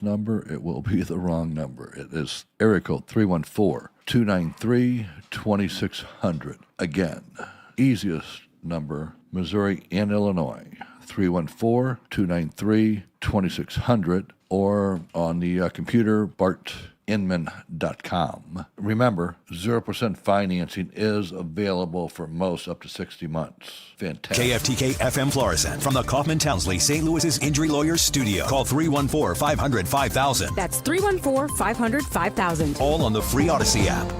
number, it will be the wrong number. It is area code 314-293-2600. Again, easiest number, Missouri and Illinois, 314-293-2600, or on the computer, bartinman.com. Remember, 0% financing is available for most up to 60 months. Fantastic. KFTK FM Florissant from the Kaufman Townsley St. Louis's Injury Lawyers Studio. Call 314-500-5000. That's 314-500-5000. All on the free Odyssey app.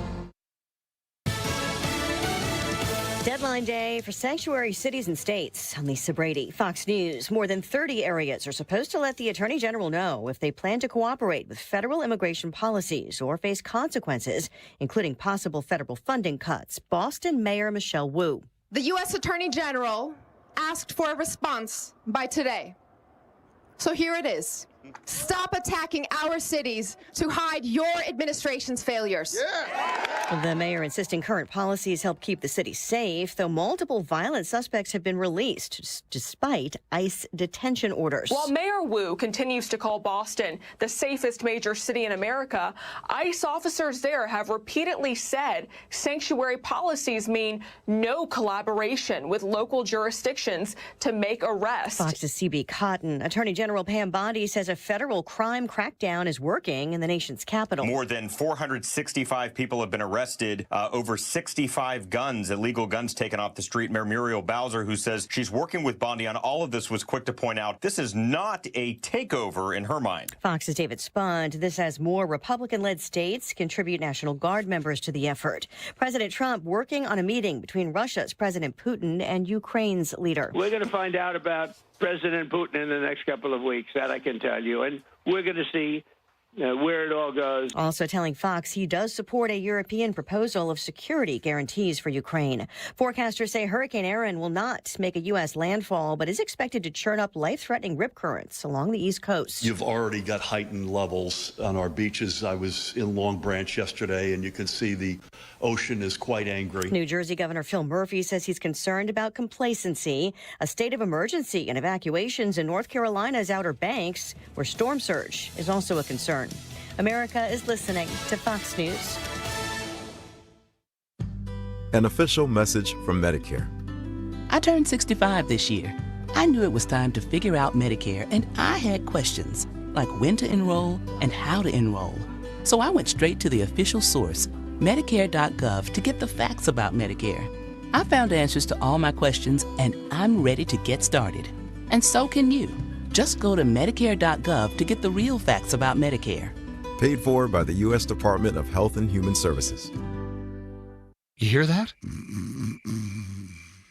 Deadline day for sanctuary cities and states. I'm Lisa Brady, Fox News. More than 30 areas are supposed to let the Attorney General know if they plan to cooperate with federal immigration policies or face consequences, including possible federal funding cuts. Boston Mayor Michelle Wu. The U.S. Attorney General asked for a response by today. So here it is. Stop attacking our cities to hide your administration's failures. Yeah. The mayor insisting current policies help keep the city safe, though multiple violent suspects have been released despite ICE detention orders. While Mayor Wu continues to call Boston the safest major city in America, ICE officers there have repeatedly said sanctuary policies mean no collaboration with local jurisdictions to make arrests. Fox's CB Cotton. Attorney General Pam Bondi says a federal crime crackdown is working in the nation's capital. More than 465 people have been arrested, over 65 guns, illegal guns taken off the street. Mayor Muriel Bowser, who says she's working with Bondi on all of this, was quick to point out this is not a takeover in her mind. Fox's David Spund. This as more Republican-led states contribute National Guard members to the effort. President Trump working on a meeting between Russia's President Putin and Ukraine's leader. We're going to find out about President Putin in the next couple of weeks, that I can tell you. And we're going to see where it all goes. Also telling Fox he does support a European proposal of security guarantees for Ukraine. Forecasters say Hurricane Erin will not make a U.S. landfall, but is expected to churn up life-threatening rip currents along the East Coast. You've already got heightened levels on our beaches. I was in Long Branch yesterday, and you can see the ocean is quite angry. New Jersey Governor Phil Murphy says he's concerned about complacency. A state of emergency and evacuations in North Carolina's Outer Banks, where storm surge is also a concern. America is listening to Fox News. An official message from Medicare. I turned 65 this year. I knew it was time to figure out Medicare, and I had questions, like when to enroll and how to enroll. So I went straight to the official source, Medicare.gov, to get the facts about Medicare. I found answers to all my questions, and I'm ready to get started. And so can you. Just go to Medicare.gov to get the real facts about Medicare. Paid for by the U.S. Department of Health and Human Services. You hear that?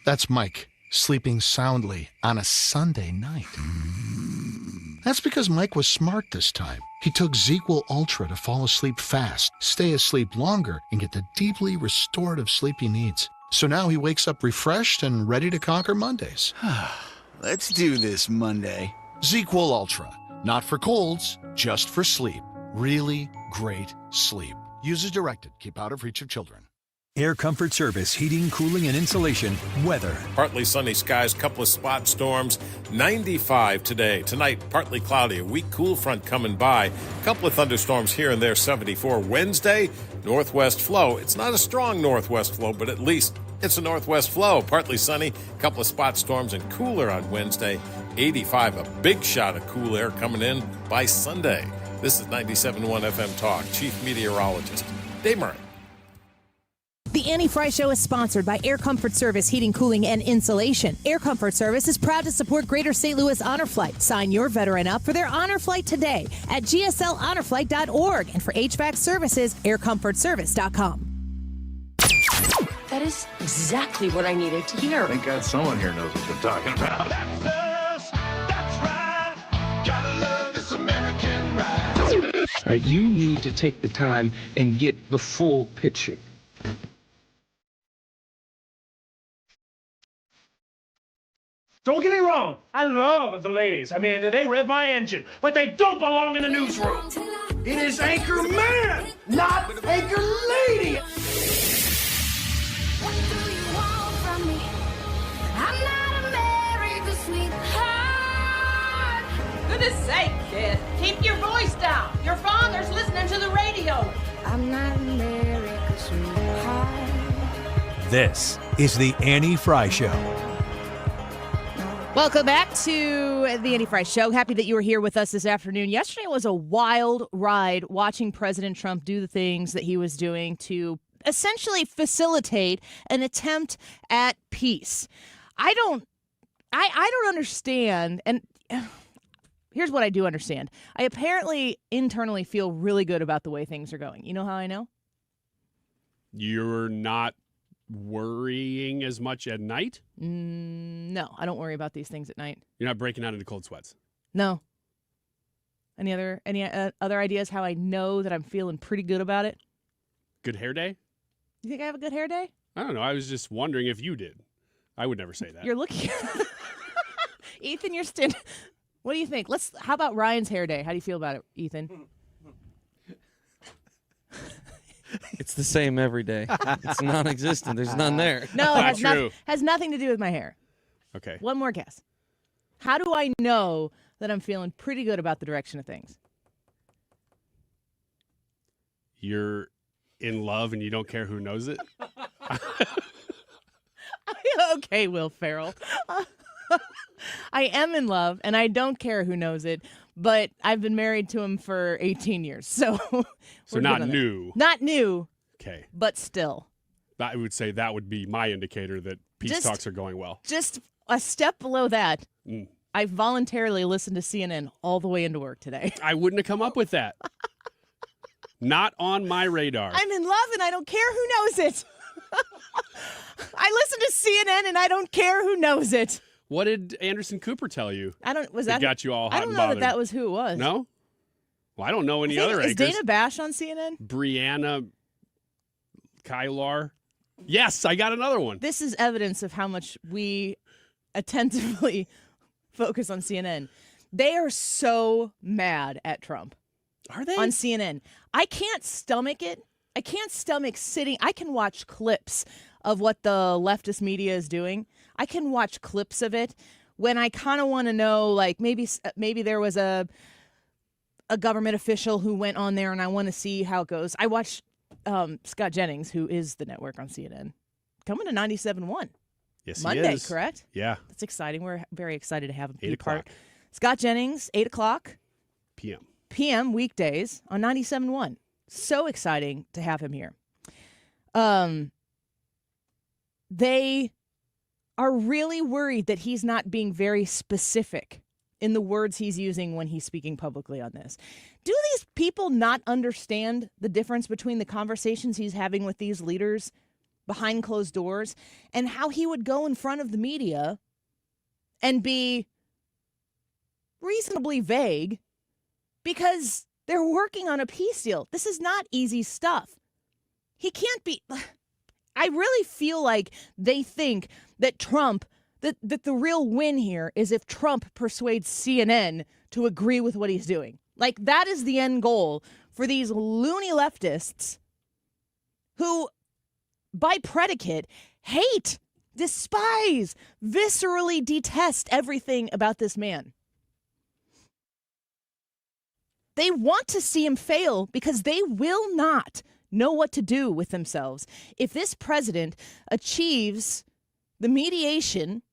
That's Mike, sleeping soundly on a Sunday night. That's because Mike was smart this time. He took ZQL Ultra to fall asleep fast, stay asleep longer, and get the deeply restorative sleep he needs. So now he wakes up refreshed and ready to conquer Mondays. Let's do this Monday. ZQL Ultra. Not for colds, just for sleep. Really great sleep. Use as directed. Keep out of reach of children. Air Comfort Service, heating, cooling, and insulation. Weather. Partly sunny skies, couple of spot storms. 95 today. Tonight, partly cloudy. A weak cool front coming by. Couple of thunderstorms here and there. 74. Wednesday, northwest flow. It's not a strong northwest flow, but at least it's a northwest flow. Partly sunny. Couple of spot storms and cooler on Wednesday. 85. A big shot of cool air coming in by Sunday. This is 97.1 FM Talk. Chief Meteorologist Dave Murray. The Annie Fry Show is sponsored by Air Comfort Service Heating, Cooling, and Insulation. Air Comfort Service is proud to support Greater St. Louis Honor Flight. Sign your veteran up for their honor flight today at gslhonorflight.org. And for HVAC services, aircomfortservice.com. That is exactly what I needed to hear. Thank God someone here knows what they're talking about. That's us. That's right. Gotta love this American ride. All right, you need to take the time and get the full picture. Don't get me wrong, I love the ladies. I mean, they rev my engine, but they don't belong in the newsroom. It is Anchor Man, not Anchor Lady. What do you want from me? I'm not America's sweetheart. goodness sake, kid. Keep your voice down. Your father's listening to the radio. I'm not America's sweetheart. This is the Annie Fry Show. Welcome back to the Annie Fry Show. Happy that you were here with us this afternoon. Yesterday was a wild ride watching President Trump do the things that he was doing to essentially facilitate an attempt at peace. I don't understand, and here's what I do understand. I apparently internally feel really good about the way things are going. You know how I know? You're not worrying as much at night? No, I don't worry about these things at night. You're not breaking out into cold sweats? No. Any other ideas how I know that I'm feeling pretty good about it? Good hair day? You think I have a good hair day? I don't know. I was just wondering if you did. I would never say that. You're looking. Ethan, you're standing. What do you think? How about Ryan's hair day? How do you feel about it, Ethan? It's the same every day. It's non-existent. There's none there. No, it has nothing to do with my hair. Okay. One more guess. How do I know that I'm feeling pretty good about the direction of things? You're in love and you don't care who knows it? Okay, Will Ferrell. I am in love, and I don't care who knows it, but I've been married to him for 18 years, so So not new. Not new. Okay. But still. I would say that would be my indicator that peace talks are going well. Just a step below that, Mm. I voluntarily listened to CNN all the way into work today. I wouldn't have come up with that. Not on my radar. I'm in love, and I don't care who knows it. I listen to CNN, and I don't care who knows it. What did Anderson Cooper tell you? That got you all hot I don't and know bothered? that was who it was. No? Well, I don't know any other Is anchors. Dana Bash on CNN? Brianna Kylar. Yes, I got another one. This is evidence of how much we attentively focus on CNN. They are so mad at Trump. Are they? On CNN. I can't stomach it. I can't stomach sitting. I can watch clips of what the leftist media is doing. I can watch clips of it when I kind of want to know, like, maybe there was a government official who went on there and I want to see how it goes. I watched Scott Jennings, who is the network on CNN, coming to 97.1. Yes, Monday, he is. correct? Yeah. That's exciting. We're very excited to have him 8 be part. o'clock. Scott Jennings, 8 o'clock p.m. weekdays on 97.1. So exciting to have him here. They are really worried that he's not being very specific in the words he's using when he's speaking publicly on this. Do these people not understand the difference between the conversations he's having with these leaders behind closed doors and how he would go in front of the media and be reasonably vague because they're working on a peace deal? This is not easy stuff. He can't be. I really feel like they think that that the real win here is if Trump persuades CNN to agree with what he's doing. Like, that is the end goal for these loony leftists who, by predicate, hate, despise, viscerally detest everything about this man. They want to see him fail because they will not know what to do with themselves if this president achieves the mediation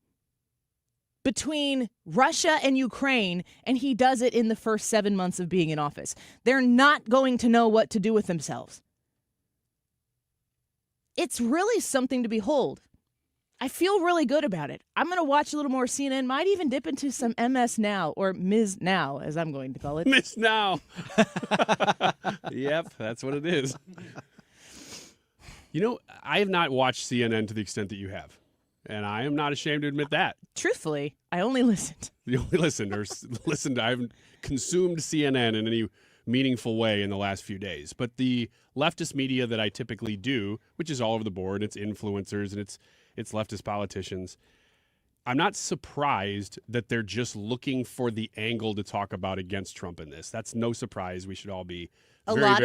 between Russia and Ukraine, and he does it in the first 7 months of being in office. They're not going to know what to do with themselves. It's really something to behold. I feel really good about it. I'm going to watch a little more CNN, might even dip into some MS Now, or Ms. Now, as I'm going to call it. Miss Now. Yep, that's what it is. You know, I have not watched CNN to the extent that you have, and I am not ashamed to admit that. Truthfully, I only listened. You only listened. I haven't consumed CNN in any meaningful way in the last few days. But the leftist media that I typically do, which is all over the board, it's influencers and it's leftist politicians, I'm not surprised that they're just looking for the angle to talk about against Trump in this. That's no surprise. We should all be A lot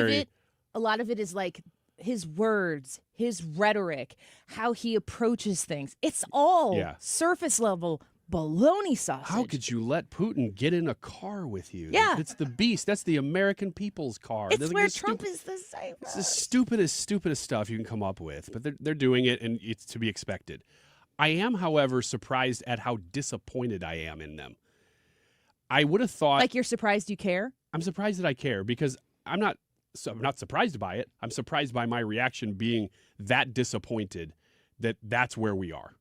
of it is like his words, his rhetoric, how he approaches things. It's all surface level bologna sausage. How could you let Putin get in a car with you? Yeah. It's the beast. That's the American people's car. It's where Trump is the same. It's the stupidest stuff you can come up with. But they're doing it, and it's to be expected. I am, however, surprised at how disappointed I am in them. I would have thought... Like you're surprised you care? I'm surprised that I care because I'm not surprised by it. I'm surprised by my reaction being that disappointed that that's where we are.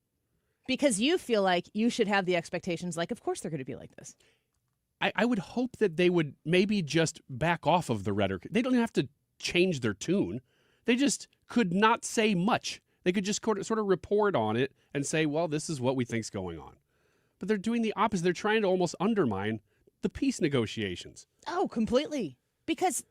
Because you feel like you should have the expectations like, of course they're going to be like this. I would hope that they would maybe just back off of the rhetoric. They don't have to change their tune. They just could not say much. They could just sort of report on it and say, well, this is what we think's going on. But they're doing the opposite. They're trying to almost undermine the peace negotiations. Oh, completely. Because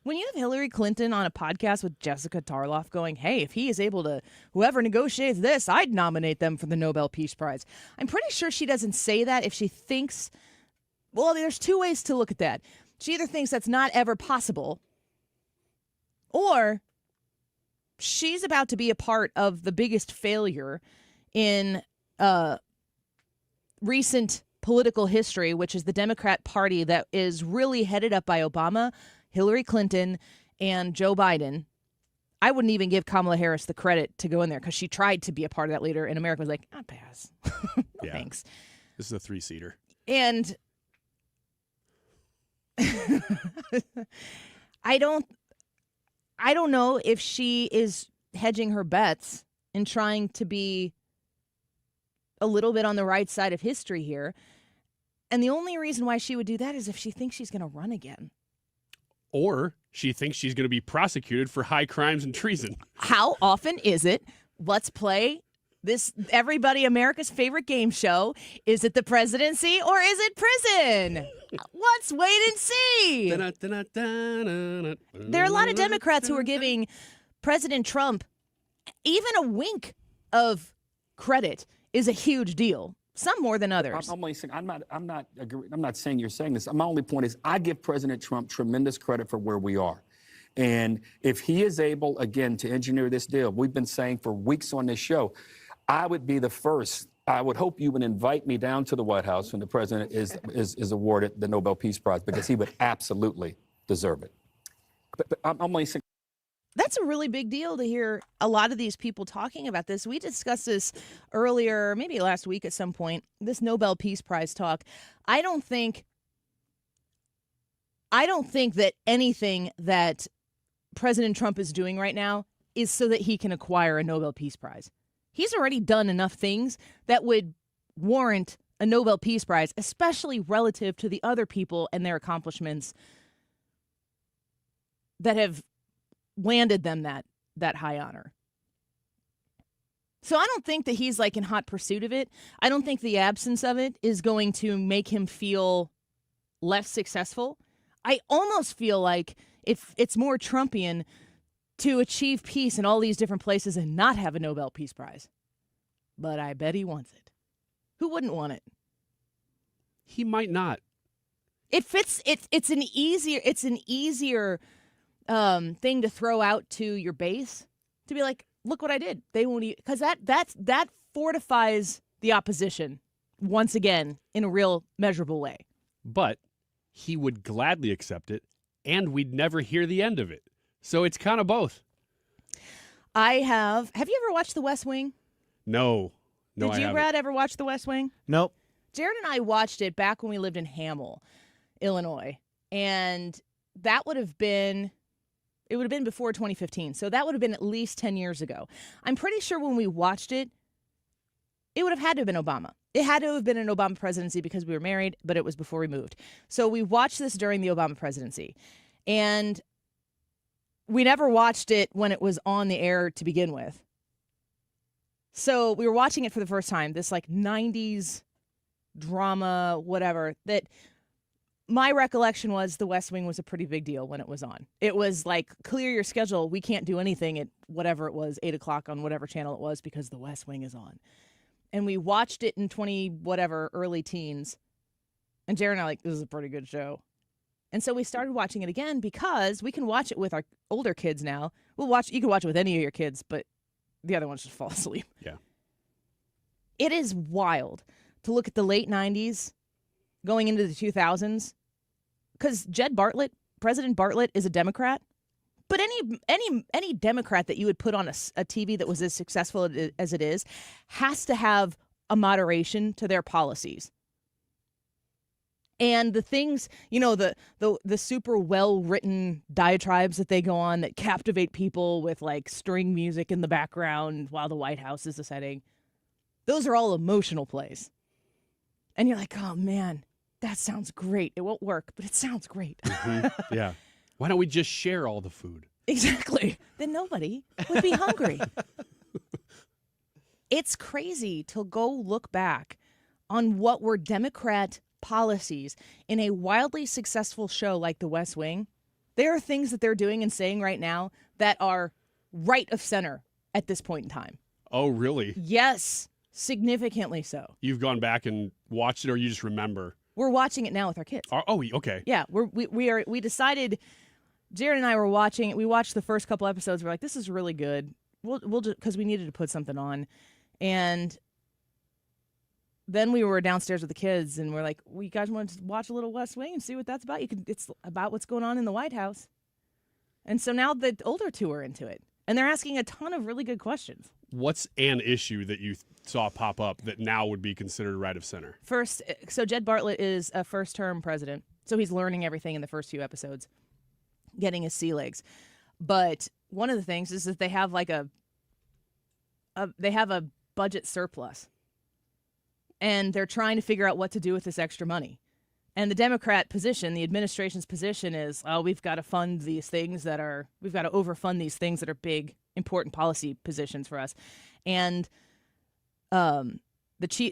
when you have Hillary Clinton on a podcast with Jessica Tarloff going, hey, if he is able to, whoever negotiates this, I'd nominate them for the Nobel Peace Prize. I'm pretty sure she doesn't say that if she thinks, well, there's two ways to look at that. She either thinks that's not ever possible, or she's about to be a part of the biggest failure in recent political history, which is the Democrat Party that is really headed up by Obama, Hillary Clinton, and Joe Biden. I wouldn't even give Kamala Harris the credit to go in there because she tried to be a part of that leader, and America was like, I'll pass. No, thanks. This is a 3-seater. And I don't know if she is hedging her bets and trying to be a little bit on the right side of history here. And the only reason why she would do that is if she thinks she's going to run again. Or she thinks she's going to be prosecuted for high crimes and treason. How often is it? Let's play this everybody America's favorite game show. Is it the presidency or is it prison? Let's wait and see. There are a lot of Democrats who are giving President Trump even a wink of credit is a huge deal. Some more than others. I'm only saying, I'm not saying you're saying this. My only point is I give President Trump tremendous credit for where we are. And if he is able, again, to engineer this deal, we've been saying for weeks on this show, I would be the first. I would hope you would invite me down to the White House when the president is awarded the Nobel Peace Prize, because he would absolutely deserve it. But I'm only saying. That's a really big deal to hear a lot of these people talking about this. We discussed this earlier, maybe last week at some point, this Nobel Peace Prize talk. I don't think that anything that President Trump is doing right now is so that he can acquire a Nobel Peace Prize. He's already done enough things that would warrant a Nobel Peace Prize, especially relative to the other people and their accomplishments that have landed them that high honor. So I don't think that he's like in hot pursuit of it. I don't think the absence of it is going to make him feel less successful. I almost feel like if it's more Trumpian to achieve peace in all these different places and not have a Nobel Peace Prize. But I bet he wants it. Who wouldn't want it? He might not. It fits. It's an easier thing to throw out to your base, to be like, look what I did. They won't, because that fortifies the opposition once again in a real measurable way. But he would gladly accept it, and we'd never hear the end of it. So it's kind of both. Have you ever watched The West Wing? No, Did you, Brad, ever watch The West Wing? Nope. Jared and I watched it back when we lived in Hamel, Illinois, and it would have been before 2015, so that would have been at least 10 years ago. I'm pretty sure when we watched it, it would have had to have been Obama. It had to have been an Obama presidency because we were married, but it was before we moved. So we watched this during the Obama presidency, and we never watched it when it was on the air to begin with. So we were watching it for the first time, this like 90s drama, whatever, that my recollection was The West Wing was a pretty big deal when it was on. It was like, clear your schedule. We can't do anything at whatever it was, 8 o'clock on whatever channel it was, because The West Wing is on. And we watched it in early teens. And Jared and I like, this is a pretty good show. And so we started watching it again because we can watch it with our older kids now. You can watch it with any of your kids, but the other ones just fall asleep. Yeah. It is wild to look at the late 90s going into the 2000s, because President Bartlett is a Democrat. But any Democrat that you would put on a TV that was as successful as it is has to have a moderation to their policies. And the things, the super well-written diatribes that they go on that captivate people with like string music in the background while the White House is deciding, those are all emotional plays. And you're like, oh man, that sounds great. It won't work, but it sounds great. Mm-hmm. Yeah. Why don't we just share all the food? Exactly. Then nobody would be hungry. It's crazy to go look back on what were Democrat policies in a wildly successful show like The West Wing. There are things that they're doing and saying right now that are right of center at this point in time. Oh, really? Yes, significantly so. You've gone back and watched it, or you just remember? We're watching it now with our kids. Oh, okay. Yeah, we decided. Jared and I were watching it. We watched the first couple episodes. We're like, this is really good. We'll just, because we needed to put something on. And then we were downstairs with the kids, and we're like, well, you guys want to watch a little West Wing and see what that's about? It's about what's going on in the White House. And so now the older two are into it, and they're asking a ton of really good questions. What's an issue that you saw pop up that now would be considered right of center? First, so Jed Bartlett is a first-term president, so he's learning everything in the first few episodes, getting his sea legs. But one of the things is that they have like a budget surplus, and they're trying to figure out what to do with this extra money. And the Democrat position, the administration's position is, we've got to fund these things we've got to overfund these things that are big, important policy positions for us. And the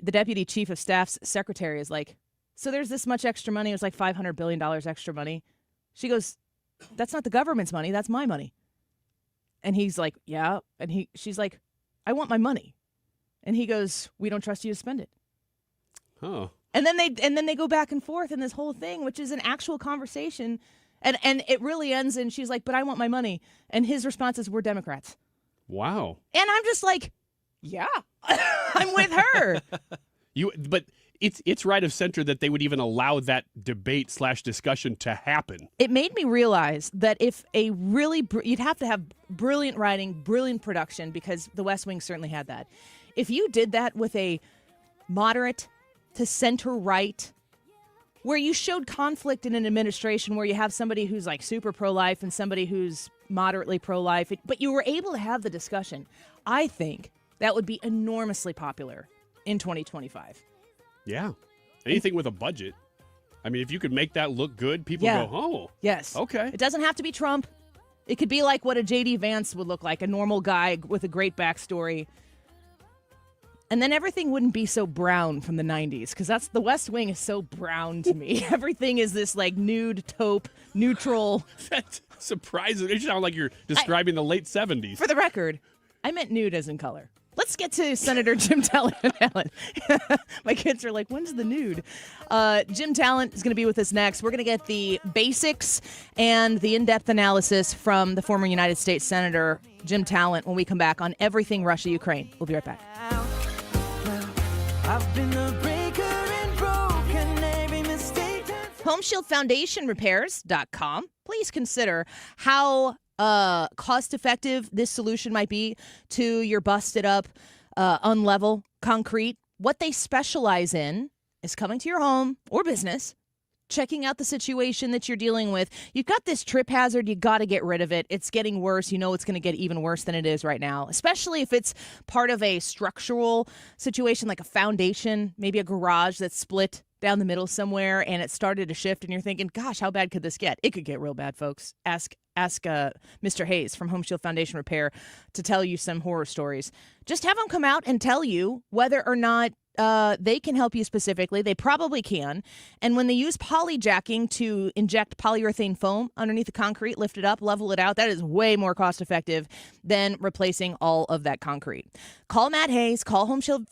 deputy chief of staff's secretary is like, so there's this much extra money. It was like $500 billion extra money. She goes, that's not the government's money. That's my money. And he's like, yeah. And she's like, I want my money. And he goes, we don't trust you to spend it. Oh. And then they go back and forth in this whole thing, which is an actual conversation. And it really ends in she's like, but I want my money. And his response is, we're Democrats. Wow. And I'm just like, yeah, I'm with her. But it's right of center that they would even allow that debate / discussion to happen. It made me realize that if you'd have to have brilliant writing, brilliant production, because The West Wing certainly had that. If you did that with a moderate to center right, where you showed conflict in an administration where you have somebody who's like super pro-life and somebody who's moderately pro-life, but you were able to have the discussion, I think that would be enormously popular in 2025. Yeah. Anything with a budget. I mean, if you could make that look good, people go, oh. Yes. Okay. It doesn't have to be Trump. It could be like what a J.D. Vance would look like, a normal guy with a great backstory. And then everything wouldn't be so brown from the 90s, because that's The West Wing is so brown to me. Everything is this like nude, taupe, neutral. That's surprising. It sounds like you're describing the late 70s. For the record, I meant nude as in color. Let's get to Senator Jim Talent. My kids are like, when's the nude? Jim Talent is going to be with us next. We're going to get the basics and the in-depth analysis from the former United States Senator Jim Talent when we come back on everything Russia-Ukraine. We'll be right back. I've been a breaker and broken every mistake. HomeshieldFoundationRepairs.com. Please consider how cost-effective this solution might be to your busted-up, unlevel concrete. What they specialize in is coming to your home or business, checking out the situation that you're dealing with. You've got this trip hazard. You got to get rid of it. It's getting worse. You know it's going to get even worse than it is right now, especially if it's part of a structural situation like a foundation, maybe a garage that's split down the middle somewhere and it started to shift and you're thinking, gosh, how bad could this get? It could get real bad, folks. Ask Mr. Hayes from Home Shield Foundation Repair to tell you some horror stories. Just have them come out and tell you whether or not they can help you specifically. They probably can. And when they use polyjacking to inject polyurethane foam underneath the concrete, lift it up, level it out, that is way more cost effective than replacing all of that concrete. Call Matt Hayes. Call Home Shield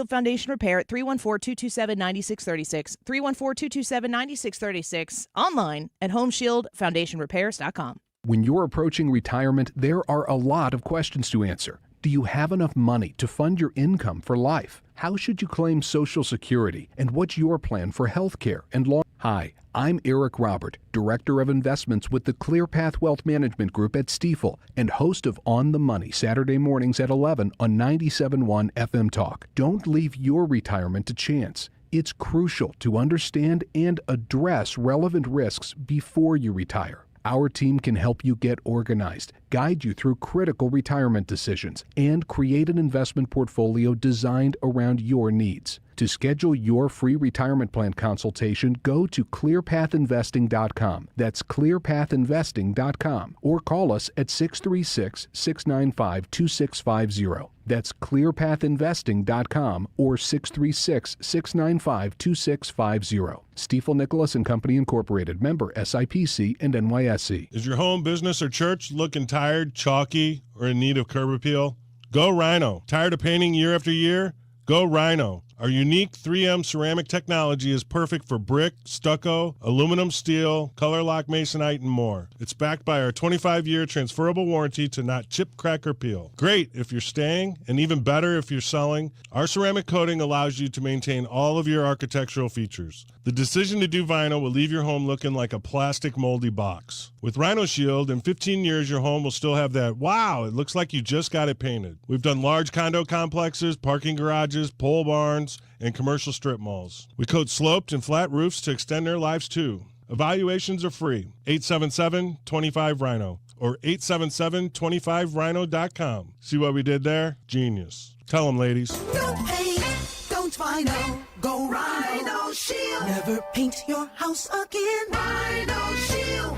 Foundation Repair at 314-227-9636. 314-227-9636. Online at HomeshieldFoundationRepairs.com. When you're approaching retirement, there are a lot of questions to answer. Do you have enough money to fund your income for life? How should you claim Social Security? And what's your plan for health care and long? Hi, I'm Eric Robert, Director of Investments with the ClearPath Wealth Management Group at Stifel and host of On the Money Saturday mornings at 11 on 97.1 FM Talk. Don't leave your retirement to chance. It's crucial to understand and address relevant risks before you retire. Our team can help you get organized, guide you through critical retirement decisions, and create an investment portfolio designed around your needs. To schedule your free retirement plan consultation, go to clearpathinvesting.com. That's clearpathinvesting.com. Or call us at 636-695-2650. That's clearpathinvesting.com or 636-695-2650. Stifel Nicholas and Company Incorporated, member SIPC and NYSE. Is your home, business, or church looking tired, chalky, or in need of curb appeal? Go Rhino. Tired of painting year after year? Go Rhino. Our unique 3M ceramic technology is perfect for brick, stucco, aluminum, steel, color lock masonite, and more. It's backed by our 25-year transferable warranty to not chip, crack, or peel. Great if you're staying, and even better if you're selling. Our ceramic coating allows you to maintain all of your architectural features. The decision to do vinyl will leave your home looking like a plastic moldy box. With Rhino Shield, in 15 years, your home will still have that, wow, it looks like you just got it painted. We've done large condo complexes, parking garages, pole barns, and commercial strip malls. We coat sloped and flat roofs to extend their lives too. Evaluations are free. 877-25-RHINO or 877-25rhino.com. See what we did there? Genius. Tell them, ladies. Don't paint, don't vinyl, go Rhino Shield. Never paint your house again. Rhino Shield.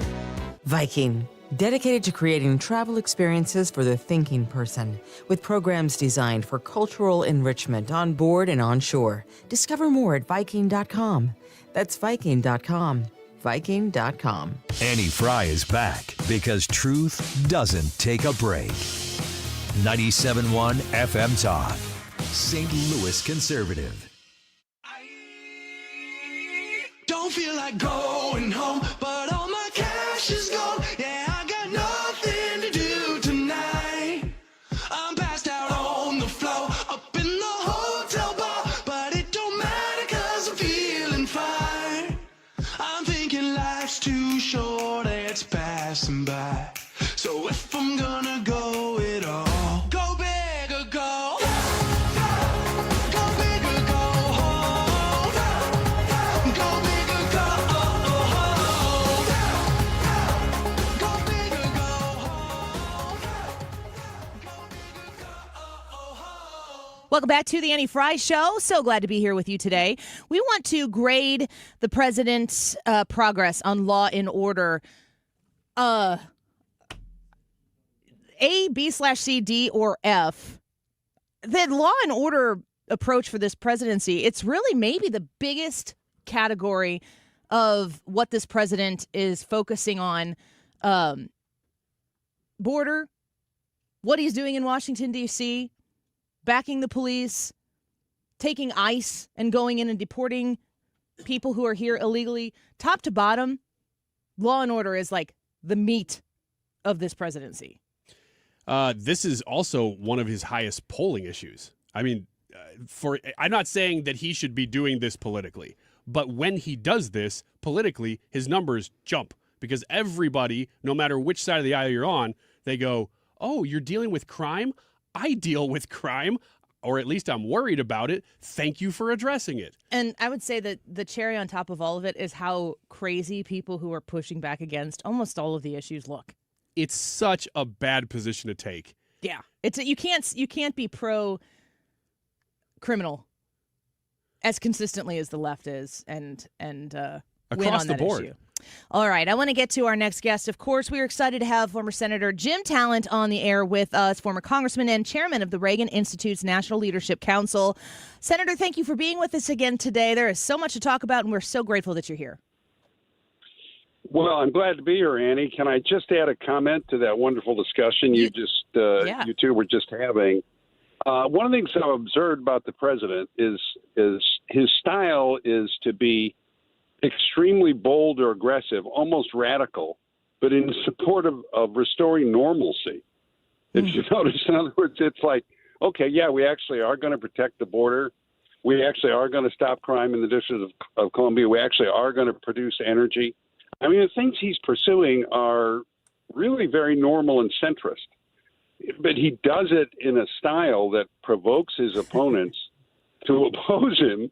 Viking, dedicated to creating travel experiences for the thinking person, with programs designed for cultural enrichment on board and on shore. Discover more at Viking.com. That's Viking.com. Viking.com. Annie Fry is back because truth doesn't take a break. 97.1 FM Talk, St. Louis Conservative. Don't feel like going home, but all my cash is gone. Yeah, I got nothing to do tonight. I'm passed out on the floor, up in the hotel bar, but it don't matter 'cause I'm feeling fine. I'm thinking life's too short, it's passing by. So if I'm gonna go it all, go big or go home. Go big or go home. Go big or go home. Go big or go home. Welcome back to the Annie Fry Show. So glad to be here with you today. We want to grade the president's progress on law and order. A, B/C, D, or F. The law and order approach for this presidency, it's really maybe the biggest category of what this president is focusing on. Border, what he's doing in Washington, D.C., backing the police, taking ICE and going in and deporting people who are here illegally. Top to bottom, law and order is like the meat of this presidency. This is also one of his highest polling issues. I mean, I'm not saying that he should be doing this politically, but when he does this politically, his numbers jump because everybody, no matter which side of the aisle you're on, they go, oh, you're dealing with crime? I deal with crime, or at least I'm worried about it. Thank you for addressing it. And I would say that the cherry on top of all of it is how crazy people who are pushing back against almost all of the issues look. It's such a bad position to take. Yeah, you can't be pro criminal as consistently as the left is, and win across on the that board. issue. All right, I want to get to our next guest. Of course, we are excited to have former Senator Jim Talent on the air with us, former Congressman and Chairman of the Reagan Institute's National Leadership Council. Senator, thank you for being with us again today. There is so much to talk about, and we're so grateful that you're here. Well, I'm glad to be here, Annie. Can I just add a comment to that wonderful discussion you two were just having? One of the things I've observed about the president is his style is to be extremely bold or aggressive, almost radical, but in support of restoring normalcy. If you notice, in other words, it's like, okay, yeah, we actually are going to protect the border. We actually are going to stop crime in the District of Columbia. We actually are going to produce energy. I mean, the things he's pursuing are really very normal and centrist. But he does it in a style that provokes his opponents to oppose him.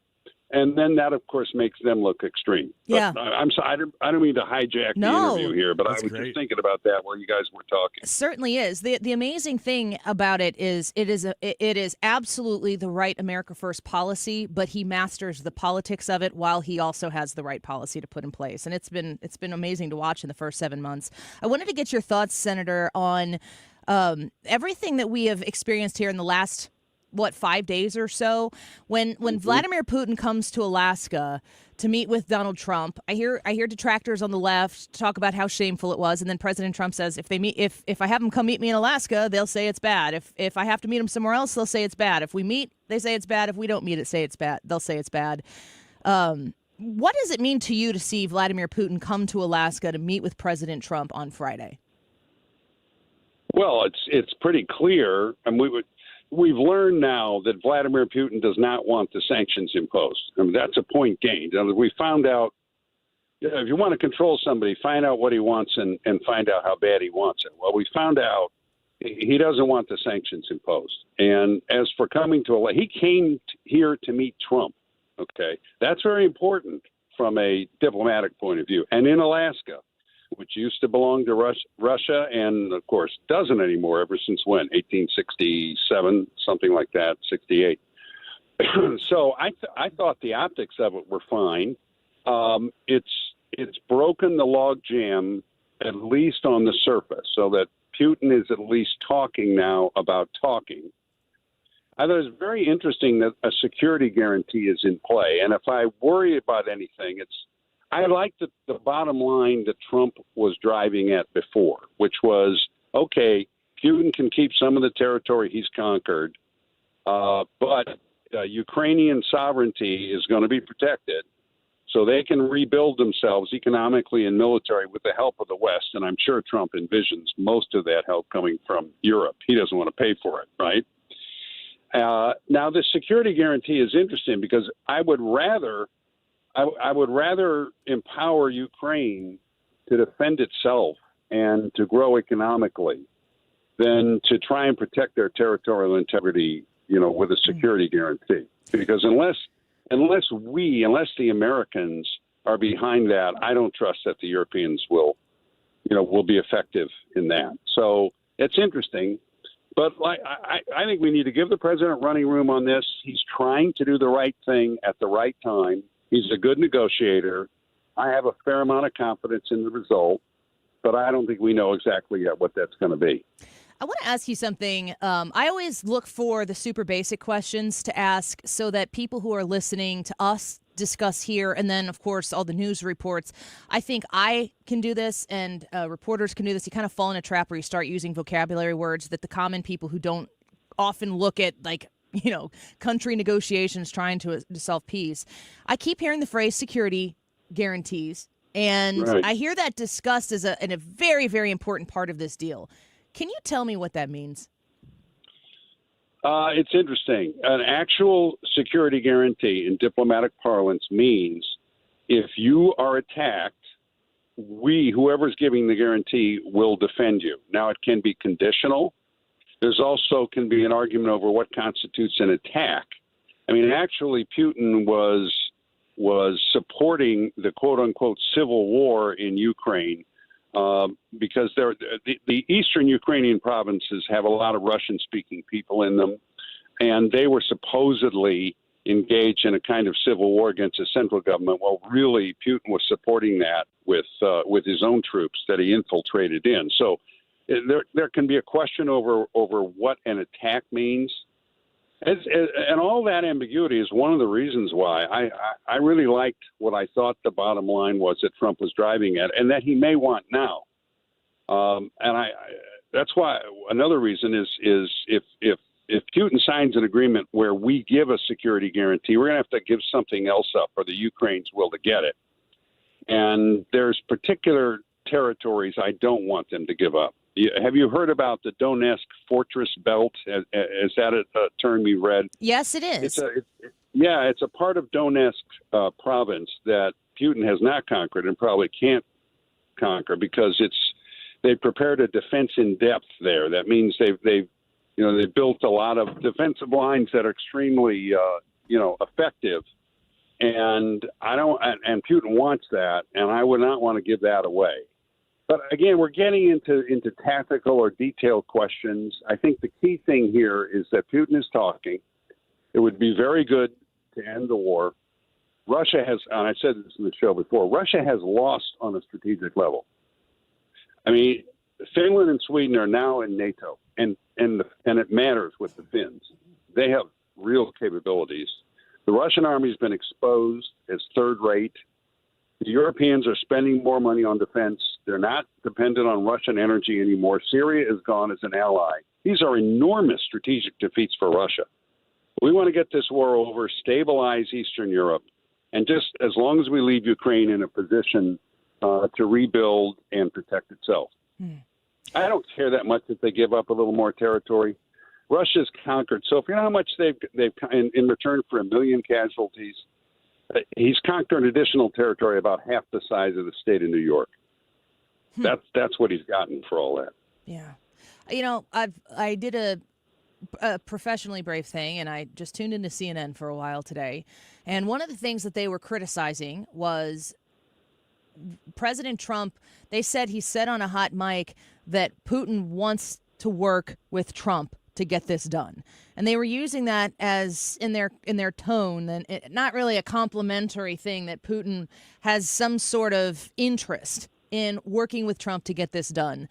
And then that, of course, makes them look extreme. Yeah. But I'm sorry, I don't mean to hijack the interview here, but I was just thinking about that while you guys were talking. It certainly is. The amazing thing about it is it is absolutely the right America First policy, but he masters the politics of it while he also has the right policy to put in place. And it's been amazing to watch in the first 7 months. I wanted to get your thoughts, Senator, on everything that we have experienced here in the last 5 days or so. When Vladimir Putin comes to Alaska to meet with Donald Trump, I hear detractors on the left talk about how shameful it was, and then President Trump says if I have them come meet me in Alaska, they'll say it's bad. If I have to meet them somewhere else, they'll say it's bad. If we meet, they say it's bad. If we don't meet it, they'll say it's bad. What does it mean to you to see Vladimir Putin come to Alaska to meet with President Trump on Friday? Well, it's pretty clear, and we've learned now that Vladimir Putin does not want the sanctions imposed. I mean, that's a point gained. We found out, if you want to control somebody, find out what he wants and find out how bad he wants it. Well, we found out he doesn't want the sanctions imposed. And as for coming to he came here to meet Trump. Okay, that's very important from a diplomatic point of view. And in Alaska, which used to belong to Russia and, of course, doesn't anymore ever since when? 1867, something like that, 68. So I thought the optics of it were fine. It's broken the log jam, at least on the surface, so that Putin is at least talking now about talking. I thought it was very interesting that a security guarantee is in play. And if I worry about anything, I like the bottom line that Trump was driving at before, which was, okay, Putin can keep some of the territory he's conquered, but Ukrainian sovereignty is going to be protected so they can rebuild themselves economically and military with the help of the West. And I'm sure Trump envisions most of that help coming from Europe. He doesn't want to pay for it, right? Now, the security guarantee is interesting because I would rather empower Ukraine to defend itself and to grow economically than to try and protect their territorial integrity, with a security guarantee. Because unless the Americans are behind that, I don't trust that the Europeans will be effective in that. So it's interesting. But I think we need to give the president running room on this. He's trying to do the right thing at the right time. He's a good negotiator. I have a fair amount of confidence in the result, but I don't think we know exactly yet what that's going to be. I want to ask you something. I always look for the super basic questions to ask so that people who are listening to us discuss here, and then, of course, all the news reports. I think I can do this, and reporters can do this. You kind of fall in a trap where you start using vocabulary words that the common people who don't often look at, country negotiations trying to solve peace. I keep hearing the phrase security guarantees, and right. I hear that discussed as a very, very important part of this deal. Can you tell me what that means? It's interesting. An actual security guarantee in diplomatic parlance means if you are attacked, whoever's giving the guarantee, will defend you. Now, it can be conditional. There's also can be an argument over what constitutes an attack. I mean, actually, Putin was supporting the quote-unquote civil war in Ukraine because the eastern Ukrainian provinces have a lot of Russian-speaking people in them, and they were supposedly engaged in a kind of civil war against the central government. Well, really, Putin was supporting that with his own troops that he infiltrated in. So there can be a question over what an attack means. And all that ambiguity is one of the reasons why I really liked what I thought the bottom line was that Trump was driving at, and that he may want now. That's why another reason is if Putin signs an agreement where we give a security guarantee, we're going to have to give something else up, or the Ukraine's will to get it. And there's particular territories I don't want them to give up. Have you heard about the Donetsk Fortress Belt? Is that a term you read? Yes, it is. Yeah, it's a part of Donetsk province that Putin has not conquered and probably can't conquer because they've prepared a defense in depth there. That means they've built a lot of defensive lines that are extremely effective. And and Putin wants that, and I would not want to give that away. But again, we're getting into tactical or detailed questions. I think the key thing here is that Putin is talking. It would be very good to end the war. Russia has, and I said this in the show before, Russia has lost on a strategic level. I mean, Finland and Sweden are now in NATO, and it matters with the Finns. They have real capabilities. The Russian army has been exposed as third rate. The Europeans are spending more money on defense. They're not dependent on Russian energy anymore. Syria is gone as an ally. These are enormous strategic defeats for Russia. We want to get this war over, stabilize Eastern Europe, and just as long as we leave Ukraine in a position to rebuild and protect itself. I don't care that much if they give up a little more territory. Russia's conquered. So if you know how much they've in return for 1 million casualties, he's conquered additional territory about half the size of the state of New York. That's what he's gotten for all that. Yeah. You know, I did a professionally brave thing, and I just tuned into CNN for a while today. And one of the things that they were criticizing was President Trump. They said he said on a hot mic that Putin wants to work with Trump to get this done. And they were using that as in their tone, and not really a complimentary thing, that Putin has some sort of interest in working with Trump to get this done.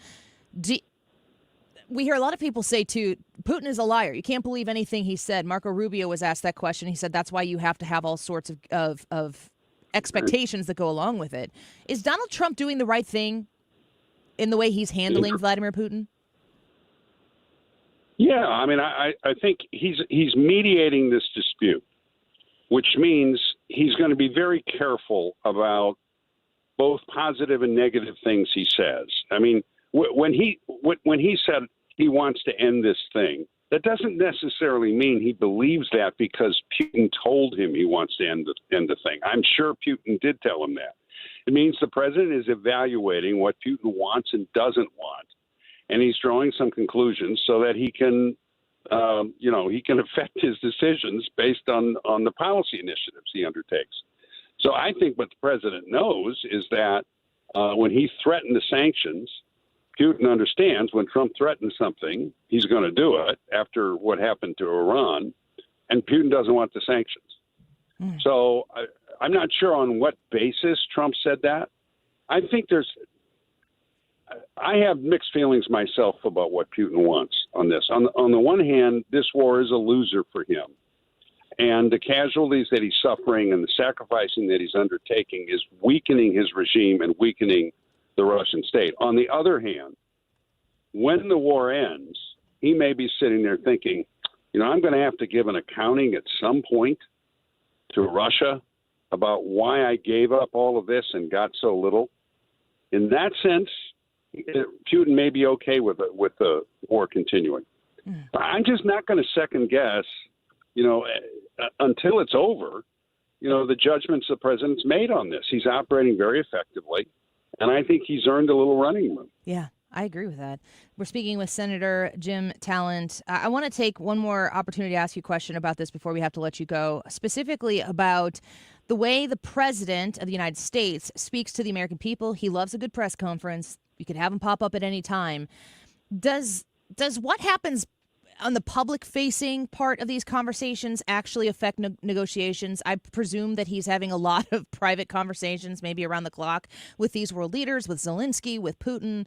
We hear a lot of people say, too, Putin is a liar. You can't believe anything he said. Marco Rubio was asked that question. He said that's why you have to have all sorts of expectations that go along with it. Is Donald Trump doing the right thing in the way he's handling Vladimir Putin? Yeah, I mean, I think he's mediating this dispute, which means he's going to be very careful about both positive and negative things he says. I mean, when he said he wants to end this thing, that doesn't necessarily mean he believes that because Putin told him he wants to end the thing. I'm sure Putin did tell him that. It means the president is evaluating what Putin wants and doesn't want, and he's drawing some conclusions so that he can, he can affect his decisions based on the policy initiatives he undertakes. So I think what the president knows is that when he threatened the sanctions, Putin understands when Trump threatens something, he's going to do it after what happened to Iran, and Putin doesn't want the sanctions. So I'm not sure on what basis Trump said that. I think I have mixed feelings myself about what Putin wants on this. On the one hand, this war is a loser for him. And the casualties that he's suffering and the sacrificing that he's undertaking is weakening his regime and weakening the Russian state. On the other hand, when the war ends, he may be sitting there thinking, I'm going to have to give an accounting at some point to Russia about why I gave up all of this and got so little. In that sense, Putin may be okay with the war continuing. I'm just not going to second guess, until it's over, the judgments the president's made on this. He's operating very effectively, and I think he's earned a little running room. Yeah, I agree with that. We're speaking with Senator Jim Talent. I want to take one more opportunity to ask you a question about this before we have to let you go, specifically about the way the president of the United States speaks to the American people. He loves a good press conference. You could have him pop up at any time. Does what happens on the public-facing part of these conversations actually affect negotiations? I presume that he's having a lot of private conversations, maybe around the clock, with these world leaders, with Zelensky, with Putin.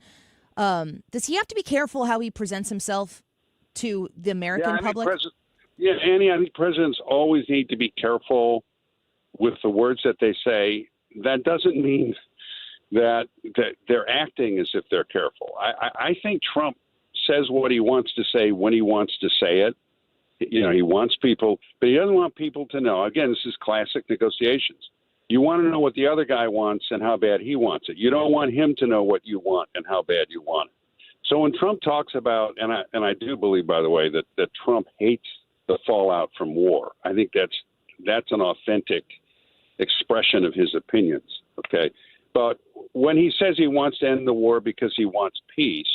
Does he have to be careful how he presents himself to the American public? Annie, I think presidents always need to be careful with the words that they say. That doesn't mean that they're acting as if they're careful. I think Trump says what he wants to say when he wants to say it. He wants people, but he doesn't want people to know. Again, this is classic negotiations. You want to know what the other guy wants and how bad he wants it. You don't want him to know what you want and how bad you want it. So when Trump talks about, and I do believe, by the way, that Trump hates the fallout from war. I think that's That's an authentic expression of his opinions, okay? But when he says he wants to end the war because he wants peace,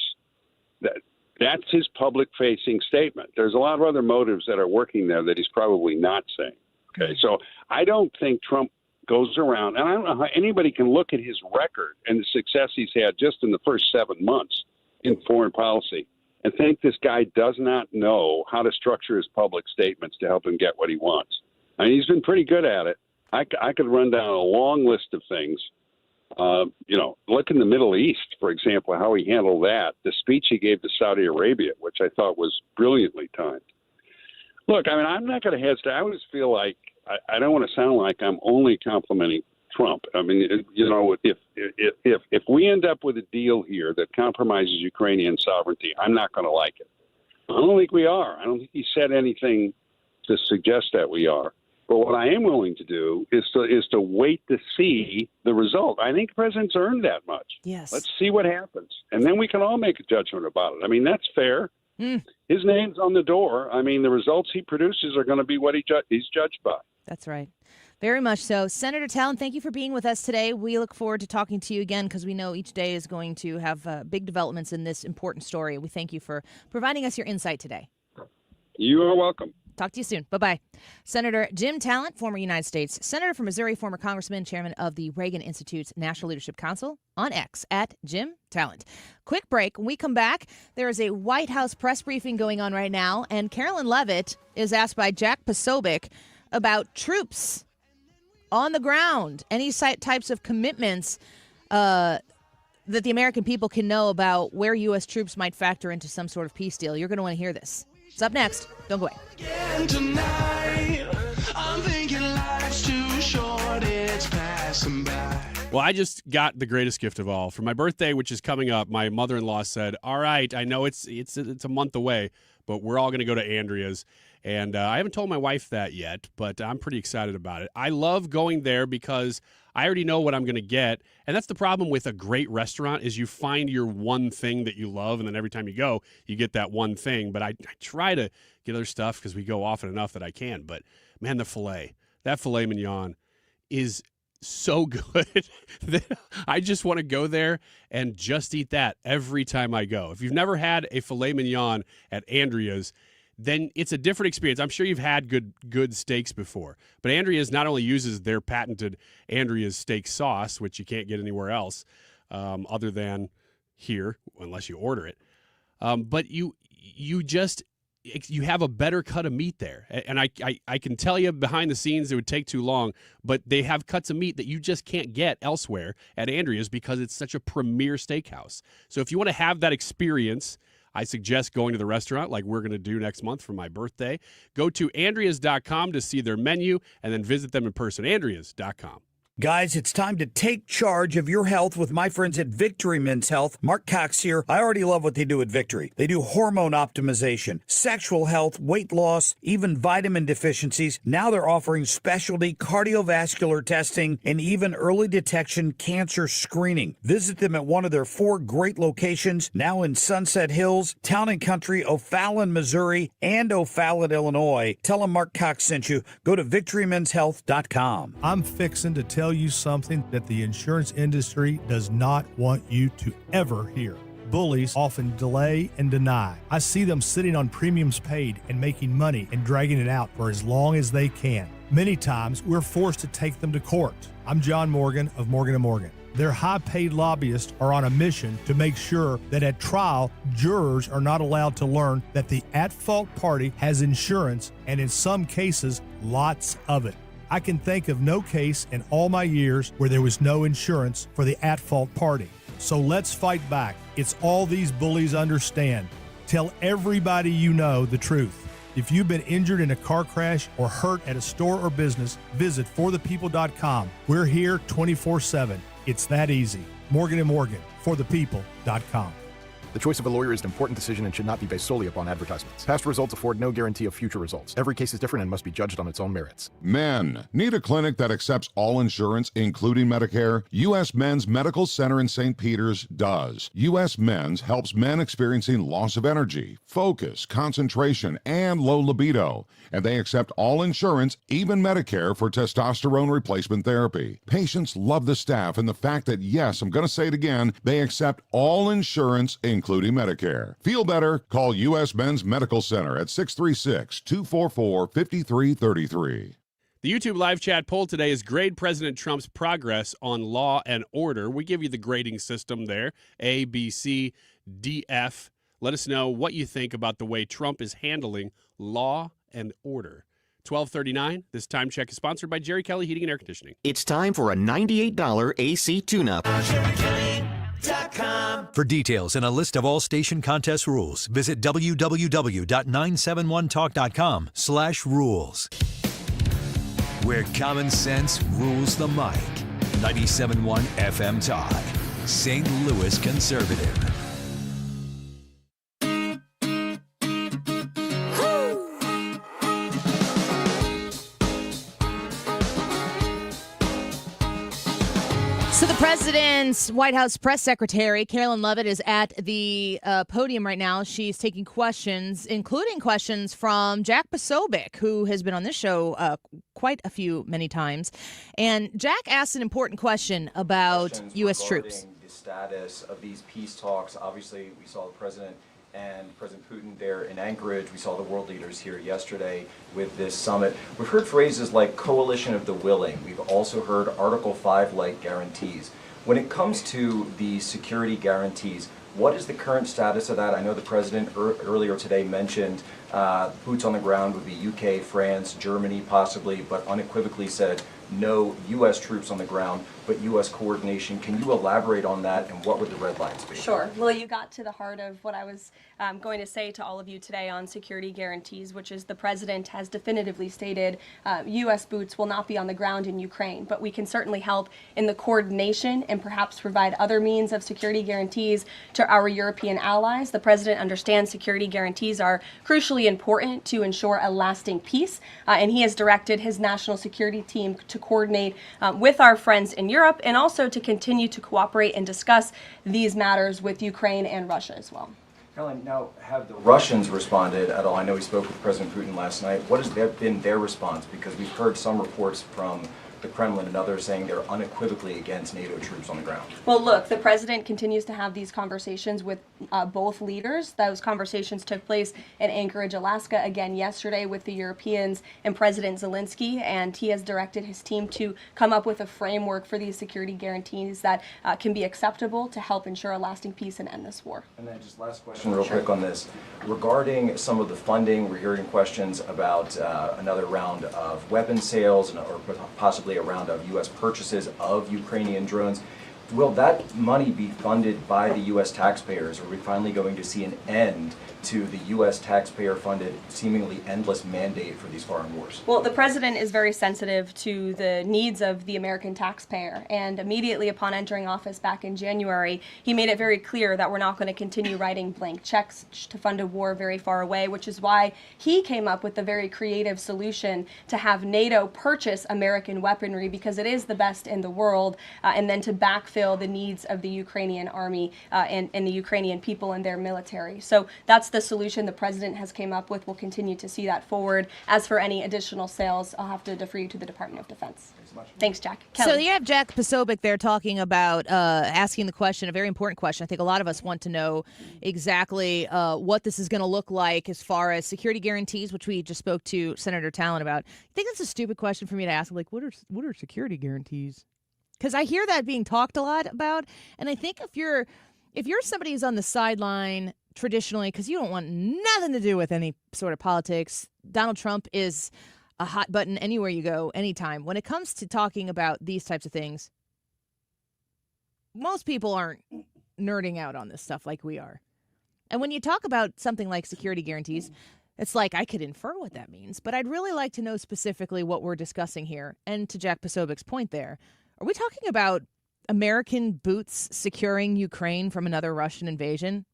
that's his public-facing statement. There's a lot of other motives that are working there that he's probably not saying, okay? So I don't think Trump goes around, and I don't know how anybody can look at his record and the success he's had just in the first 7 months in foreign policy and think this guy does not know how to structure his public statements to help him get what he wants. I mean, he's been pretty good at it. I could run down a long list of things. Look in the Middle East, for example, how he handled that. The speech he gave to Saudi Arabia, which I thought was brilliantly timed. Look, I mean, I'm not going to hesitate. I always feel like I don't want to sound like I'm only complimenting Trump. I mean, if we end up with a deal here that compromises Ukrainian sovereignty, I'm not going to like it. I don't think we are. I don't think he said anything to suggest that we are. But what I am willing to do is to wait to see the result. I think the president's earned that much. Yes. Let's see what happens, and then we can all make a judgment about it. I mean, that's fair. His name's on the door. I mean, the results he produces are going to be what he's judged by. That's right. Very much so. Senator Talon, thank you for being with us today. We look forward to talking to you again because we know each day is going to have big developments in this important story. We thank you for providing us your insight today. You are welcome. Talk to you soon. Bye-bye. Senator Jim Talent, former United States Senator from Missouri, former Congressman, chairman of the Reagan Institute's National Leadership Council, on X at Jim Talent. Quick break. When we come back, there is a White House press briefing going on right now, and Carolyn Levitt is asked by Jack Posobiec about troops on the ground, any types of commitments that the American people can know about where U.S. troops might factor into some sort of peace deal. You're going to want to hear this. It's up next. Don't go away. Well, I just got the greatest gift of all. For my birthday, which is coming up, my mother-in-law said, all right, I know it's a month away, but we're all going to go to Andrea's. And I haven't told my wife that yet, but I'm pretty excited about it. I love going there because I already know what I'm going to get. And that's the problem with a great restaurant is you find your one thing that you love, and then every time you go, you get that one thing. But I try to get other stuff because we go often enough that I can. But, man, that filet mignon is so good that I just want to go there and just eat that every time I go. If you've never had a filet mignon at Andrea's, then it's a different experience. I'm sure you've had good steaks before, but Andrea's not only uses their patented Andrea's steak sauce, which you can't get anywhere else other than here, unless you order it, but you have a better cut of meat there. And I can tell you behind the scenes it would take too long, but they have cuts of meat that you just can't get elsewhere at Andrea's because it's such a premier steakhouse. So if you want to have that experience, I suggest going to the restaurant like we're going to do next month for my birthday. Go to Andreas.com to see their menu and then visit them in person. Andreas.com. Guys, it's time to take charge of your health with my friends at Victory Men's Health. Mark Cox here. I already love what they do at Victory. They do hormone optimization, sexual health, weight loss, even vitamin deficiencies. Now they're offering specialty cardiovascular testing and even early detection cancer screening. Visit them at one of their 4 great locations, now in Sunset Hills, Town and Country, O'Fallon, Missouri, and O'Fallon, Illinois. Tell them Mark Cox sent you. Go to VictoryMen'sHealth.com. I'm fixing to tell you something that the insurance industry does not want you to ever hear. Bullies often delay and deny. I see them sitting on premiums paid and making money and dragging it out for as long as they can. Many times, we're forced to take them to court. I'm John Morgan of Morgan & Morgan. Their high-paid lobbyists are on a mission to make sure that at trial, jurors are not allowed to learn that the at-fault party has insurance, and in some cases, lots of it. I can think of no case in all my years where there was no insurance for the at-fault party. So let's fight back. It's all these bullies understand. Tell everybody you know the truth. If you've been injured in a car crash or hurt at a store or business, visit forthepeople.com. We're here 24/7. It's that easy. Morgan & Morgan, forthepeople.com. The choice of a lawyer is an important decision and should not be based solely upon advertisements. Past results afford no guarantee of future results. Every case is different and must be judged on its own merits. Men, need a clinic that accepts all insurance, including Medicare? U.S. Men's Medical Center in St. Peters does. U.S. Men's helps men experiencing loss of energy, focus, concentration, and low libido. And they accept all insurance, even Medicare, for testosterone replacement therapy. Patients love the staff and the fact that, yes, I'm going to say it again, they accept all insurance, including Medicare. Feel better? Call U.S. Men's Medical Center at 636-244-5333. The YouTube live chat poll today is grade President Trump's progress on law and order. We give you the grading system there, A, B, C, D, F. Let us know what you think about the way Trump is handling law and order. 12:39. This time check is sponsored by Jerry Kelly Heating and Air Conditioning. It's time for a $98 AC tune-up. For details and a list of all station contest rules, visit www.971talk.com/rules. Where common sense rules the mic. 97.1 FM Talk. St. Louis Conservative. So the president's White House press secretary, Carolyn Leavitt, is at the podium right now. She's taking questions, including questions from Jack Posobiec, who has been on this show many times. And Jack asked an important question about U.S. troops. The status of these peace talks. Obviously, we saw the president and President Putin there in Anchorage. We saw the world leaders here yesterday with this summit. We've heard phrases like coalition of the willing. We've also heard Article 5-like guarantees. When it comes to the security guarantees, what is the current status of that? I know the president earlier today mentioned boots on the ground would be UK, France, Germany possibly, but unequivocally said no U.S. troops on the ground, but U.S. coordination. Can you elaborate on that, and what would the red lines be? Sure. Well, you got to the heart of what I was going to say to all of you today on security guarantees, which is the president has definitively stated U.S. boots will not be on the ground in Ukraine, but we can certainly help in the coordination and perhaps provide other means of security guarantees to our European allies. The president understands security guarantees are crucially important to ensure a lasting peace, and he has directed his national security team to coordinate with our friends in Europe and also to continue to cooperate and discuss these matters with Ukraine and Russia as well. Caroline, now have the Russians responded at all? I know we spoke with President Putin last night. What has been their response? Because we've heard some reports from the Kremlin and others saying they're unequivocally against NATO troops on the ground. Well, look, the president continues to have these conversations with both leaders. Those conversations took place in Anchorage, Alaska, again yesterday with the Europeans and President Zelensky, and he has directed his team to come up with a framework for these security guarantees that can be acceptable to help ensure a lasting peace and end this war. And then just last question real quick on this. Regarding some of the funding, we're hearing questions about another round of weapon sales or possibly a round of U.S. purchases of Ukrainian drones. Will that money be funded by the U.S. taxpayers? Are we finally going to see an end to the U.S. taxpayer-funded, seemingly endless mandate for these foreign wars? Well, the president is very sensitive to the needs of the American taxpayer, and immediately upon entering office back in January, he made it very clear that we're not going to continue writing blank checks to fund a war very far away, which is why he came up with the very creative solution to have NATO purchase American weaponry because it is the best in the world, and then to backfill the needs of the Ukrainian army and the Ukrainian people and their military. So that's the solution the president has came up with. We'll continue to see that forward. As for any additional sales, I'll have to defer you to the Department of Defense. Thanks, Jack. Kelly. So you have Jack Posobiec there talking about asking the question, a very important question. I think a lot of us want to know exactly what this is going to look like as far as security guarantees, which we just spoke to Senator Talent about. I think that's a stupid question for me to ask. Like, what are security guarantees? Because I hear that being talked a lot about, and I think if you're somebody who's on the sideline traditionally, because you don't want nothing to do with any sort of politics, Donald Trump is a hot button anywhere you go, anytime. When it comes to talking about these types of things, most people aren't nerding out on this stuff like we are. And when you talk about something like security guarantees, it's like I could infer what that means, but I'd really like to know specifically what we're discussing here. And to Jack Posobiec's point there, are we talking about American boots securing Ukraine from another Russian invasion?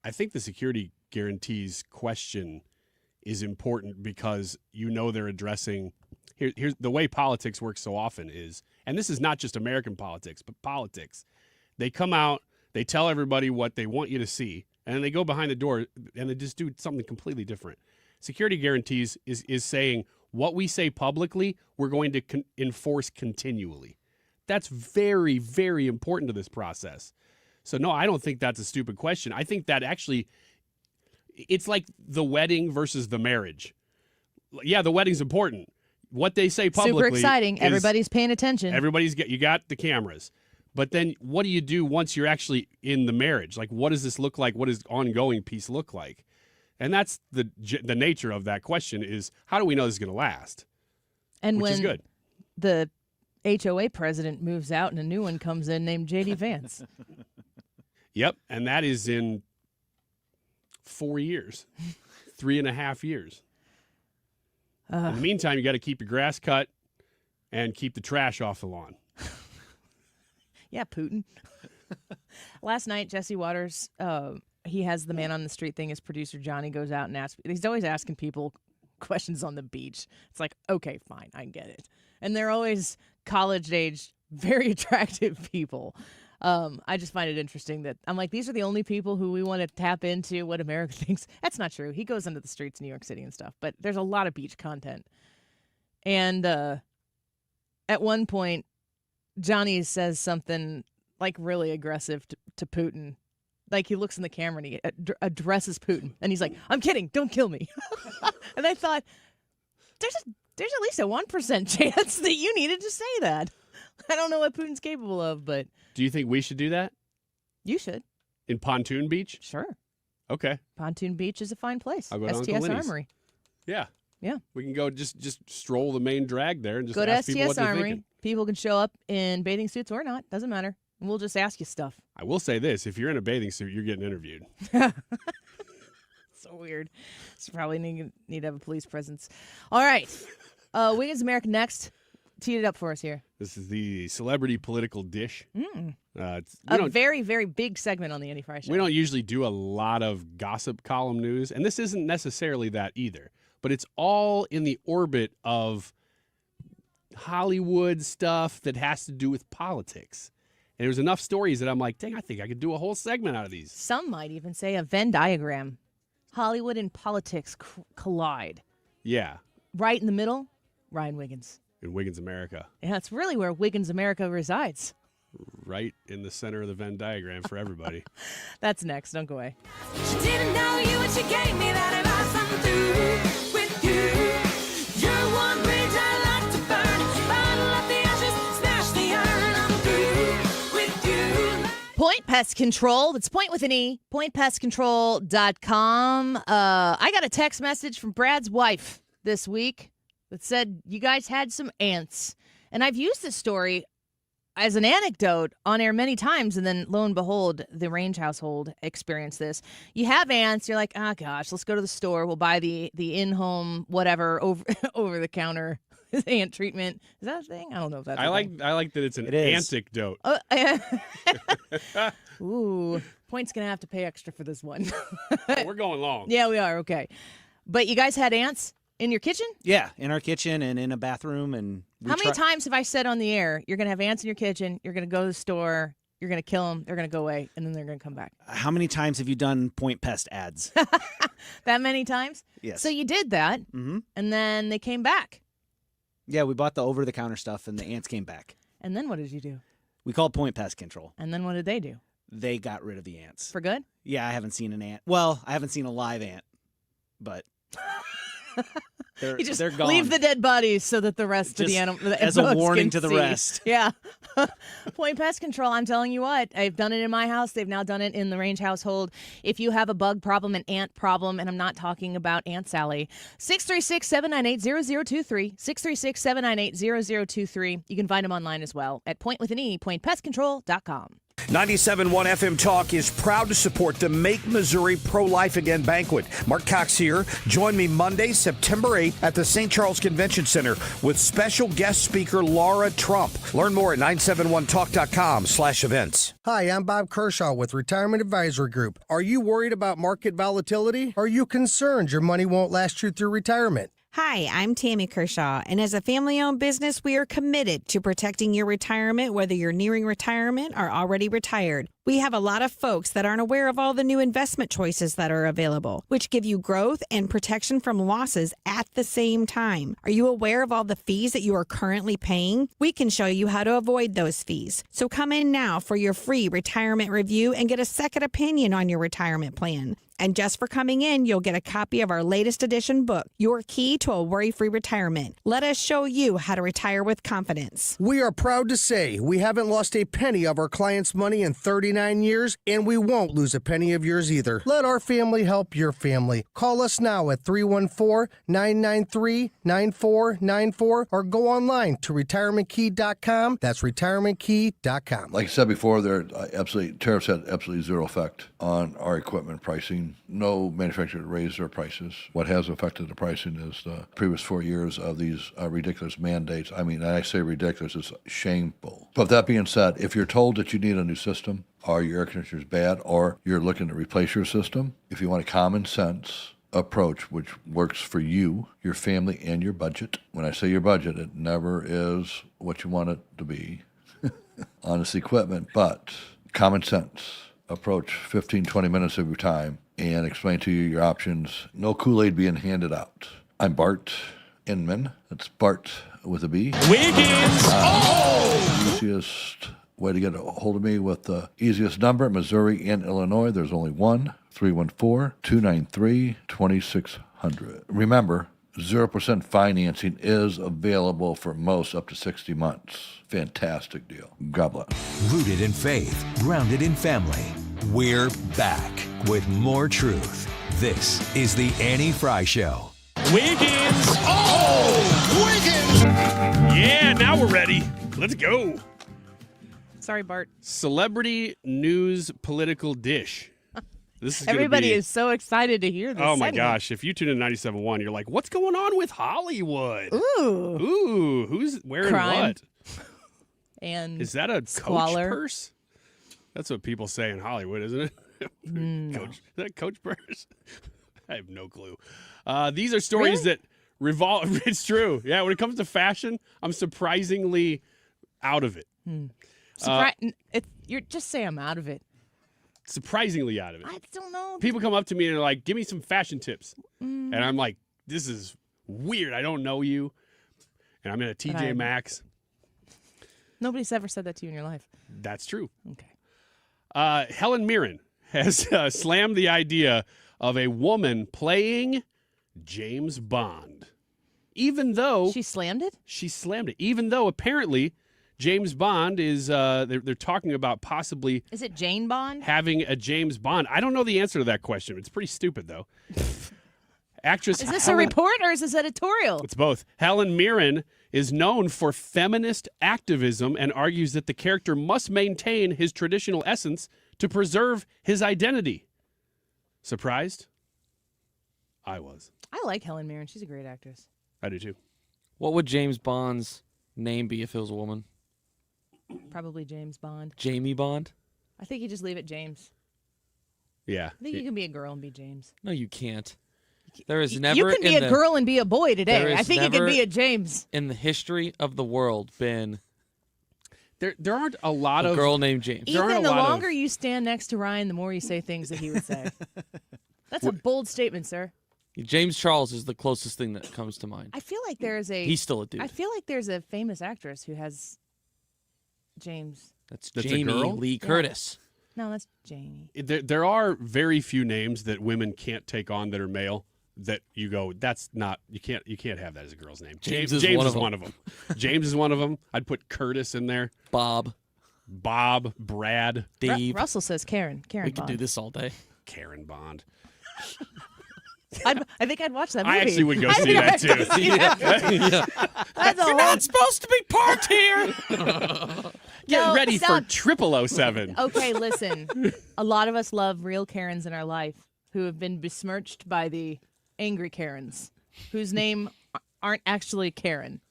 I think the security guarantees question is important because they're addressing here's the way politics works so often is, and this is not just American politics, but politics. They come out, they tell everybody what they want you to see, and then they go behind the door and they just do something completely different. Security guarantees is saying what we say publicly, we're going to enforce continually. That's very, very important to this process. So, no, I don't think that's a stupid question. I think that actually, it's like the wedding versus the marriage. Yeah, the wedding's important. What they say publicly super exciting. Everybody's paying attention. You got the cameras. But then what do you do once you're actually in the marriage? Like, what does this look like? What does ongoing peace look like? And that's the nature of that question is, how do we know this is going to last? And which when is good. The HOA president moves out and a new one comes in named J.D. Vance. Yep, and that is in 4 years, 3.5 years. In the meantime, you got to keep your grass cut and keep the trash off the lawn. Yeah, Putin. Last night, Jesse Waters, he has the man on the street thing. His producer, Johnny, goes out and asks. He's always asking people questions on the beach. It's like, okay, fine, I get it. And they're always college-age, very attractive people. I just find it interesting that I'm like, these are the only people who we want to tap into what America thinks. That's not true. He goes into the streets of New York City and stuff, but there's a lot of beach content. And at one point, Johnny says something like really aggressive to Putin. Like he looks in the camera and he addresses Putin. And he's like, I'm kidding. Don't kill me. And I thought, there's at least a 1% chance that you needed to say that. I don't know what Putin's capable of, but... Do you think we should do that? You should. In Pontoon Beach? Sure. Okay. Pontoon Beach is a fine place. I'll go to STS Uncle Lenny's. Armory. Yeah. Yeah. We can go just stroll the main drag there and just go to ask people what STS they're Armory. thinking. People can show up in bathing suits or not. Doesn't matter. And we'll just ask you stuff. I will say this. If you're in a bathing suit, you're getting interviewed. So weird. So probably need to have a police presence. All right. Wiggins America next. Tee it up for us here. This is the celebrity political dish. A very, very big segment on the Andy Fry Show. We don't usually do a lot of gossip column news, and this isn't necessarily that either. But it's all in the orbit of Hollywood stuff that has to do with politics. And there's enough stories that I'm like, dang, I think I could do a whole segment out of these. Some might even say a Venn diagram. Hollywood and politics collide. Yeah. Right in the middle, Ryan Wiggins. In Wiggins America. Yeah, that's really where Wiggins America resides. Right in the center of the Venn diagram for everybody. That's next. Don't go away. She didn't know you and she gave me that if I something through with you. You're one bridge I like to burn. Bottle up the ashes, smash the iron. I'm through with you. Point Pest Control. That's Point with an E. PointPestControl.com. I got a text message from Brad's wife this week that said you guys had some ants. And I've used this story as an anecdote on air many times, and then lo and behold, the Range household experienced this. You have ants, you're like, oh gosh, let's go to the store. We'll buy the in-home whatever over the counter ant treatment. Is that a thing? I don't know if that's. I like that it's an anecdote. Ooh, Point's gonna have to pay extra for this one. We're going long. Yeah, we are. Okay, but you guys had ants in your kitchen? Yeah, in our kitchen and in a bathroom. And how many times have I said on the air, you're going to have ants in your kitchen, you're going to go to the store, you're going to kill them, they're going to go away, and then they're going to come back? How many times have you done Point Pest ads? That many times? Yes. So you did that, and then they came back. Yeah, we bought the over-the-counter stuff, and the ants came back. And then what did you do? We called Point Pest Control. And then what did they do? They got rid of the ants. For good? Yeah, I haven't seen an ant. Well, I haven't seen a live ant, but... You just they're gone. leave the dead bodies so that the rest of the animals as a warning to the rest. Yeah. Point Pest Control, I'm telling you what, I've done it in my house. They've now done it in the Range household. If you have a bug problem, an ant problem, and I'm not talking about Aunt Sally, 636-798-0023, 636-798-0023. You can find them online as well at Point with an E, PointPestControl.com. 97.1 FM Talk is proud to support the Make Missouri Pro-Life Again banquet. Mark Cox here. Join me Monday, September 8th at the St. Charles Convention Center with special guest speaker Laura Trump. Learn more at 971talk.com/events. Hi, I'm Bob Kershaw with Retirement Advisory Group. Are you worried about market volatility? Are you concerned your money won't last you through retirement? Hi, I'm Tammy Kershaw, and as a family-owned business, we are committed to protecting your retirement, whether you're nearing retirement or already retired. We have a lot of folks that aren't aware of all the new investment choices that are available, which give you growth and protection from losses at the same time. Are you aware of all the fees that you are currently paying? We can show you how to avoid those fees. So come in now for your free retirement review and get a second opinion on your retirement plan. And just for coming in, you'll get a copy of our latest edition book, Your Key to a Worry-Free Retirement. Let us show you how to retire with confidence. We are proud to say we haven't lost a penny of our clients' money in 39 years, and we won't lose a penny of yours either. Let our family help your family. Call us now at 314-993-9494 or go online to retirementkey.com. That's retirementkey.com. Like I said before, tariffs had absolutely zero effect on our equipment pricing. No manufacturer raised their prices. What has affected the pricing is the previous 4 years of these ridiculous mandates. I mean, I say ridiculous, it's shameful. But that being said, if you're told that you need a new system, or your air conditioner is bad, or you're looking to replace your system, if you want a common sense approach which works for you, your family, and your budget. When I say your budget, it never is what you want it to be on this equipment, but common sense approach, 15-20 minutes of your time, and explain to you your options. No Kool-Aid being handed out. I'm Bart Inman. That's Bart with a B. Wiggins! Easiest way to get a hold of me with the easiest number, Missouri and Illinois, there's only one, 314-293-2600. Remember, 0% financing is available for most up to 60 months. Fantastic deal. God bless. Rooted in faith, grounded in family. We're back with more truth. This is the Annie Fry Show. Wiggins! Wiggins! Yeah, now we're ready. Let's go. Sorry, Bart. Celebrity news political dish. This is Everybody is so excited to hear this. Oh my segment. gosh! If you tune in 97.1, you're like, "What's going on with Hollywood? Ooh, who's wearing crime. what? And Is that a squalor. Coach purse? That's what people say in Hollywood, isn't it? Coach, is that Coach purse? I have no clue. These are stories that revolve. It's true. Yeah, when it comes to fashion, I'm surprisingly out of it. You're just say I'm out of it. Surprisingly out of it. I don't know. People come up to me and they're like, "Give me some fashion tips," and I'm like, "This is weird. I don't know you," and I'm in a TJ Maxx. Nobody's ever said that to you in your life. That's true. Okay. Helen Mirren has slammed the idea of a woman playing James Bond. Even though... She slammed it? She slammed it. Even though apparently James Bond is... they're talking about possibly... Is it Jane Bond? Having a James Bond. I don't know the answer to that question. It's pretty stupid, though. Actress Is this a report or is this editorial? It's both. Helen Mirren is known for feminist activism and argues that the character must maintain his traditional essence to preserve his identity. Surprised? I was. I like Helen Mirren. She's a great actress. I do too. What would James Bond's name be if it was a woman? Probably James Bond. Jamie Bond? I think you just leave it James. Yeah. I think you can be a girl and be James. No, you can't. There is never. You can be a girl and be a boy today. I think you can be a James. In the history of the world, been there aren't a lot of girl named James. Ethan, the longer you stand next to Ryan, the more you say things that he would say. That's a bold statement, sir. James Charles is the closest thing that comes to mind. I feel like there's a. He's still a dude. I feel like there's a famous actress who has James. That's Jamie Lee Curtis. No, that's Jamie. There are very few names that women can't take on that are male. That you go, that's not, you can't have that as a girl's name. James is one of them. James is one of them. I'd put Curtis in there. Bob, Brad, Dave. Russell says Karen. We could do this all day. Karen Bond. I think I'd watch that movie. I actually would go see that too. You're not supposed to be parked here. Get ready stop. for 0007. Okay, listen. A lot of us love real Karens in our life who have been besmirched by the angry Karens, whose name aren't actually Karen.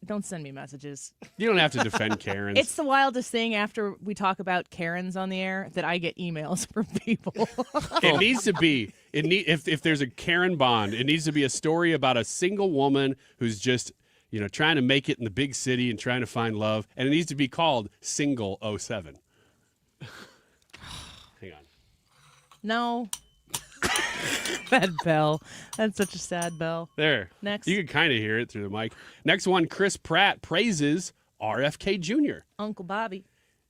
Don't send me messages. You don't have to defend Karens. It's the wildest thing after we talk about Karens on the air that I get emails from people. It needs to be. If there's a Karen Bond, it needs to be a story about a single woman who's just, trying to make it in the big city and trying to find love, and it needs to be called Single 07. Hang on. No. That bell. That's such a sad bell. There. Next. You can kind of hear it through the mic. Next one, Chris Pratt praises RFK Jr. Uncle Bobby.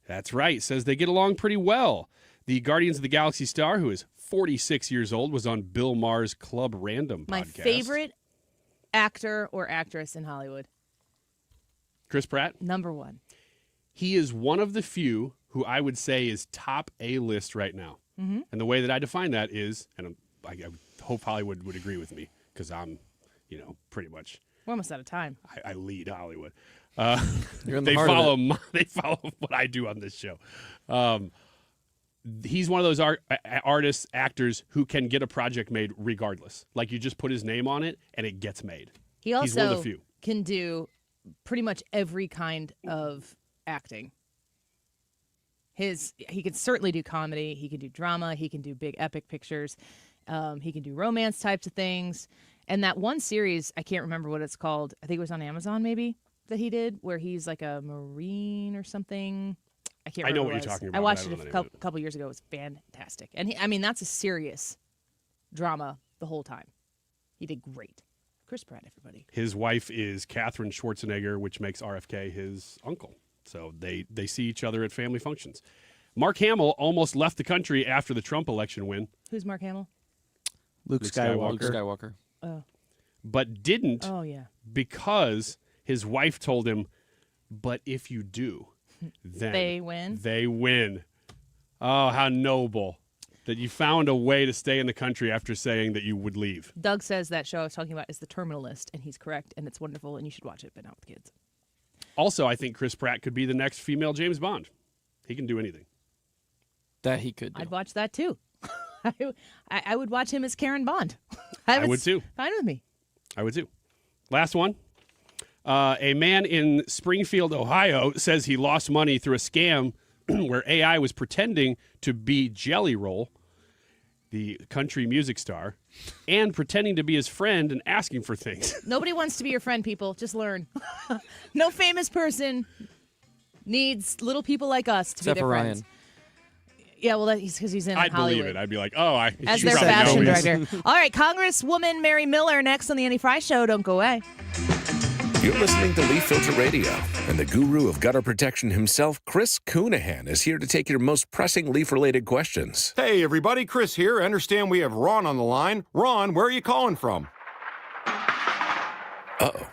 That's right. Says they get along pretty well. The Guardians of the Galaxy star, who is 46 years old, was on Bill Maher's Club Random My podcast. favorite actor or actress in Hollywood. Chris Pratt? Number one. He is one of the few who I would say is top A-list right now. Mm-hmm. And the way that I define that is, and I hope Hollywood would agree with me, because I'm, pretty much. We're almost out of time. I lead Hollywood. You're in the they heart follow of it. they follow what I do on this show. He's one of those artists, actors who can get a project made regardless. Like you just put his name on it and it gets made. He also He's one of the few. can do pretty much every kind of acting. He can certainly do comedy. He can do drama. He can do big epic pictures. He can do romance types of things. And that one series, I can't remember what it's called. I think it was on Amazon maybe that he did, where he's like a Marine or something. I can't remember. I know what what it you're was. talking about. I watched but it don't a know the name of couple years ago. It was fantastic. And that's a serious drama the whole time. He did great. Chris Pratt, everybody. His wife is Katherine Schwarzenegger, which makes RFK his uncle. So they see each other at family functions. Mark Hamill almost left the country after the Trump election win. Who's Mark Hamill? Luke Skywalker. Luke Skywalker. Oh. But didn't Oh, yeah. because his wife told him, but if you do, then They win? They win. Oh, how noble that you found a way to stay in the country after saying that you would leave. Doug says that show I was talking about is The Terminal List, and he's correct, and it's wonderful, and you should watch it, but not with kids. Also, I think Chris Pratt could be the next female James Bond. He can do anything. That he could do. I'd watch that, too. I would watch him as Karen Bond. I would, too. Fine with me. I would, too. Last one. A man in Springfield, Ohio, says he lost money through a scam where AI was pretending to be Jelly Roll, the country music star, and pretending to be his friend and asking for things. Nobody wants to be your friend, people. Just learn. No famous person needs little people like us to Except be their for friends. Ryan. Yeah, well, that's because he's in I'd Hollywood. believe it. I'd be like, oh, As you their probably fashion know me. director. All right, Congresswoman Mary Miller next on the Annie Fry Show. Don't go away. You're listening to Leaf Filter Radio, and the guru of gutter protection himself, Chris Coonahan, is here to take your most pressing leaf-related questions. Hey, everybody, Chris here. I understand we have Ron on the line. Ron, where are you calling from? Uh-oh.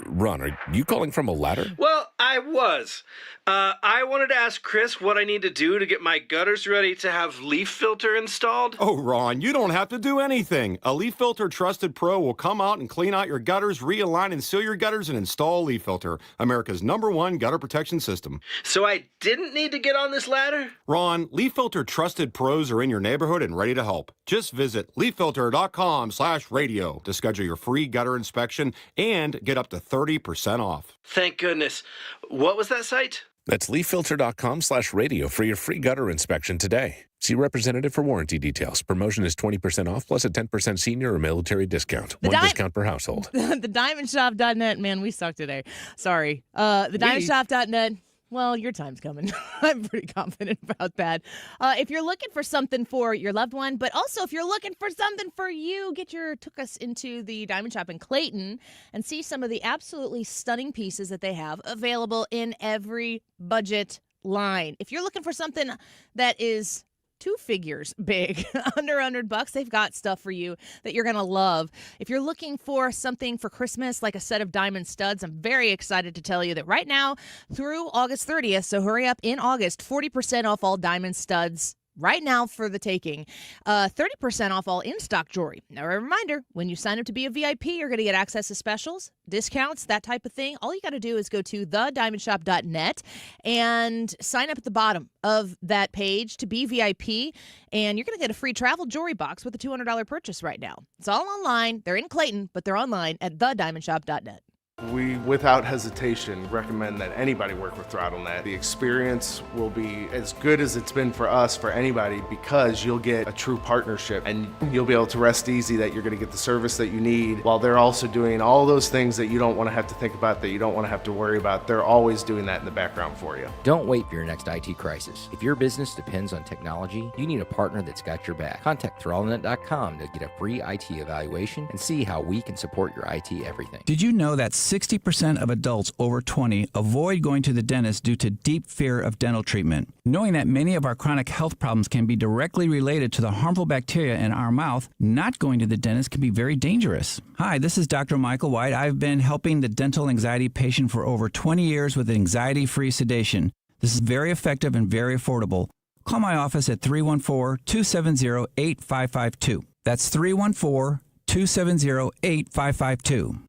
Ron, are you calling from a ladder? Well, I was. I wanted to ask Chris what I need to do to get my gutters ready to have leaf filter installed. Oh, Ron, you don't have to do anything. A Leaf Filter Trusted Pro will come out and clean out your gutters, realign and seal your gutters, and install Leaf Filter, America's #1 gutter protection system. So I didn't need to get on this ladder? Ron, Leaf Filter Trusted Pros are in your neighborhood and ready to help. Just visit leaffilter.com/radio to schedule your free gutter inspection and get up to 30% off. Thank goodness. What was that site? That's leaffilter.com/radio for your free gutter inspection today. See representative for warranty details. Promotion is 20% off plus a 10% senior or military discount. One discount per household. The diamondshop.net, man, we suck today. Sorry. The diamondshop.net. Well, your time's coming. I'm pretty confident about that. If you're looking for something for your loved one, but also if you're looking for something for you, took us into the Diamond Shop in Clayton and see some of the absolutely stunning pieces that they have available in every budget line. If you're looking for something that is 2 figures big, under $100, they've got stuff for you that you're going to love. If you're looking for something for Christmas, like a set of diamond studs, I'm very excited to tell you that right now through August 30th, so hurry up in August, 40% off all diamond studs right now for the taking. 30% off all in-stock jewelry. Now, a reminder, when you sign up to be a VIP, you're going to get access to specials, discounts, that type of thing. All you got to do is go to thediamondshop.net and sign up at the bottom of that page to be VIP, and you're going to get a free travel jewelry box with a $200 purchase right now. It's all online. They're in Clayton, but they're online at thediamondshop.net. We, without hesitation, recommend that anybody work with ThrottleNet. The experience will be as good as it's been for us, for anybody, because you'll get a true partnership and you'll be able to rest easy that you're going to get the service that you need while they're also doing all those things that you don't want to have to think about, that you don't want to have to worry about. They're always doing that in the background for you. Don't wait for your next IT crisis. If your business depends on technology, you need a partner that's got your back. Contact ThrottleNet.com to get a free IT evaluation and see how we can support your IT everything. Did you know that 60% of adults over 20 avoid going to the dentist due to deep fear of dental treatment? Knowing that many of our chronic health problems can be directly related to the harmful bacteria in our mouth, not going to the dentist can be very dangerous. Hi, this is Dr. Michael White. I've been helping the dental anxiety patient for over 20 years with anxiety-free sedation. This is very effective and very affordable. Call my office at 314-270-8552. That's 314-270-8552.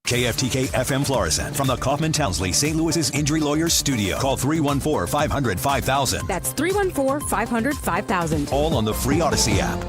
KFTK FM Florissant from the Kaufman Townsley St. Louis's Injury Lawyers Studio. Call 314-500-5000. That's 314-500-5000. All on the free Odyssey app.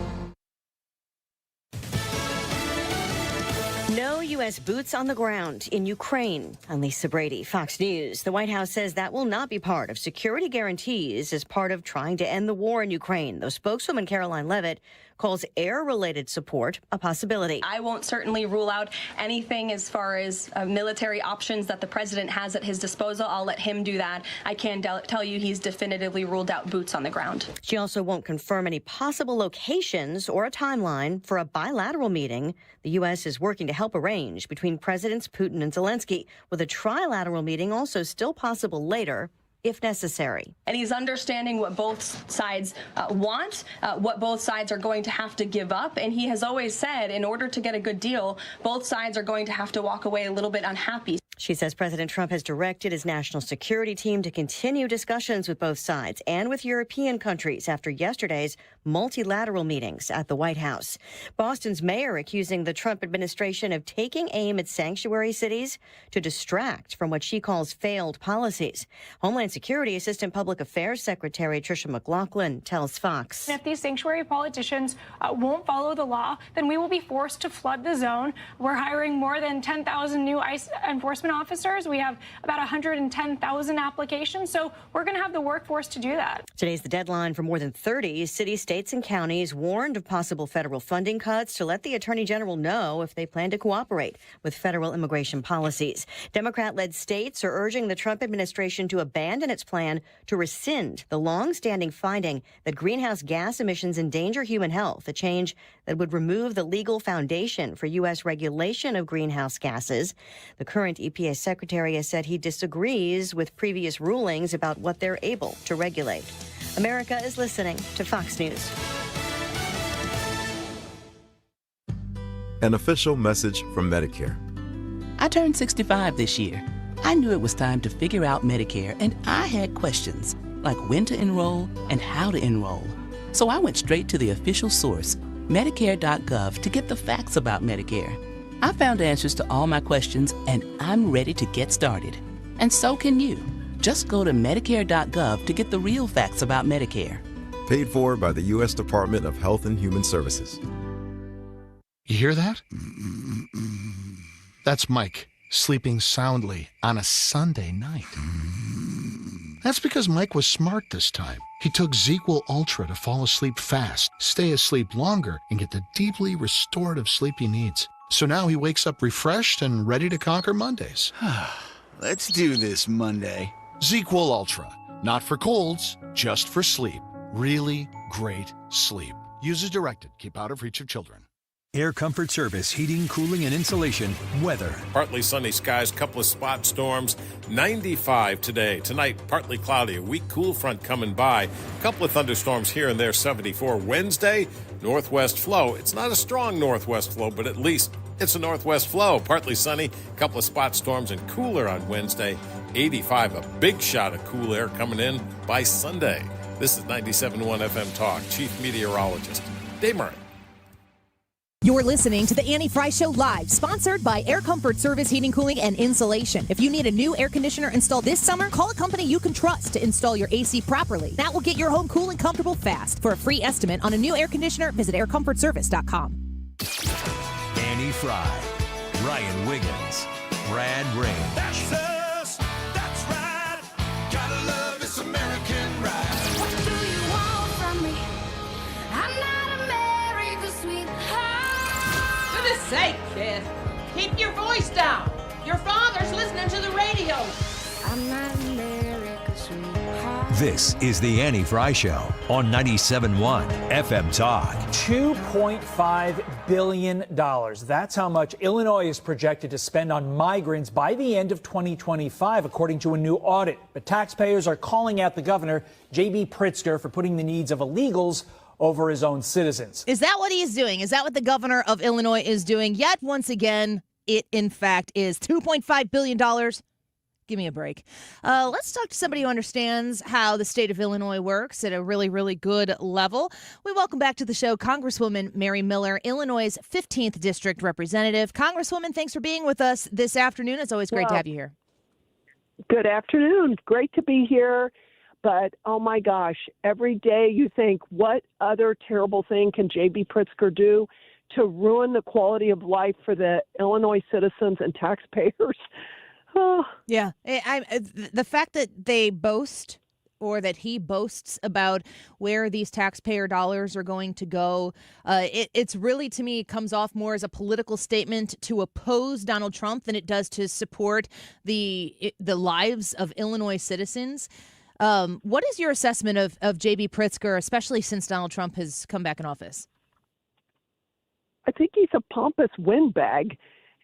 No U.S. boots on the ground in Ukraine. I'm Lisa Brady, Fox News. The White House says that will not be part of security guarantees as part of trying to end the war in Ukraine, though spokeswoman Caroline Leavitt calls air-related support a possibility. I won't certainly rule out anything as far as military options that the president has at his disposal. I'll let him do that. I can tell you he's definitively ruled out boots on the ground. She also won't confirm any possible locations or a timeline for a bilateral meeting the U.S. is working to help arrange between Presidents Putin and Zelensky, with a trilateral meeting also still possible later, if necessary. And he's understanding what both sides want, what both sides are going to have to give up. And he has always said, in order to get a good deal, both sides are going to have to walk away a little bit unhappy. She says President Trump has directed his national security team to continue discussions with both sides and with European countries after yesterday's multilateral meetings at the White House. Boston's mayor accusing the Trump administration of taking aim at sanctuary cities to distract from what she calls failed policies. Homeland Security Assistant Public Affairs Secretary Tricia McLaughlin tells Fox. If these sanctuary politicians won't follow the law, then we will be forced to flood the zone. We're hiring more than 10,000 new ICE enforcement officers. We have about 110,000 applications, so we're going to have the workforce to do that. Today's the deadline for more than 30 cities, states, and counties warned of possible federal funding cuts to let the Attorney General know if they plan to cooperate with federal immigration policies. Democrat-led states are urging the Trump administration to abandon its plan to rescind the long-standing finding that greenhouse gas emissions endanger human health, a change that would remove the legal foundation for U.S. regulation of greenhouse gases. The current EPA secretary has said he disagrees with previous rulings about what they're able to regulate. America is listening to Fox News. An official message from Medicare. I turned 65 this year. I knew it was time to figure out Medicare, and I had questions, like when to enroll and how to enroll. So I went straight to the official source, Medicare.gov, to get the facts about Medicare. I found answers to all my questions, and I'm ready to get started. And so can you. Just go to Medicare.gov to get the real facts about Medicare. Paid for by the U.S. Department of Health and Human Services. You hear that? That's Mike, sleeping soundly on a Sunday night. That's because Mike was smart this time. He took ZQL Ultra to fall asleep fast, stay asleep longer, and get the deeply restorative sleep he needs. So now he wakes up refreshed and ready to conquer Mondays. Let's do this Monday. ZQL Ultra. Not for colds, just for sleep. Really great sleep. Use as directed. Keep out of reach of children. Air Comfort Service, heating, cooling, and insulation. Weather. Partly sunny skies, couple of spot storms. 95 today. Tonight, partly cloudy. A weak cool front coming by. A couple of thunderstorms here and there. 74. Wednesday, northwest flow. It's not a strong northwest flow, but at least it's a northwest flow. Partly sunny, a couple of spot storms, and cooler on Wednesday. 85. A big shot of cool air coming in by Sunday. This is 97.1 FM Talk. Chief Meteorologist Dave Murray. You're listening to the Annie Fry Show live, sponsored by Air Comfort Service Heating, Cooling, and Insulation. If you need a new air conditioner installed this summer, call a company you can trust to install your AC properly. That will get your home cool and comfortable fast. For a free estimate on a new air conditioner, visit aircomfortservice.com. Annie Fry, Ryan Wiggins, Brad Rain. That's us. That's right. Gotta love this American ride. What do you want from me? I'm not America's sweetheart. For goodness sake, kid. Keep your voice down. Your father's listening to the radio. I'm not America's sweetheart. This is the Annie Fry Show on 97.1 FM Talk. $2.5 billion. That's how much Illinois is projected to spend on migrants by the end of 2025, according to a new audit. But taxpayers are calling out the governor, J.B. Pritzker, for putting the needs of illegals over his own citizens. Is that what he is doing? Is that what the governor of Illinois is doing? Yet once again, it in fact is $2.5 billion. Give me a break. Let's talk to somebody who understands how the state of Illinois works at a really, really good level. We welcome back to the show Congresswoman Mary Miller, Illinois' 15th District Representative. Congresswoman, thanks for being with us this afternoon. It's always great to have you here. Good afternoon. Great to be here. But, oh, my gosh, every day you think, what other terrible thing can J.B. Pritzker do to ruin the quality of life for the Illinois citizens and taxpayers? Oh. Yeah. The fact that they boast or that he boasts about where these taxpayer dollars are going to go, it's really, to me, comes off more as a political statement to oppose Donald Trump than it does to support the lives of Illinois citizens. What is your assessment of J.B. Pritzker, especially since Donald Trump has come back in office? I think he's a pompous windbag,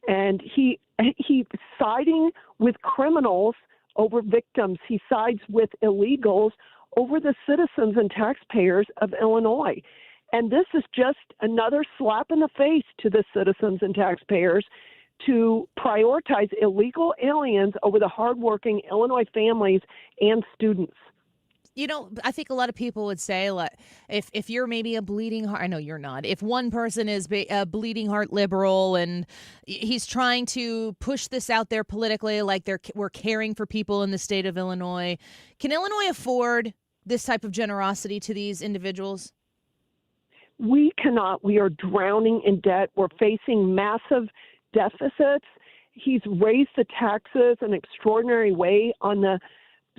and he's siding with criminals over victims. He sides with illegals over the citizens and taxpayers of Illinois. And this is just another slap in the face to the citizens and taxpayers to prioritize illegal aliens over the hardworking Illinois families and students. You know, I think a lot of people would say, like, if you're maybe a bleeding heart, I know you're not. If one person is a bleeding heart liberal and he's trying to push this out there politically, like we're caring for people in the state of Illinois, can Illinois afford this type of generosity to these individuals? We cannot. We are drowning in debt. We're facing massive deficits. He's raised the taxes in an extraordinary way on the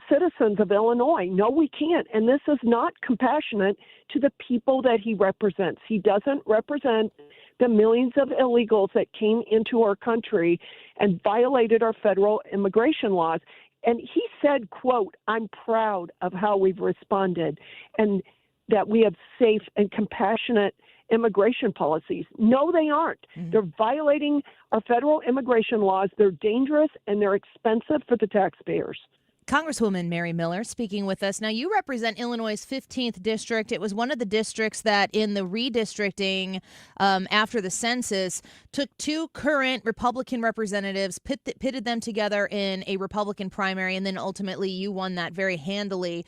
citizens of Illinois. No, we can't. And this is not compassionate to the people that he represents. He doesn't represent the millions of illegals that came into our country and violated our federal immigration laws. And he said, quote, "I'm proud of how we've responded and that we have safe and compassionate immigration policies." No, they aren't. Mm-hmm. They're violating our federal immigration laws. They're dangerous and they're expensive for the taxpayers. Congresswoman Mary Miller speaking with us. Now, you represent Illinois' 15th district. It was one of the districts that in the redistricting after the census took two current Republican representatives, pitted them together in a Republican primary, and then ultimately you won that very handily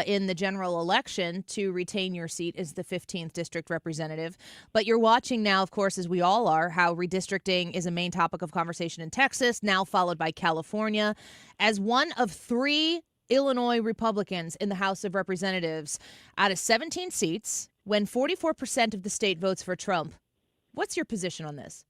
in the general election to retain your seat as the 15th district representative. But you're watching now, of course, as we all are, how redistricting is a main topic of conversation in Texas, now followed by California. As one of three Illinois Republicans in the House of Representatives out of 17 seats, when 44% of the state votes for Trump, what's your position on this?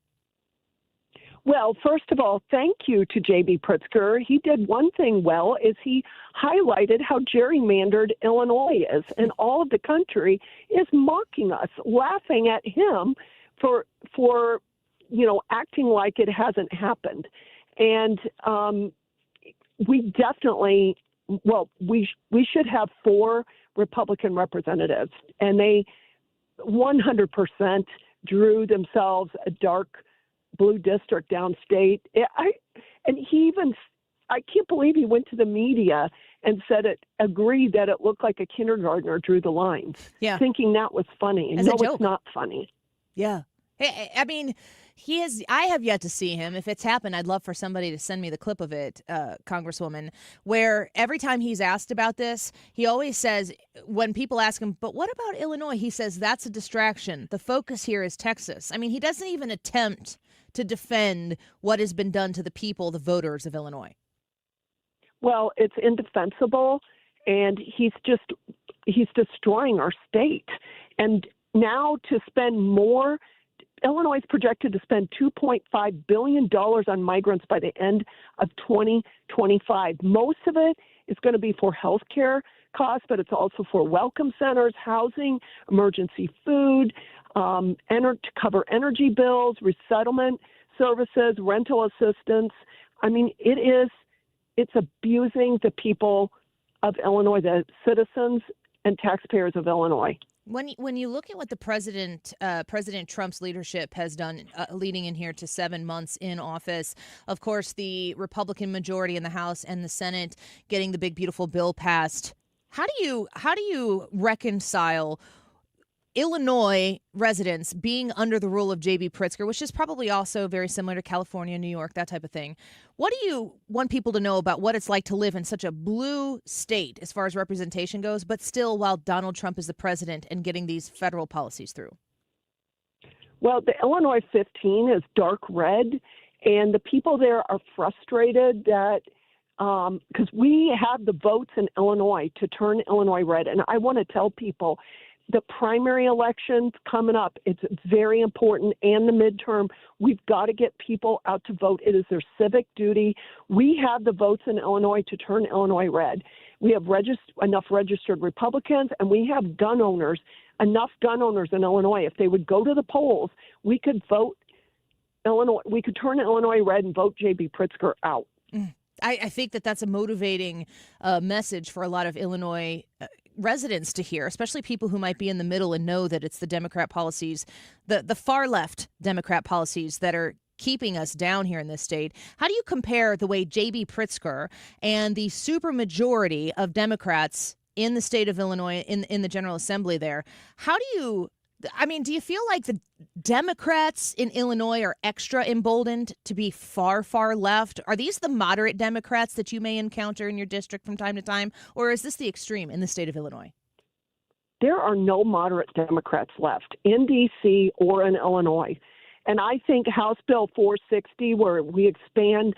Well, first of all, thank you to J.B. Pritzker. He did one thing well, is he highlighted how gerrymandered Illinois is, and all of the country is mocking us, laughing at him for acting like it hasn't happened. And we definitely, we should have 4 Republican representatives, and they 100% drew themselves a dark blue district downstate. I can't believe he went to the media and agreed that it looked like a kindergartner drew the lines, thinking that was funny. And no, it's not funny. Yeah. I mean, I have yet to see him. If it's happened, I'd love for somebody to send me the clip of it, Congresswoman, where every time he's asked about this, he always says, when people ask him, but what about Illinois? He says, that's a distraction. The focus here is Texas. I mean, he doesn't even attempt to defend what has been done to the people, the voters of Illinois. Well, it's indefensible, and he's destroying our state. And now to spend more, Illinois is projected to spend $2.5 billion on migrants by the end of 2025. Most of it is going to be for health care costs, but it's also for welcome centers, housing, emergency food, to cover energy bills, resettlement services, rental assistance. I mean, it's abusing the people of Illinois, the citizens and taxpayers of Illinois. When you look at what the President Trump's leadership has done, leading in here to 7 months in office, of course, the Republican majority in the House and the Senate getting the big, beautiful bill passed. How do you reconcile Illinois residents being under the rule of J.B. Pritzker, which is probably also very similar to California, New York, that type of thing? What do you want people to know about what it's like to live in such a blue state as far as representation goes, but still while Donald Trump is the president and getting these federal policies through? Well, the Illinois 15 is dark red, and the people there are frustrated that because we have the votes in Illinois to turn Illinois red. And I want to tell people, the primary elections coming up, it's very important, and the midterm, we've got to get people out to vote. It is their civic duty. We have the votes in Illinois to turn Illinois red. We have enough registered Republicans, and we have enough gun owners in Illinois. If they would go to the polls, we could vote Illinois. We could turn Illinois red and vote J.B. Pritzker out. I think that's a motivating message for a lot of Illinois residents to hear, especially people who might be in the middle and know that it's the Democrat policies, the far left Democrat policies that are keeping us down here in this state. How do you compare the way J.B. Pritzker and the supermajority of Democrats in the state of Illinois, in the General Assembly there, do you feel like the Democrats in Illinois are extra emboldened to be far, far left? Are these the moderate Democrats that you may encounter in your district from time to time? Or is this the extreme in the state of Illinois? There are no moderate Democrats left in D.C. or in Illinois. And I think House Bill 460, where we expand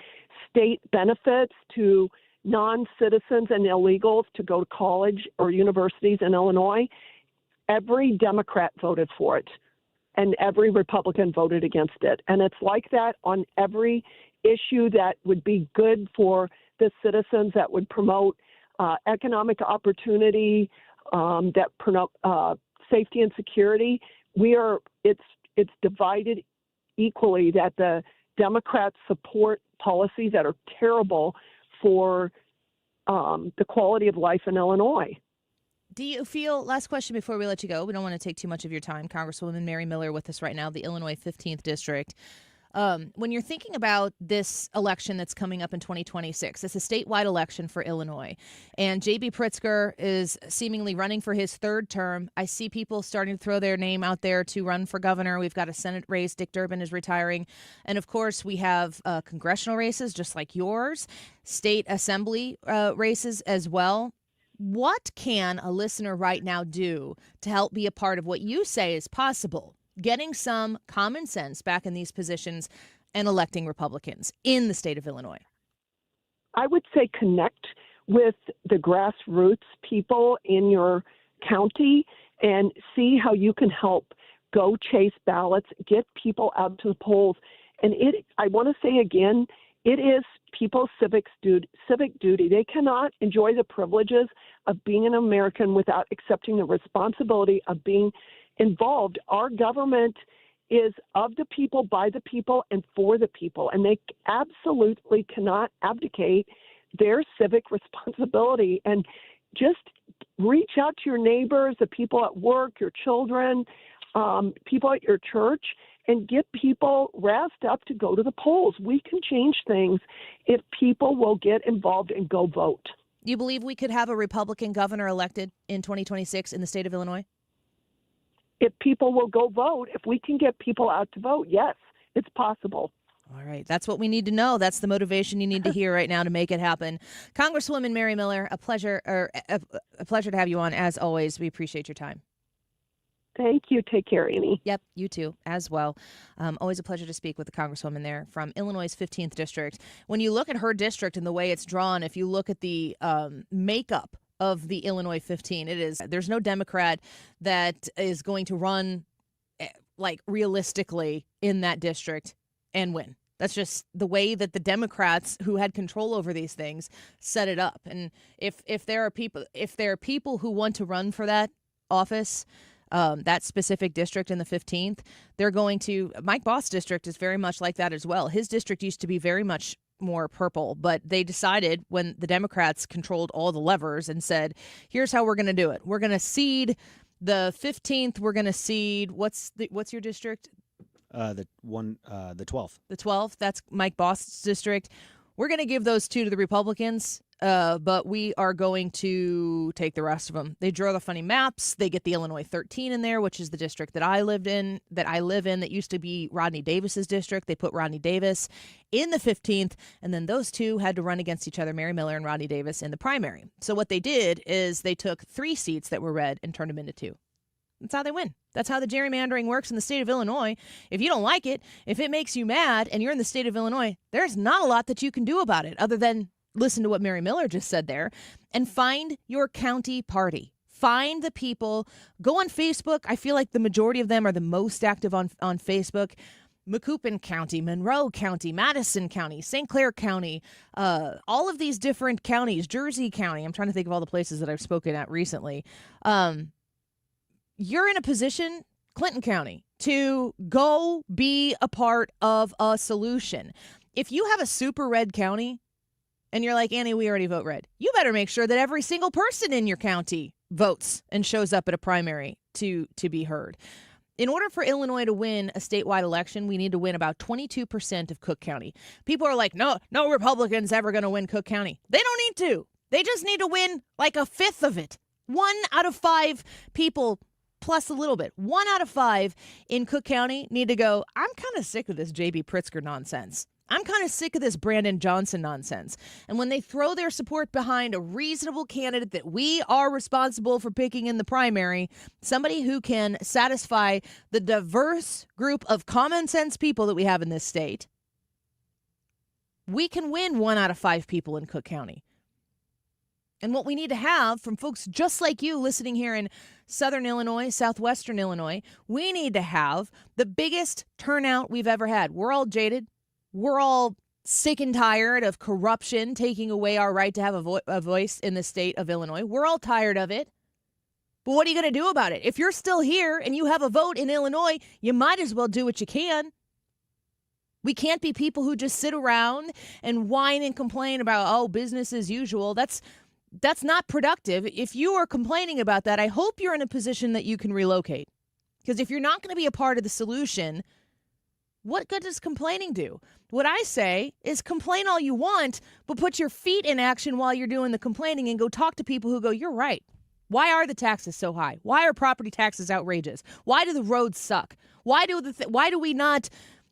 state benefits to non-citizens and illegals to go to college or universities in Illinois, every Democrat voted for it, and every Republican voted against it. And it's like that on every issue that would be good for the citizens, that would promote economic opportunity, that promote safety and security. It's divided equally, that the Democrats support policies that are terrible for the quality of life in Illinois. Do you feel, last question before we let you go, we don't want to take too much of your time, Congresswoman Mary Miller with us right now, the Illinois 15th District. When you're thinking about this election that's coming up in 2026, it's a statewide election for Illinois, and J.B. Pritzker is seemingly running for his third term. I see people starting to throw their name out there to run for governor. We've got a Senate race. Dick Durbin is retiring. And, of course, we have congressional races just like yours, state assembly races as well. What can a listener right now do to help be a part of what you say is possible, getting some common sense back in these positions and electing Republicans in the state of Illinois? I would say connect with the grassroots people in your county and see how you can help. Go chase ballots, get people out to the polls. And I want to say again, it is people's civic duty. They cannot enjoy the privileges of being an American without accepting the responsibility of being involved. Our government is of the people, by the people, and for the people, and they absolutely cannot abdicate their civic responsibility. And just reach out to your neighbors, the people at work, your children, people at your church, and get people razzed up to go to the polls. We can change things if people will get involved and go vote. You believe we could have a Republican governor elected in 2026 in the state of Illinois? If people will go vote, if we can get people out to vote, yes. It's possible. All right. That's what we need to know. That's the motivation you need to hear right now to make it happen. Congresswoman Mary Miller, a pleasure to have you on as always. We appreciate your time. Thank you. Take care, Amy. Yep, you too, as well. Always a pleasure to speak with the Congresswoman there from Illinois' 15th District. When you look at her district and the way it's drawn, if you look at the makeup of the Illinois 15, there's no Democrat that is going to run like realistically in that district and win. That's just the way that the Democrats who had control over these things set it up. And if there are people who want to run for that office, that specific district in the 15th, they're going to. Mike Boss' district is very much like that as well. His district used to be very much more purple, but they decided when the Democrats controlled all the levers and said, here's how we're going to do it. We're going to seed the 15th. We're going to seed what's your district? The 12th. The 12th. That's Mike Boss' district. We're going to give those two to the Republicans, but we are going to take the rest of them. They draw the funny maps. They get the Illinois 13 in there, which is the district that I live in, that used to be Rodney Davis's district. They put Rodney Davis in the 15th, and then those two had to run against each other, Mary Miller and Rodney Davis, in the primary. So what they did is they took 3 seats that were red and turned them into 2. That's how they win. That's how the gerrymandering works in the state of Illinois. If you don't like it, if it makes you mad and you're in the state of Illinois, there's not a lot that you can do about it other than listen to what Mary Miller just said there and find your county party. Find the people. Go on Facebook. I feel like the majority of them are the most active on Facebook. Macoupin County, Monroe County, Madison County, St. Clair County, all of these different counties, Jersey County. I'm trying to think of all the places that I've spoken at recently. You're in a position, Clinton County, to go be a part of a solution. If you have a super red county and you're like, Annie, we already vote red, you better make sure that every single person in your county votes and shows up at a primary to be heard. In order for Illinois to win a statewide election, we need to win about 22% of Cook County. People are like, no Republican's ever going to win Cook County. They don't need to. They just need to win like a fifth of it. 1 out of 5 people plus a little bit. 1 out of 5 in Cook County need to go, I'm kind of sick of this J.B. Pritzker nonsense. I'm kind of sick of this Brandon Johnson nonsense. And when they throw their support behind a reasonable candidate that we are responsible for picking in the primary, somebody who can satisfy the diverse group of common sense people that we have in this state, we can win 1 out of 5 people in Cook County. And what we need to have from folks just like you listening here in Southern Illinois, Southwestern Illinois, we need to have the biggest turnout we've ever had. We're all jaded. We're all sick and tired of corruption taking away our right to have a voice in the state of Illinois. We're all tired of it. But what are you going to do about it? If you're still here and you have a vote in Illinois, you might as well do what you can. We can't be people who just sit around and whine and complain about, business as usual. That's not productive. If you are complaining about that, I hope you're in a position that you can relocate. Because if you're not going to be a part of the solution, what good does complaining do? What I say is complain all you want, but put your feet in action while you're doing the complaining and go talk to people who go, you're right. Why are the taxes so high? Why are property taxes outrageous? Why do the roads suck? Why do we not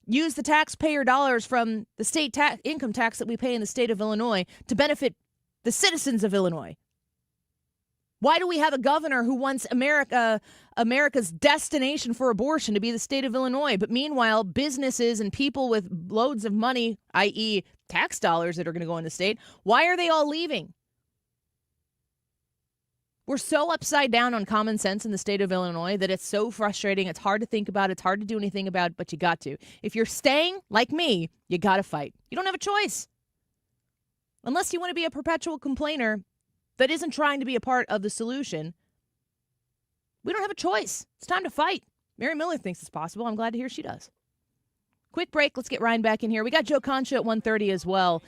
use the taxpayer dollars from the state income tax that we pay in the state of Illinois to benefit the citizens of Illinois? Why do we have a governor who wants America's destination for abortion to be the state of Illinois? But meanwhile, businesses and people with loads of money, i.e. tax dollars that are going to go in the state, why are they all leaving? We're so upside down on common sense in the state of Illinois that it's so frustrating. It's hard to think about. It's hard to do anything about, but you got to. If you're staying, like me, you got to fight. You don't have a choice. Unless you want to be a perpetual complainer that isn't trying to be a part of the solution, we don't have a choice. It's time to fight. Mary Miller thinks it's possible. I'm glad to hear she does. Quick break. Let's get Ryan back in here. We got Joe Concha at 1:30 as well.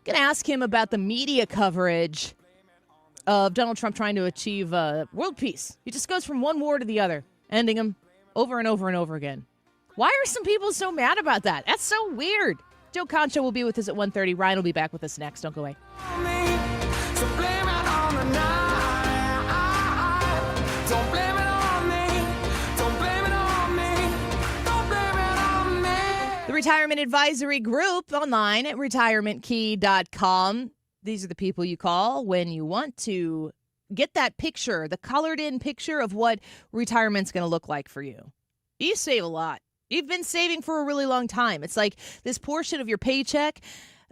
Going to ask him about the media coverage of Donald Trump trying to achieve world peace. He just goes from one war to the other, ending them over and over and over again. Why are some people so mad about that? That's so weird. Joe Concha will be with us at 1:30. Ryan will be back with us next. Don't go away. The Retirement Advisory Group online at retirementkey.com. These are the people you call when you want to get that picture, the colored-in picture of what retirement's going to look like for you. You save a lot. You've been saving for a really long time. It's like this portion of your paycheck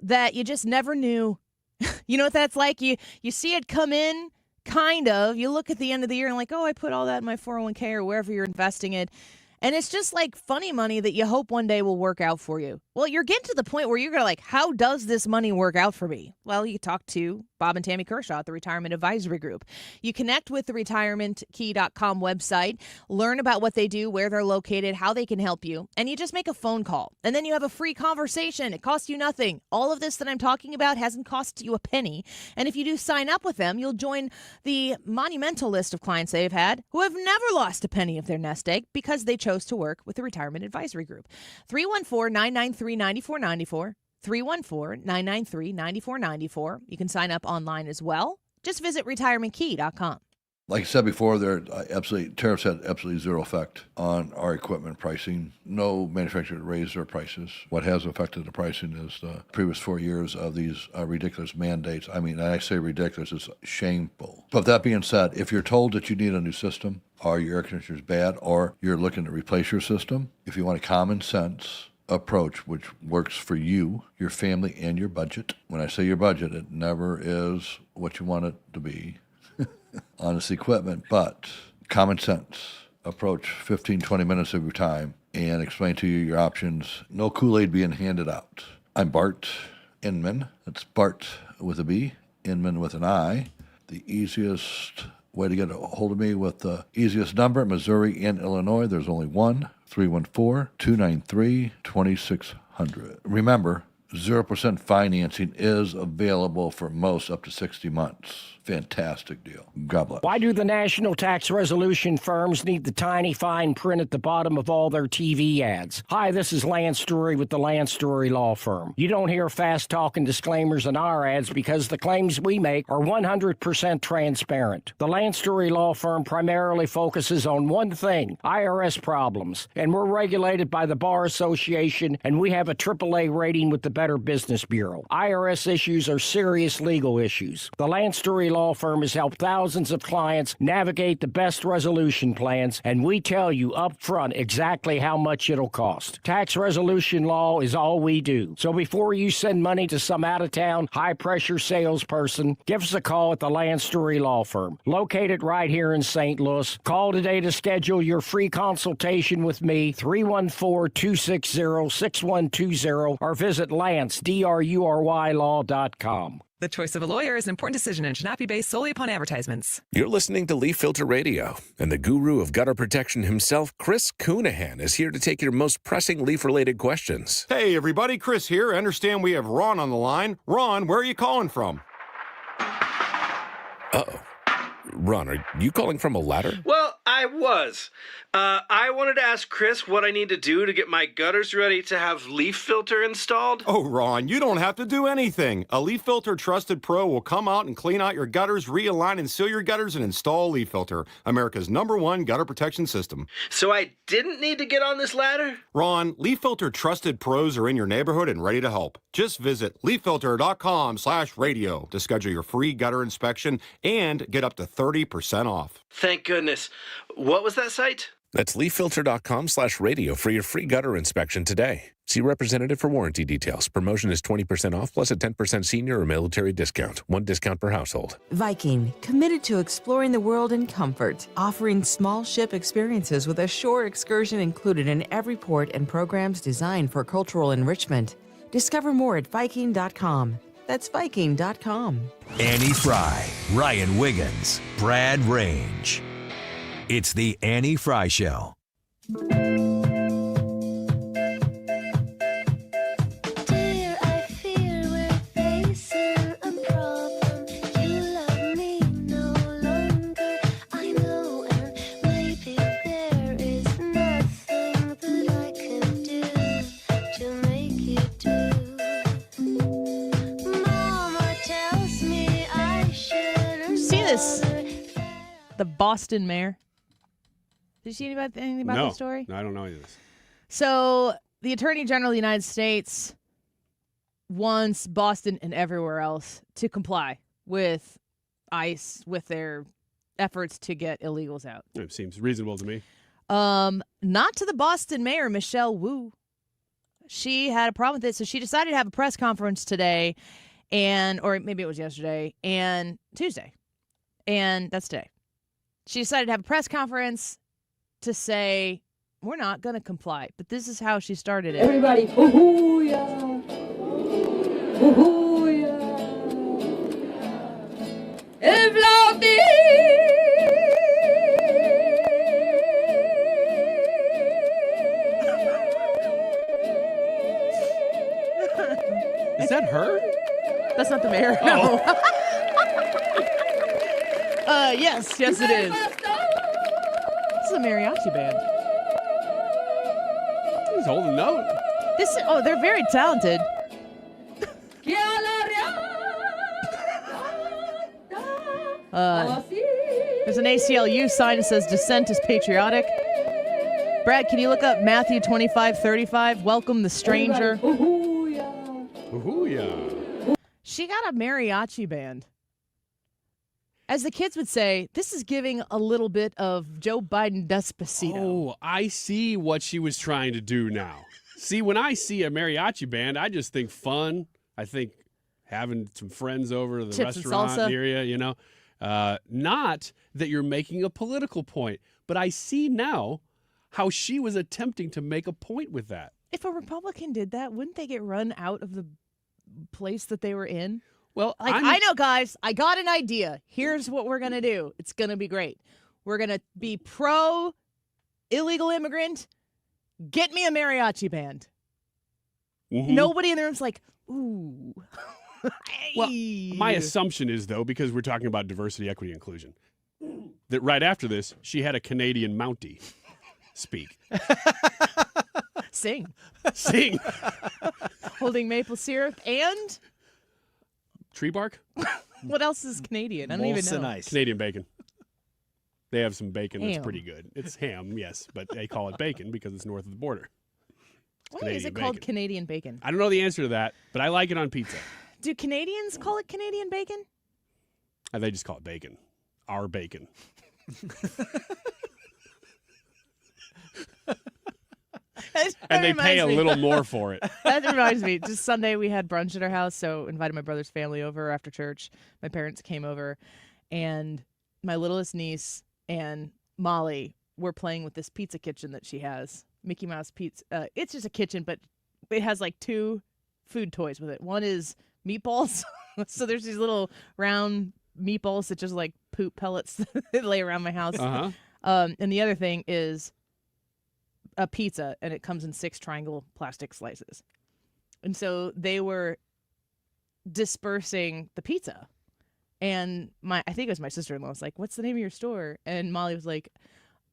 that you just never knew. You know what that's like? You see it come in, kind of. You look at the end of the year and like, oh, I put all that in my 401k or wherever you're investing it. And it's just like funny money that you hope one day will work out for you. Well, you're getting to the point where you're going to like, how does this money work out for me? Well, you talk to Bob and Tammy Kershaw at the Retirement Advisory Group. You connect with the retirementkey.com website, learn about what they do, where they're located, how they can help you, and you just make a phone call. And then you have a free conversation. It costs you nothing. All of this that I'm talking about hasn't cost you a penny. And if you do sign up with them, you'll join the monumental list of clients they've had who have never lost a penny of their nest egg because they chose to work with the Retirement Advisory Group. 314-993-9494. 314-993-9494. You can sign up online as well. Just visit retirementkey.com. Like I said before, tariffs had absolutely zero effect on our equipment pricing. No manufacturer raised their prices. What has affected the pricing is the previous 4 years of these ridiculous mandates. I mean, I say ridiculous, it's shameful. But that being said, if you're told that you need a new system, or your air conditioner is bad, or you're looking to replace your system, if you want a common sense approach which works for you, your family, and your budget. When I say your budget, it never is what you want it to be on this equipment, but common sense approach, 15, 20 minutes of your time, and explain to you your options. No Kool-Aid being handed out. I'm Bart Inman. That's Bart with a B, Inman with an I. The easiest way to get a hold of me with the easiest number in Missouri and Illinois, there's only one, 314-293-2600. Remember, 0% financing is available for most up to 60 months. Fantastic deal. God bless. Why do the national tax resolution firms need the tiny fine print at the bottom of all their TV ads? Hi, this is Lance Story with the Lance Story Law Firm. You don't hear fast-talking disclaimers in our ads because the claims we make are 100% transparent. The Lance Story Law Firm primarily focuses on one thing, IRS problems, and we're regulated by the Bar Association, and we have a AAA rating with the Better Business Bureau. IRS issues are serious legal issues. The Lance Story Law Firm has helped thousands of clients navigate the best resolution plans, and we tell you up front exactly how much it'll cost. Tax resolution law is all we do. So before you send money to some out-of-town, high-pressure salesperson, give us a call at the Lance Story Law Firm, located right here in St. Louis. Call today to schedule your free consultation with me, 314-260-6120, or visit LanceDruryLaw.com. The choice of a lawyer is an important decision and should not be based solely upon advertisements. You're listening to Leaf Filter Radio, and the guru of gutter protection himself, Chris Coonahan, is here to take your most pressing leaf-related questions. Hey, everybody, Chris here. I understand we have Ron on the line. Ron, where are you calling from? Uh-oh. Ron, are you calling from a ladder? Well, I was. I wanted to ask Chris what I need to do to get my gutters ready to have leaf filter installed. Oh, Ron, you don't have to do anything. A Leaf Filter Trusted Pro will come out and clean out your gutters, realign and seal your gutters, and install Leaf Filter, America's #1 gutter protection system. So I didn't need to get on this ladder? Ron, Leaf Filter Trusted Pros are in your neighborhood and ready to help. Just visit leaffilter.com/radio to schedule your free gutter inspection and get up to 30% off. Thank goodness. What was that site? That's leaffilter.com/radio for your free gutter inspection today. See representative for warranty details. Promotion is 20% off plus a 10% senior or military discount. One discount per household. Viking, committed to exploring the world in comfort, offering small ship experiences with a shore excursion included in every port and programs designed for cultural enrichment. Discover more at Viking.com. That's Viking.com. Annie Fry, Ryan Wiggins, Brad Range. It's the Annie Fry Show. The Boston mayor. Did you see anything about the story? No, I don't know any of this. So the Attorney General of the United States wants Boston and everywhere else to comply with ICE, with their efforts to get illegals out. It seems reasonable to me. Not to the Boston mayor, Michelle Wu. She had a problem with it, so she decided to have a press conference today, or maybe it was yesterday, and Tuesday, and that's today. She decided to have a press conference to say, we're not going to comply, but this is how she started it. Everybody, hoo-hoo-ya, hoo-hoo-ya, el flautín. Is that her? That's not the mayor. No. Yes, it is. This is a mariachi band. He's holding a note. They're very talented. There's an ACLU sign that says dissent is patriotic. Brad, can you look up Matthew 25:35? Welcome the stranger. Ooh-yeah. She got a mariachi band. As the kids would say, this is giving a little bit of Joe Biden Despacito. Oh, I see what she was trying to do now. See, when I see a mariachi band, I just think fun. I think having some friends over to the Chips and restaurant salsa. area, you know. Not that you're making a political point, but I see now how she was attempting to make a point with that. If a Republican did that, wouldn't they get run out of the place that they were in? Well, I know, guys. I got an idea. Here's what we're going to do. It's going to be great. We're going to be pro illegal immigrant. Get me a mariachi band. Mm-hmm. Nobody in the room's like, ooh. Well, my assumption is, though, because we're talking about diversity, equity, inclusion, that right after this, she had a Canadian Mountie speak. Sing. Sing. Holding maple syrup and Tree bark? what else is Canadian? I don't even know. Nice. Canadian bacon. They have some bacon that's Ham. pretty good. It's ham, yes, but they call it bacon because it's north of the border. It's Why is it called bacon. Canadian bacon? I don't know the answer to that, but I like it on pizza. Do Canadians call it Canadian bacon? They just call it bacon. Our bacon. And they pay a little more for it. That reminds me. Just Sunday we had brunch at our house, so invited my brother's family over after church. My parents came over, and my littlest niece and Molly were playing with this pizza kitchen that she has. Mickey Mouse pizza. It's just a kitchen, but it has like two food toys with it. One is meatballs. So there's these little round meatballs that just like poop pellets that lay around my house. Uh-huh. And the other thing is a pizza, and it comes in 6 triangle plastic slices. And so they were dispersing the pizza. And I think it was my sister-in-law was like, "What's the name of your store?" And Molly was like,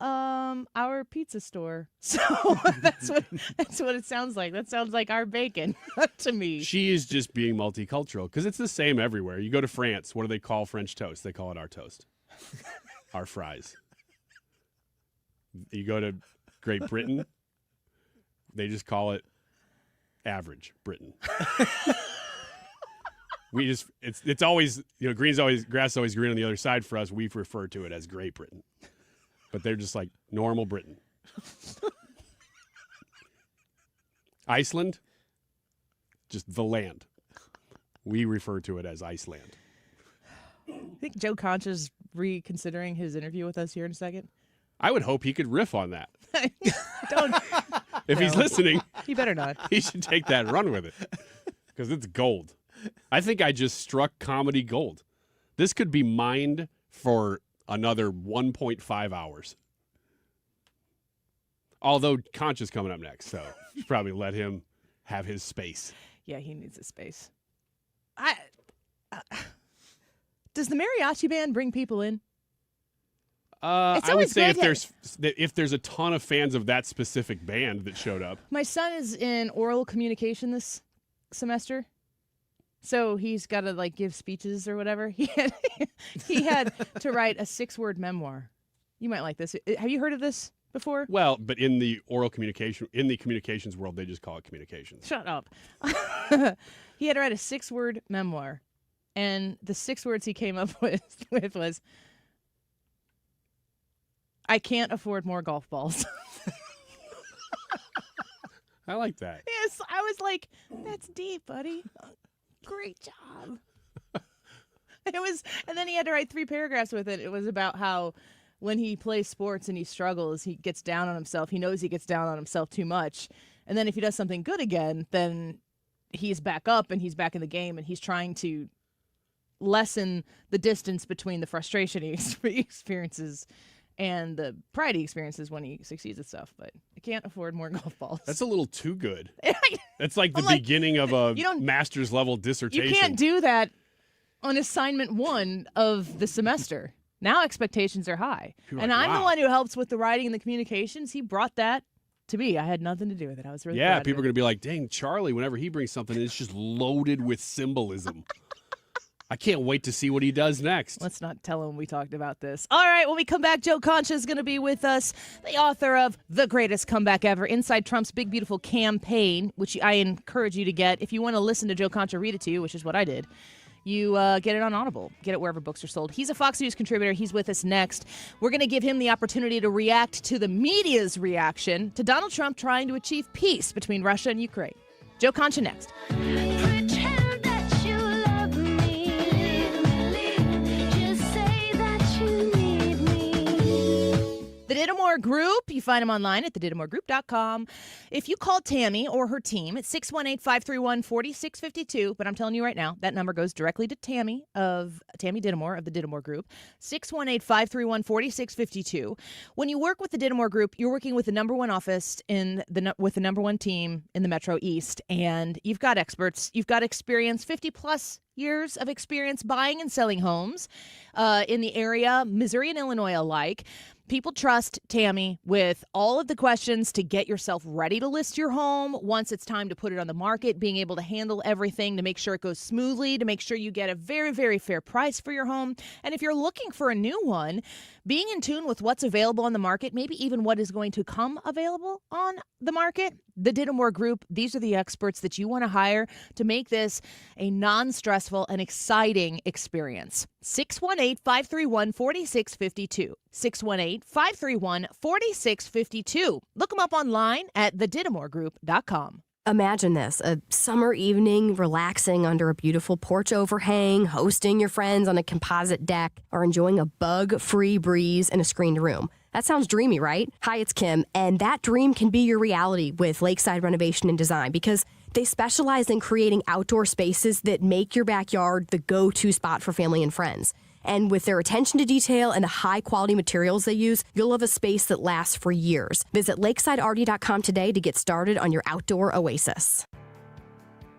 our pizza store." So that's what it sounds like. That sounds like our bacon to me. She is just being multicultural because it's the same everywhere. You go to France, what do they call French toast? They call it our toast. Our fries. You go to Great Britain, they just call it average Britain. It's always, grass is always green on the other side for us. We refer to it as Great Britain. But they're just like normal Britain. Iceland, just the land. We refer to it as Iceland. I think Joe Concha's reconsidering his interview with us here in a second. I would hope he could riff on that. Don't. If he's listening, he better not. He should take that and run with it because it's gold. I think I just struck comedy gold. This could be mined for another 1.5 hours. Although Concha's coming up next, so should probably let him have his space. Yeah, he needs his space. Does the mariachi band bring people in? I would say if there's a ton of fans of that specific band that showed up. My son is in oral communication this semester, so he's got to give speeches or whatever. He had to write a 6-word memoir. You might like this. Have you heard of this? before? Well, but in the communications world, they just call it communications. Shut up. He had to write a 6-word memoir, and the 6 words he came up with was, I can't afford more golf balls. I like that. Yes, I was like, that's deep, buddy. Great job. And then he had to write 3 paragraphs with it. It was about how when he plays sports and he struggles, he gets down on himself. He knows he gets down on himself too much. And then if he does something good again, then he's back up and he's back in the game, and he's trying to lessen the distance between the frustration he experiences and the pride he experiences when he succeeds at stuff. But I can't afford more golf balls. That's a little too good. That's like the beginning of a master's level dissertation. You can't do that on assignment 1 of the semester. Now expectations are high. And I'm the one who helps with the writing and the communications. He brought that to me. I had nothing to do with it. I was really glad people are going to be like, dang, Charlie, whenever he brings something, it's just loaded with symbolism. I can't wait to see what he does next. Let's not tell him we talked about this. All right, when we come back, Joe Concha is going to be with us, the author of The Greatest Comeback Ever, Inside Trump's Big Beautiful Campaign, which I encourage you to get. If you want to listen to Joe Concha read it to you, which is what I did, you get it on Audible. Get it wherever books are sold. He's a Fox News contributor. He's with us next. We're going to give him the opportunity to react to the media's reaction to Donald Trump trying to achieve peace between Russia and Ukraine. Joe Concha next. The Dittamore Group, you find them online at thedittamore.com. If you call Tammy or her team at 618-531-4652, but I'm telling you right now, that number goes directly to Tammy Dittamore of the Dittamore Group, 618-531-4652. When you work with the Dittamore Group, you're working with the number one office with the number one team in the Metro East, and you've got experts, you've got experience, 50-plus years of experience buying and selling homes in the area, Missouri and Illinois alike. People trust Tammy with all of the questions to get yourself ready to list your home once it's time to put it on the market, being able to handle everything to make sure it goes smoothly, to make sure you get a very, very fair price for your home. And if you're looking for a new one, being in tune with what's available on the market, maybe even what is going to come available on the market, the Dittamore Group, these are the experts that you want to hire to make this a non-stressful and exciting experience. 618-531-4652. 618-531-4652. Look them up online at thedittamore.com. Imagine this, a summer evening, relaxing under a beautiful porch overhang, hosting your friends on a composite deck, or enjoying a bug-free breeze in a screened room. That sounds dreamy, right? Hi, it's Kim, and that dream can be your reality with Lakeside Renovation and Design because they specialize in creating outdoor spaces that make your backyard the go-to spot for family and friends. And with their attention to detail and the high-quality materials they use, you'll have a space that lasts for years. Visit lakesideRD.com today to get started on your outdoor oasis.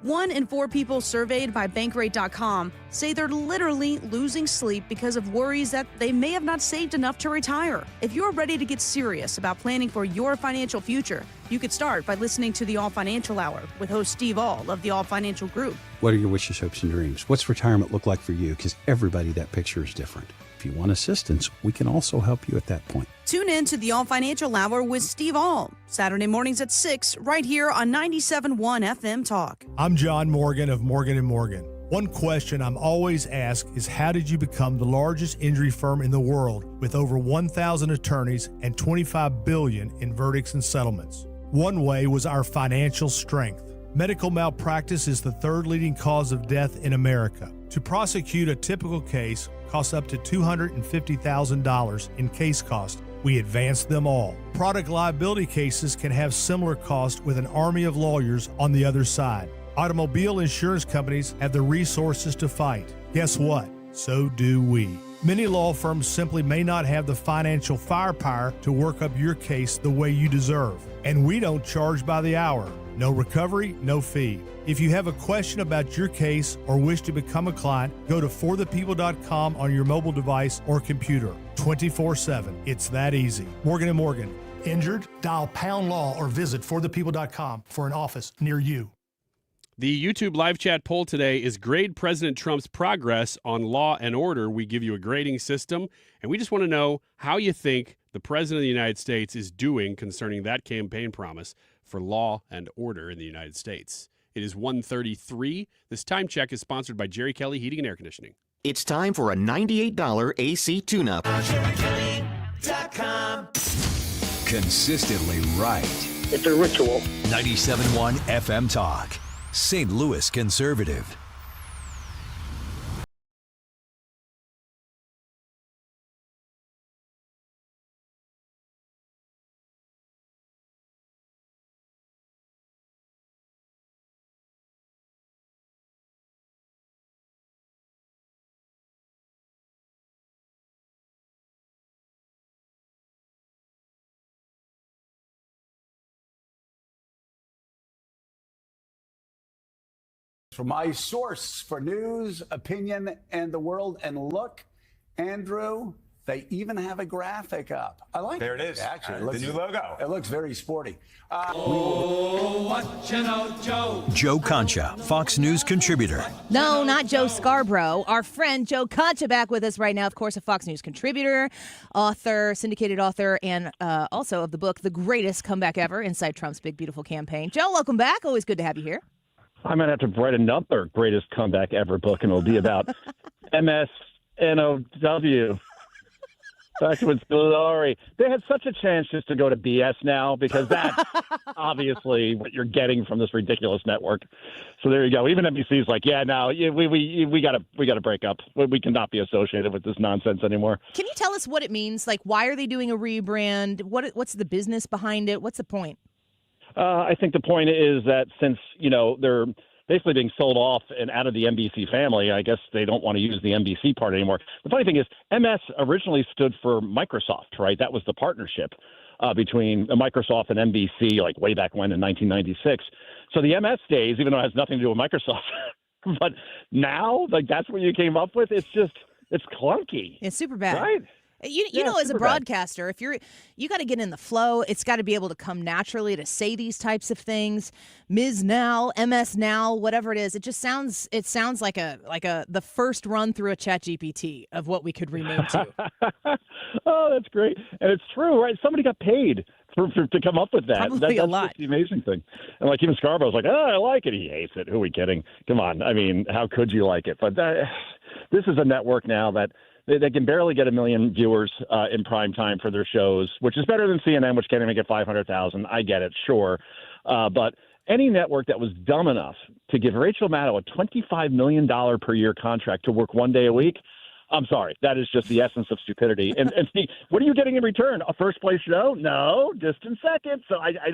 1 in 4 people surveyed by Bankrate.com say they're literally losing sleep because of worries that they may have not saved enough to retire. If you're ready to get serious about planning for your financial future, you could start by listening to the All Financial Hour with host Steve All of the All Financial Group. What are your wishes, hopes, and dreams? What's retirement look like for you? Because everybody, that picture is different. If you want assistance, we can also help you at that point. Tune in to the All Financial Hour with Steve All, Saturday mornings at 6, right here on 97.1 FM Talk. I'm John Morgan of Morgan & Morgan. One question I'm always asked is how did you become the largest injury firm in the world with over 1,000 attorneys and $25 billion in verdicts and settlements? One way was our financial strength. Medical malpractice is the 3rd leading cause of death in America. To prosecute a typical case costs up to $250,000 in case cost. We advance them all. Product liability cases can have similar costs with an army of lawyers on the other side. Automobile insurance companies have the resources to fight. Guess what? So do we. Many law firms simply may not have the financial firepower to work up your case the way you deserve. And we don't charge by the hour. No recovery, no fee. If you have a question about your case or wish to become a client, go to forthepeople.com on your mobile device or computer. 24/7. It's that easy. Morgan & Morgan. Injured? Dial pound law or visit forthepeople.com for an office near you. The YouTube live chat poll today is grade President Trump's progress on law and order. We give you a grading system, and we just want to know how you think the President of the United States is doing concerning that campaign promise for law and order in the United States. It is 1:33. This time check is sponsored by Jerry Kelly Heating and Air Conditioning. It's time for a $98 AC tune-up. Consistently right. It's a ritual. 97.1 FM Talk. St. Louis Conservative. From my source for news, opinion, and the world. And look, Andrew, they even have a graphic up. I like it. There it is. Actually, The new logo. It looks very sporty. What you know, Joe? Joe Concha, Fox News contributor. No, not Joe Scarborough. Our friend Joe Concha back with us right now. Of course, a Fox News contributor, author, syndicated author, and also of the book, The Greatest Comeback Ever, Inside Trump's Big Beautiful Campaign. Joe, welcome back. Always good to have you here. I might have to write another greatest comeback ever book, and it'll be about MSNOW. Backwoods glory. They had such a chance just to go to BS now, because that's obviously what you're getting from this ridiculous network. So there you go. Even NBC's like, yeah, no, we gotta break up. We cannot be associated with this nonsense anymore. Can you tell us what it means? Like, why are they doing a rebrand? What's the business behind it? What's the point? I think the point is that since, they're basically being sold off and out of the NBC family, I guess they don't want to use the NBC part anymore. The funny thing is, MS originally stood for Microsoft, right? That was the partnership between Microsoft and NBC, like way back when in 1996. So the MS days, even though it has nothing to do with Microsoft, but now, like, that's what you came up with? It's clunky. It's super bad. Right? You know, as a broadcaster, if you got to get in the flow. It's got to be able to come naturally to say these types of things. Ms. Now, MS Now, whatever it is, it sounds like the first run through a ChatGPT of what we could rename to. Oh, that's great, and it's true, right? Somebody got paid to come up with that. Probably a lot. That's the amazing thing. And like even Scarborough's like, I like it. He hates it. Who are we kidding? Come on. I mean, how could you like it? But this is a network now that. They can barely get 1 million viewers in prime time for their shows, which is better than CNN, which can't even get 500,000. I get it, sure. But any network that was dumb enough to give Rachel Maddow a $25 million per year contract to work 1 day a week, I'm sorry. That is just the essence of stupidity. And Steve, what are you getting in return? A first-place show? No, distant second. So I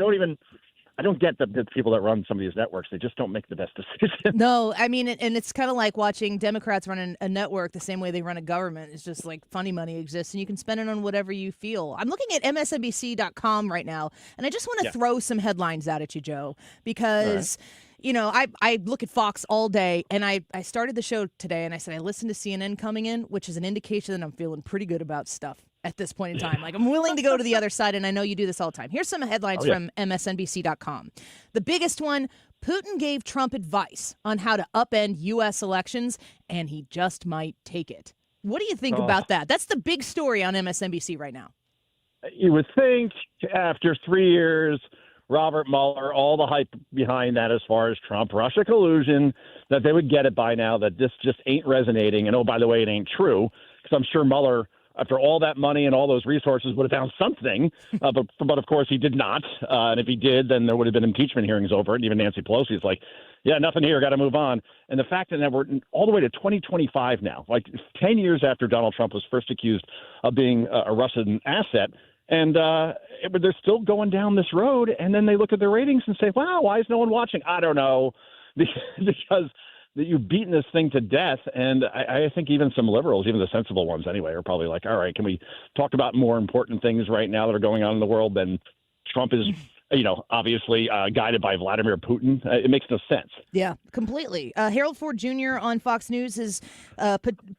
don't get the people that run some of these networks. They just don't make the best decisions. No, I mean, and it's kind of like watching Democrats run a network the same way they run a government. It's just like funny money exists, and you can spend it on whatever you feel. I'm looking at MSNBC.com right now, and I just want to throw some headlines out at you, Joe, because I look at Fox all day, and I started the show today, and I said I listened to CNN coming in, which is an indication that I'm feeling pretty good about stuff at this point in time. Like, I'm willing to go to the other side, and I know you do this all the time. Here's some headlines from MSNBC.com. The biggest one, Putin gave Trump advice on how to upend U.S. elections, and he just might take it. What do you think about that? That's the big story on MSNBC right now. You would think after 3 years, Robert Mueller, all the hype behind that as far as Trump-Russia collusion, that they would get it by now, that this just ain't resonating. And, oh, by the way, it ain't true, because I'm sure Mueller, after all that money and all those resources, would have found something. But of course, he did not. And if he did, then there would have been impeachment hearings over it. And even Nancy Pelosi is like, yeah, nothing here, got to move on. And the fact that we're all the way to 2025 now, like 10 years after Donald Trump was first accused of being a Russian asset, and they're still going down this road. And then they look at their ratings and say, wow, why is no one watching? I don't know, because that you've beaten this thing to death. And I think even some liberals, even the sensible ones anyway, are probably like, all right, can we talk about more important things right now that are going on in the world than Trump is obviously guided by Vladimir Putin. It makes no sense. Yeah, completely. Harold Ford Jr. on Fox News has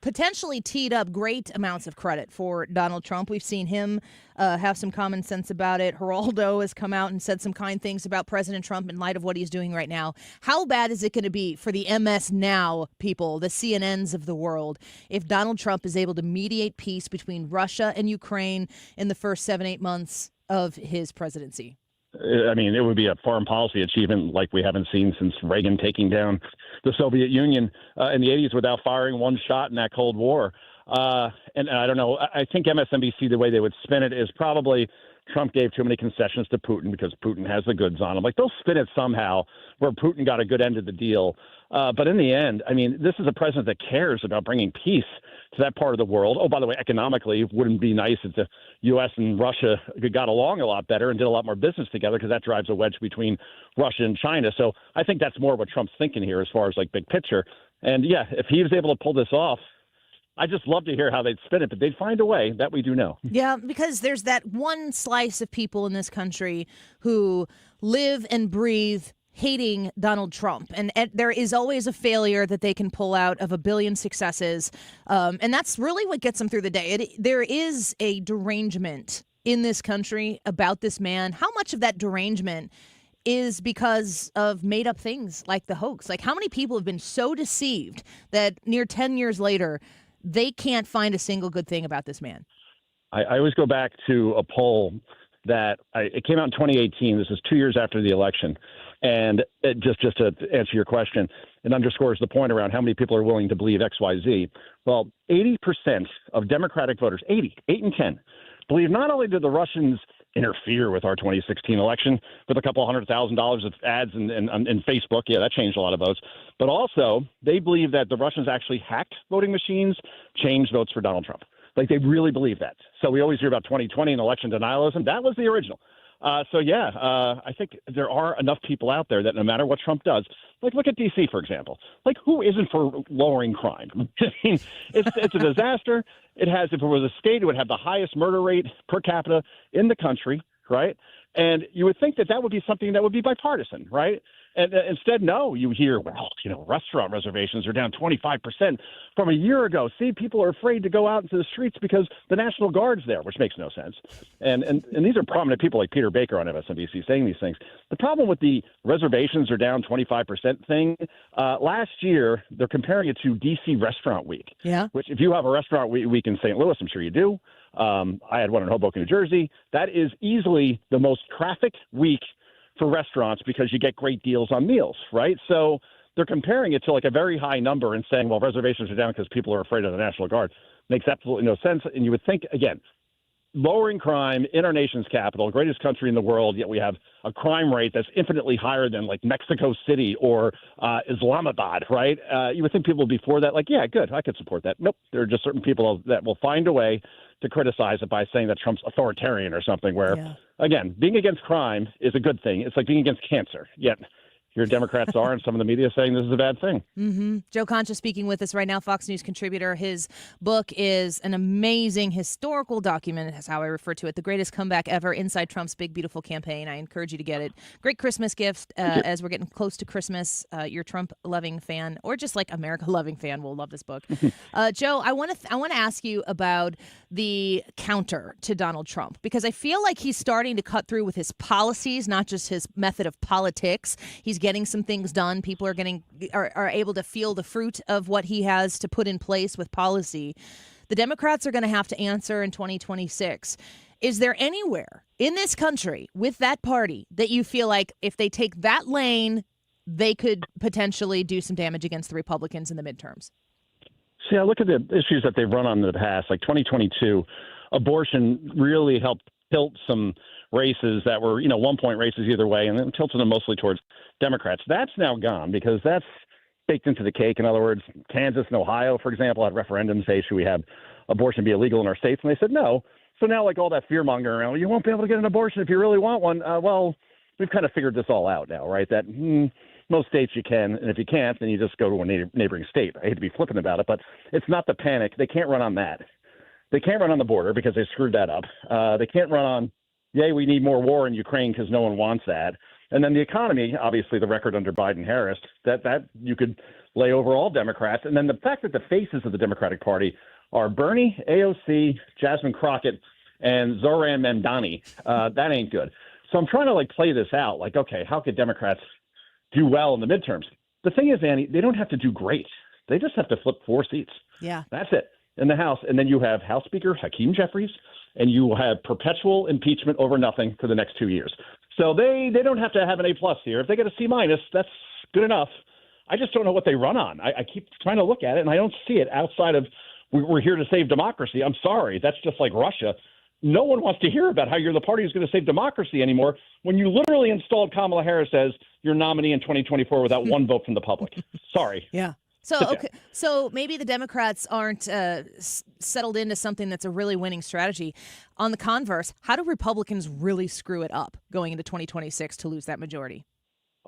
potentially teed up great amounts of credit for Donald Trump. We've seen him have some common sense about it. Geraldo has come out and said some kind things about President Trump in light of what he's doing right now. How bad is it going to be for the MS Now people, the CNNs of the world, if Donald Trump is able to mediate peace between Russia and Ukraine in the first 7-8 months of his presidency? I mean, it would be a foreign policy achievement like we haven't seen since Reagan taking down the Soviet Union in the 80s without firing one shot in that Cold War. And I don't know. I think MSNBC, the way they would spin it is probably Trump gave too many concessions to Putin because Putin has the goods on him. Like, they'll spin it somehow where Putin got a good end of the deal. But in the end, I mean, this is a president that cares about bringing peace to that part of the world. Oh, by the way, economically, it wouldn't be nice if the U.S. and Russia got along a lot better and did a lot more business together, because that drives a wedge between Russia and China. So I think that's more what Trump's thinking here as far as like big picture. And yeah, if he was able to pull this off, I just love to hear how they'd spin it, but they'd find a way. That we do know. Yeah, because there's that one slice of people in this country who live and breathe hating Donald Trump. And there is always a failure that they can pull out of a billion successes. And that's really what gets them through the day. There is a derangement in this country about this man. How much of that derangement is because of made up things like the hoax? Like, how many people have been so deceived that near 10 years later, they can't find a single good thing about this man? I always go back to a poll that it came out in 2018. This is 2 years after the election. And it just to answer your question, it underscores the point around how many people are willing to believe X, Y, Z. Well, 80% of Democratic voters, 8 in 10, believe not only did the Russians interfere with our 2016 election with a couple $100,000 of ads in Facebook. Yeah, that changed a lot of votes. But also, they believe that the Russians actually hacked voting machines, changed votes for Donald Trump. Like, they really believe that. So we always hear about 2020 and election denialism. That was the original. I think there are enough people out there that no matter what Trump does, like, look at D.C., for example. Like, who isn't for lowering crime? I mean, it's a disaster. If it was a state, it would have the highest murder rate per capita in the country, right? And you would think that would be something that would be bipartisan, right? And instead, no, you hear, restaurant reservations are down 25% from a year ago. See, people are afraid to go out into the streets because the National Guard's there, which makes no sense. And these are prominent people like Peter Baker on MSNBC saying these things. The problem with the reservations are down 25% thing, last year, they're comparing it to D.C. Restaurant Week. Yeah. Which, if you have a restaurant week in St. Louis, I'm sure you do. I had one in Hoboken, New Jersey. That is easily the most trafficked week for restaurants because you get great deals on meals, right? So they're comparing it to like a very high number and saying, well, reservations are down because people are afraid of the National Guard. Makes absolutely no sense. And you would think, again, lowering crime in our nation's capital, greatest country in the world, yet we have a crime rate that's infinitely higher than like Mexico City or Islamabad, right? You would think people would be for that. Like, yeah, good, I could support that. Nope, there are just certain people that will find a way to criticize it by saying that Trump's authoritarian or something where, again, being against crime is a good thing. It's like being against cancer, yet here Democrats are, and some of the media saying this is a bad thing. Mm-hmm. Joe Concha speaking with us right now, Fox News contributor. His book is an amazing historical document. That's how I refer to it. The greatest comeback ever inside Trump's big, beautiful campaign. I encourage you to get it. Great Christmas gift as we're getting close to Christmas. You're a Trump-loving fan or just like America-loving fan will love this book. Joe, I want to ask you about the counter to Donald Trump, because I feel like he's starting to cut through with his policies, not just his method of politics. He's getting some things done. People are able to feel the fruit of what he has to put in place with policy. The Democrats are going to have to answer in 2026. Is there anywhere in this country with that party that you feel like if they take that lane, they could potentially do some damage against the Republicans in the midterms? See, I look at the issues that they've run on in the past, like 2022, abortion really helped tilt some races that were, 1-point races either way, and then tilted them mostly towards Democrats. That's now gone because that's baked into the cake. In other words, Kansas and Ohio, for example, had referendums say, should we have abortion be illegal in our states? And they said no. So now, like, all that fear-mongering around, you won't be able to get an abortion if you really want one. Well, we've kind of figured this all out now, right? That most states you can, and if you can't, then you just go to a neighboring state. I hate to be flippant about it, but it's not the panic. They can't run on that. They can't run on the border because they screwed that up. They can't run on yay, we need more war in Ukraine because no one wants that. And then the economy, obviously the record under Biden-Harris, that you could lay over all Democrats. And then the fact that the faces of the Democratic Party are Bernie, AOC, Jasmine Crockett, and Zoran Mamdani, that ain't good. So I'm trying to play this out. Okay, how could Democrats do well in the midterms? The thing is, Annie, they don't have to do great. They just have to flip 4 seats. Yeah. That's it in the House. And then you have House Speaker Hakeem Jeffries, and you will have perpetual impeachment over nothing for the next 2 years. So they don't have to have an A+ here. If they get a C-, that's good enough. I just don't know what they run on. I keep trying to look at it, and I don't see it outside of we're here to save democracy. I'm sorry. That's just like Russia. No one wants to hear about how you're the party who's going to save democracy anymore when you literally installed Kamala Harris as your nominee in 2024 without one vote from the public. Sorry. Yeah. So maybe the Democrats aren't settled into something that's a really winning strategy. On the converse, how do Republicans really screw it up going into 2026 to lose that majority?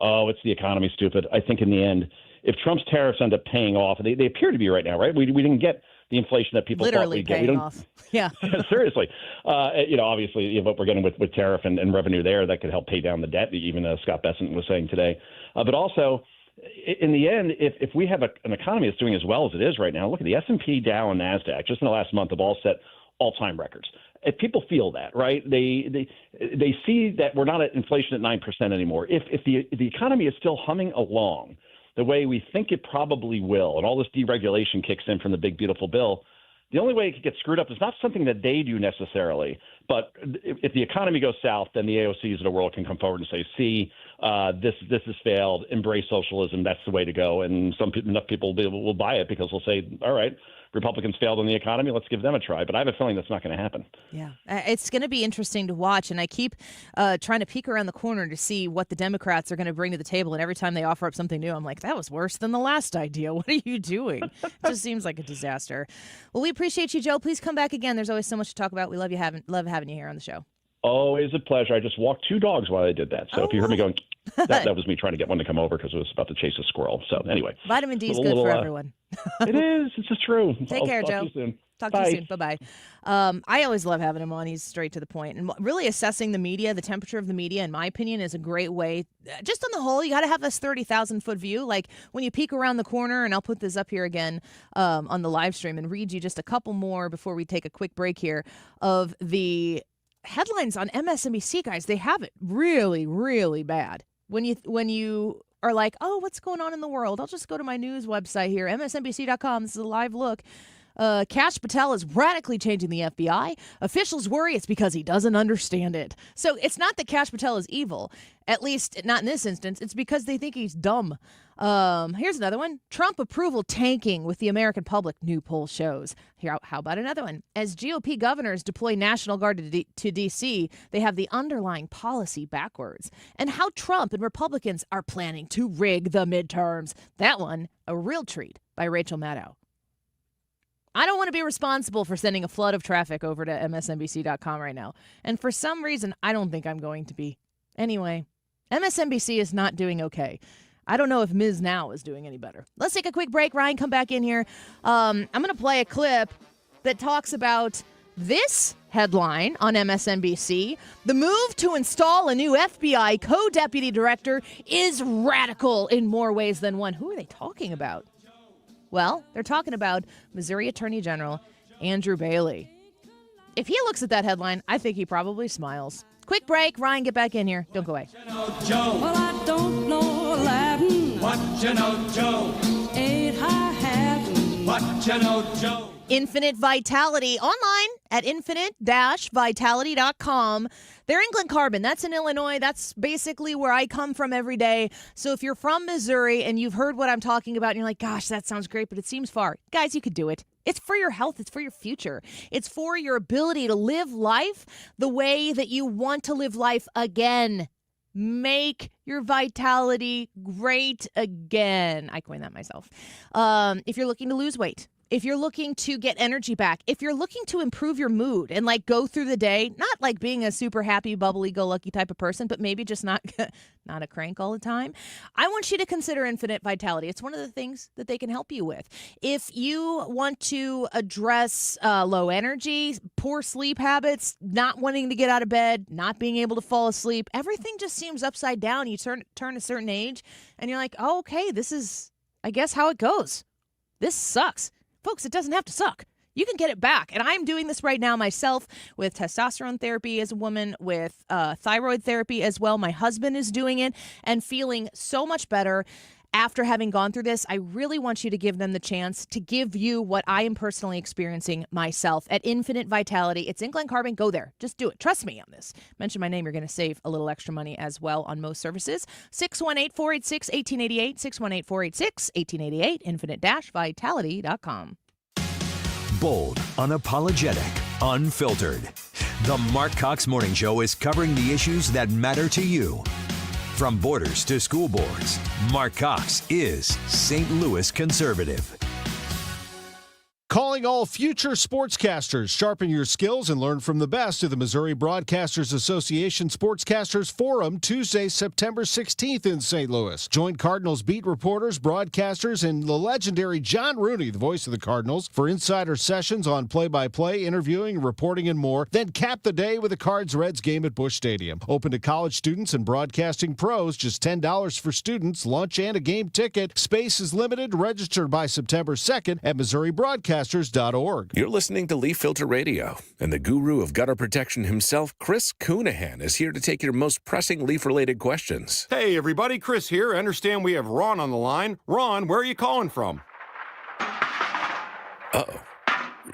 Oh, it's the economy, stupid. I think in the end, if Trump's tariffs end up paying off, they appear to be right now, right? We didn't get the inflation that people thought we'd get. Literally paying off. Yeah. Seriously. Obviously, what we're getting with tariff and revenue there, that could help pay down the debt, even Scott Bessent was saying today. But also, in the end, if we have an economy that's doing as well as it is right now, look at the S&P, Dow, and NASDAQ just in the last month have all set all-time records. If people feel that, right? They see that we're not at inflation at 9% anymore. If the economy is still humming along the way we think it probably will, and all this deregulation kicks in from the big, beautiful bill, the only way it could get screwed up is not something that they do necessarily, but if the economy goes south, then the AOCs of the world can come forward and say, see, this has failed, embrace socialism, that's the way to go. And enough people will buy it because they'll say, all right, Republicans failed on the economy, let's give them a try. But I have a feeling that's not going to happen. Yeah, it's going to be interesting to watch. And I keep trying to peek around the corner to see what the Democrats are going to bring to the table. And every time they offer up something new, I'm like, that was worse than the last idea. What are you doing? It just seems like a disaster. Well, we appreciate you, Joe. Please come back again. There's always so much to talk about. We love having you here on the show. Always a pleasure. I just walked 2 dogs while I did that. So if you heard me going, that was me trying to get one to come over because it was about to chase a squirrel. So anyway. Vitamin D is good for everyone. It is. It's just true. Take care, Joe. Talk to you soon. Bye-bye. I always love having him on. He's straight to the point. And really assessing the media, the temperature of the media, in my opinion, is a great way. Just on the whole, you got to have this 30,000-foot view. Like when you peek around the corner, and I'll put this up here again on the live stream and read you just a couple more before we take a quick break here of the headlines on MSNBC, guys. They have it really, really bad. When you are like, oh, what's going on in the world? I'll just go to my news website here, msnbc.com. This is a live look. Kash Patel is radically changing the FBI. Officials worry it's because he doesn't understand it. So it's not that Kash Patel is evil, at least not in this instance. It's because they think he's dumb. Here's another one. Trump approval tanking with the American public, new poll shows. Here, how about another one? As GOP governors deploy National Guard to D.C., they have the underlying policy backwards. And how Trump and Republicans are planning to rig the midterms. That one, a real treat by Rachel Maddow. I don't want to be responsible for sending a flood of traffic over to MSNBC.com right now. And for some reason, I don't think I'm going to be. Anyway, MSNBC is not doing okay. I don't know if Ms. Now is doing any better. Let's take a quick break. Ryan, come back in here. I'm going to play a clip that talks about this headline on MSNBC. The move to install a new FBI co-deputy director is radical in more ways than one. Who are they talking about? Well, they're talking about Missouri Attorney General Andrew Bailey. If he looks at that headline, I think he probably smiles. Quick break. Ryan, get back in here. Don't go away. Joe. Well, I don't know Latin. What you know, Joe? Ain't I having? What you know, Joe? Infinite Vitality online at infinite-vitality.com. They're England Carbon. That's in Illinois. That's basically where I come from every day. So if you're from Missouri and you've heard what I'm talking about and you're like, gosh, that sounds great, but it seems far. Guys, you could do it. It's for your health. It's for your future. It's for your ability to live life the way that you want to live life again. Make your vitality great again. I coined that myself. If you're looking to lose weight, if you're looking to get energy back, if you're looking to improve your mood and like go through the day, not like being a super happy, bubbly, go lucky type of person, but maybe just not a crank all the time, I want you to consider Infinite Vitality. It's one of the things that they can help you with. If you want to address low energy, poor sleep habits, not wanting to get out of bed, not being able to fall asleep, everything just seems upside down. You turn a certain age and you're like, oh, okay, this is, I guess, how it goes. This sucks. Folks, it doesn't have to suck. You can get it back. And I'm doing this right now myself with testosterone therapy as a woman, with thyroid therapy as well. My husband is doing it and feeling so much better after having gone through this. I really want you to give them the chance to give you what I am personally experiencing myself at Infinite Vitality. It's in Glen Carbon. Go there. Just do it. Trust me on this. Mention my name. You're going to save a little extra money as well on most services. 618-486-1888. 618-486-1888. Infinite-vitality.com. Bold, unapologetic, unfiltered. The Mark Cox Morning Show is covering the issues that matter to you. From borders to school boards, Mark Cox is St. Louis conservative. Calling all future sportscasters. Sharpen your skills and learn from the best of the Missouri Broadcasters Association Sportscasters Forum, Tuesday, September 16th in St. Louis. Join Cardinals beat reporters, broadcasters, and the legendary John Rooney, the voice of the Cardinals, for insider sessions on play-by-play, interviewing, reporting, and more. Then cap the day with a Cards-Reds game at Busch Stadium. Open to college students and broadcasting pros. Just $10 for students, lunch, and a game ticket. Space is limited. Registered by September 2nd at MissouriBroadcasters.org. You're listening to Leaf Filter Radio, and the guru of gutter protection himself, Chris Coonahan, is here to take your most pressing leaf-related questions. Hey, everybody, Chris here. I understand we have Ron on the line. Ron, where are you calling from? Uh-oh.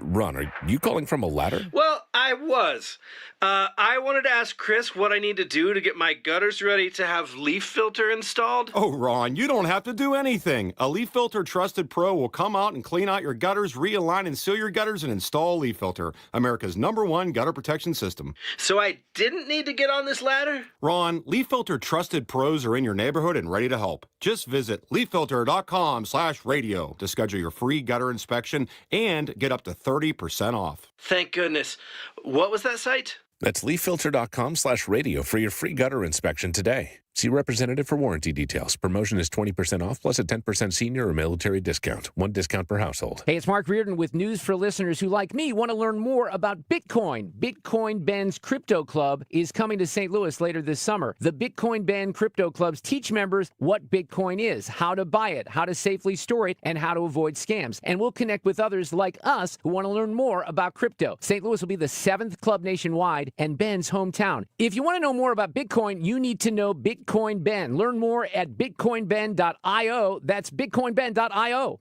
Ron, are you calling from a ladder? Well, I was. I wanted to ask Chris what I need to do to get my gutters ready to have leaf filter installed. Oh, Ron, you don't have to do anything. A Leaf Filter Trusted Pro will come out and clean out your gutters, realign and seal your gutters, and install a Leaf Filter, America's #1 gutter protection system. So I didn't need to get on this ladder? Ron, Leaf Filter Trusted Pros are in your neighborhood and ready to help. Just visit leaffilter.com/radio to schedule your free gutter inspection and get up to 30% off. Thank goodness. What was that site? That's leaffilter.com/radio for your free gutter inspection today. See representative for warranty details. Promotion is 20% off plus a 10% senior or military discount. One discount per household. Hey, it's Mark Reardon with news for listeners who, like me, want to learn more about Bitcoin. Bitcoin Ben's Crypto Club is coming to St. Louis later this summer. The Bitcoin Ben Crypto Clubs teach members what Bitcoin is, how to buy it, how to safely store it, and how to avoid scams. And we'll connect with others like us who want to learn more about crypto. St. Louis will be the 7th club nationwide and Ben's hometown. If you want to know more about Bitcoin, you need to know Bitcoin Ben. Learn more at bitcoinben.io. That's bitcoinben.io.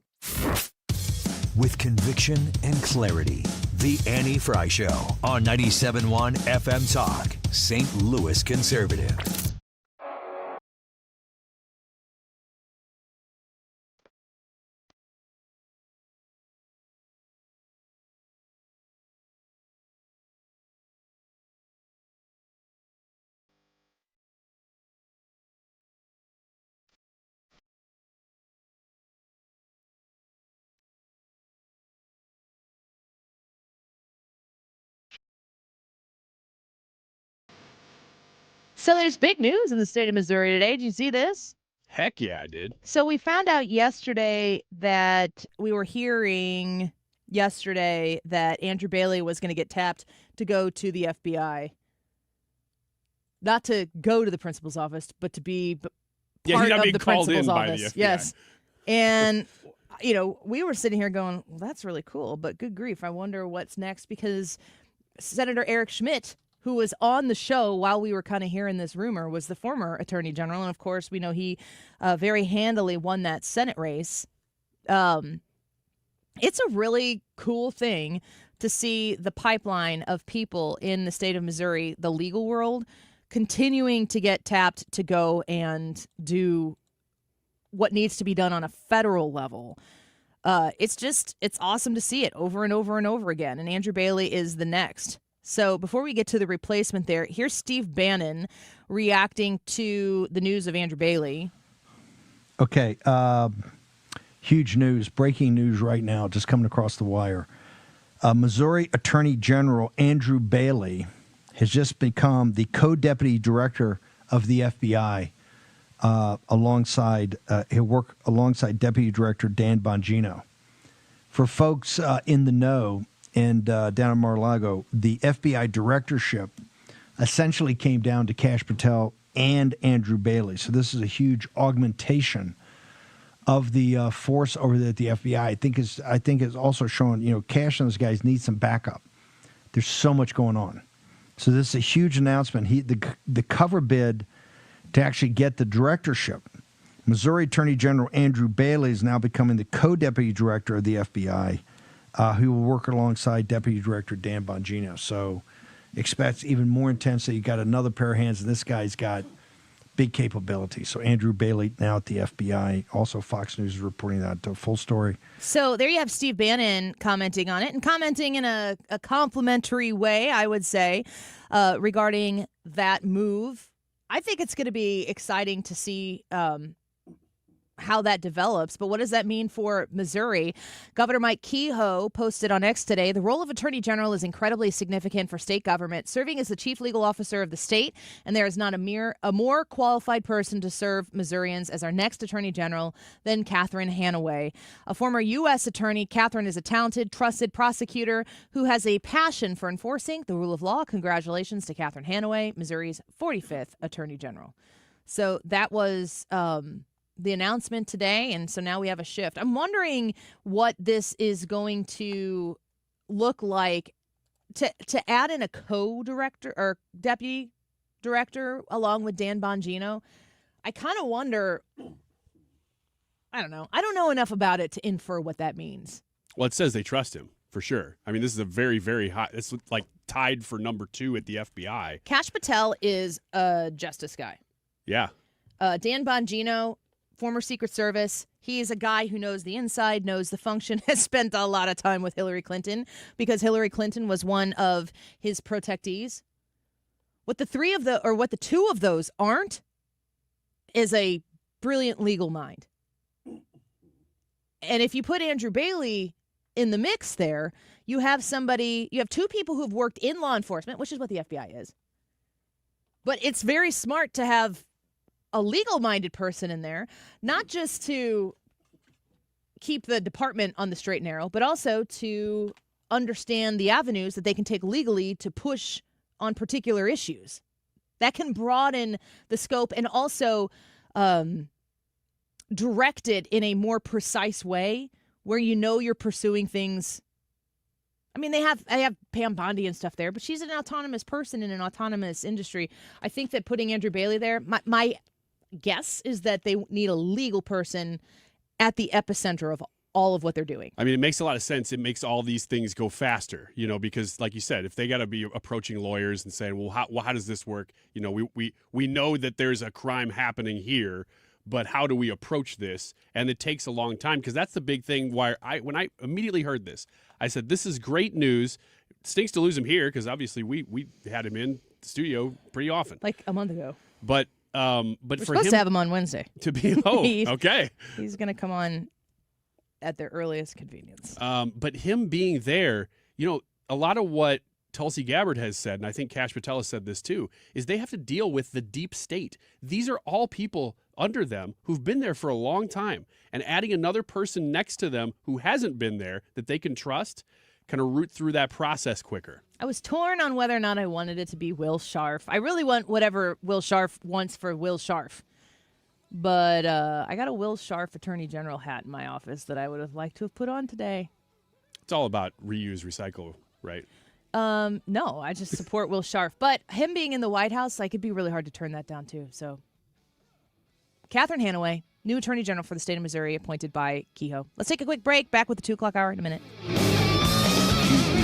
With conviction and clarity, The Annie Fry Show on 97.1 FM Talk, St. Louis conservative. So there's big news in the state of Missouri today. Did you see this? Heck yeah, I did. So we found out yesterday that we were hearing yesterday that Andrew Bailey was going to get tapped to go to the FBI. Not to go to the principal's office, but to be part of the principal's office. Yes. And, you know, we were sitting here going, well, that's really cool, but good grief. I wonder what's next, because Senator Eric Schmidt, who was on the show while we were kind of hearing this rumor, was the former attorney general. And, of course, we know he very handily won that Senate race. It's a really cool thing to see the pipeline of people in the state of Missouri, the legal world, continuing to get tapped to go and do what needs to be done on a federal level. It's awesome to see it over and over and over again. And Andrew Bailey is the next. So before we get to the replacement there, here's Steve Bannon reacting to the news of Andrew Bailey. Okay. huge news, breaking news right now, just coming across the wire. Missouri Attorney General Andrew Bailey has just become the co-deputy director of the FBI. He'll work alongside Deputy Director Dan Bongino. For folks in the know and down in Mar-a-Lago, the FBI directorship essentially came down to Kash Patel and Andrew Bailey. So this is a huge augmentation of the force over there at the FBI. I think it's also showing, Kash and those guys need some backup. There's so much going on. So this is a huge announcement. The cover bid to actually get the directorship. Missouri Attorney General Andrew Bailey is now becoming the co-deputy director of the FBI, who will work alongside Deputy Director Dan Bongino. So expect even more intensity. You got another pair of hands, and this guy's got big capability. So Andrew Bailey now at the FBI. Also, Fox News is reporting that. Full story. So there you have Steve Bannon commenting on it, and commenting in a complimentary way, I would say, regarding that move. I think it's going to be exciting to see how that develops. But what does that mean for Missouri? Governor Mike Kehoe posted on X today, the role of Attorney General is incredibly significant for state government, serving as the chief legal officer of the state, and there is not a more qualified person to serve Missourians as our next Attorney General than Catherine Hanaway. A former U.S. attorney, Catherine is a talented, trusted prosecutor who has a passion for enforcing the rule of law. Congratulations to Catherine Hanaway, Missouri's 45th Attorney General. So that was the announcement today, and so now we have a shift. I'm wondering what this is going to look like to add in a co-director or deputy director along with Dan Bongino. I kind of wonder, I don't know. I don't know enough about it to infer what that means. Well, it says they trust him, for sure. I mean, this is a very, very high, it's like tied for number 2 at the FBI. Kash Patel is a justice guy. Yeah. Dan Bongino, former Secret Service. He is a guy who knows the inside, knows the function, has spent a lot of time with Hillary Clinton because Hillary Clinton was one of his protectees. What the two of those aren't is a brilliant legal mind. And if you put Andrew Bailey in the mix there, you have two people who've worked in law enforcement, which is what the FBI is. But it's very smart to have a legal-minded person in there, not just to keep the department on the straight and narrow, but also to understand the avenues that they can take legally to push on particular issues. That can broaden the scope and also direct it in a more precise way where you're pursuing things. I mean, I have Pam Bondi and stuff there, but she's an autonomous person in an autonomous industry. I think that putting Andrew Bailey there, my guess is that they need a legal person at the epicenter of all of what they're doing. I mean, it makes a lot of sense. It makes all these things go faster, because like you said, if they got to be approaching lawyers and saying, well, how does this work? We know that there's a crime happening here, but how do we approach this? And it takes a long time, because that's the big thing. When I immediately heard this, I said, this is great news. It stinks to lose him here, because obviously we had him in the studio pretty often. Like a month ago. But we're for supposed him to have him on Wednesday. To be okay. He's going to come on at their earliest convenience. But him being there, a lot of what Tulsi Gabbard has said, and I think Kash Patel has said this too, is they have to deal with the deep state. These are all people under them who've been there for a long time, and adding another person next to them who hasn't been there that they can trust kind of root through that process quicker. I was torn on whether or not I wanted it to be Will Scharf. I really want whatever Will Scharf wants for Will Scharf. But I got a Will Scharf Attorney General hat in my office that I would have liked to have put on today. It's all about reuse, recycle, right? No, I just support Will Scharf. But him being in the White House, it'd be really hard to turn that down, too. So, Catherine Hanaway, new Attorney General for the state of Missouri, appointed by Kehoe. Let's take a quick break. Back with the 2 o'clock hour in a minute.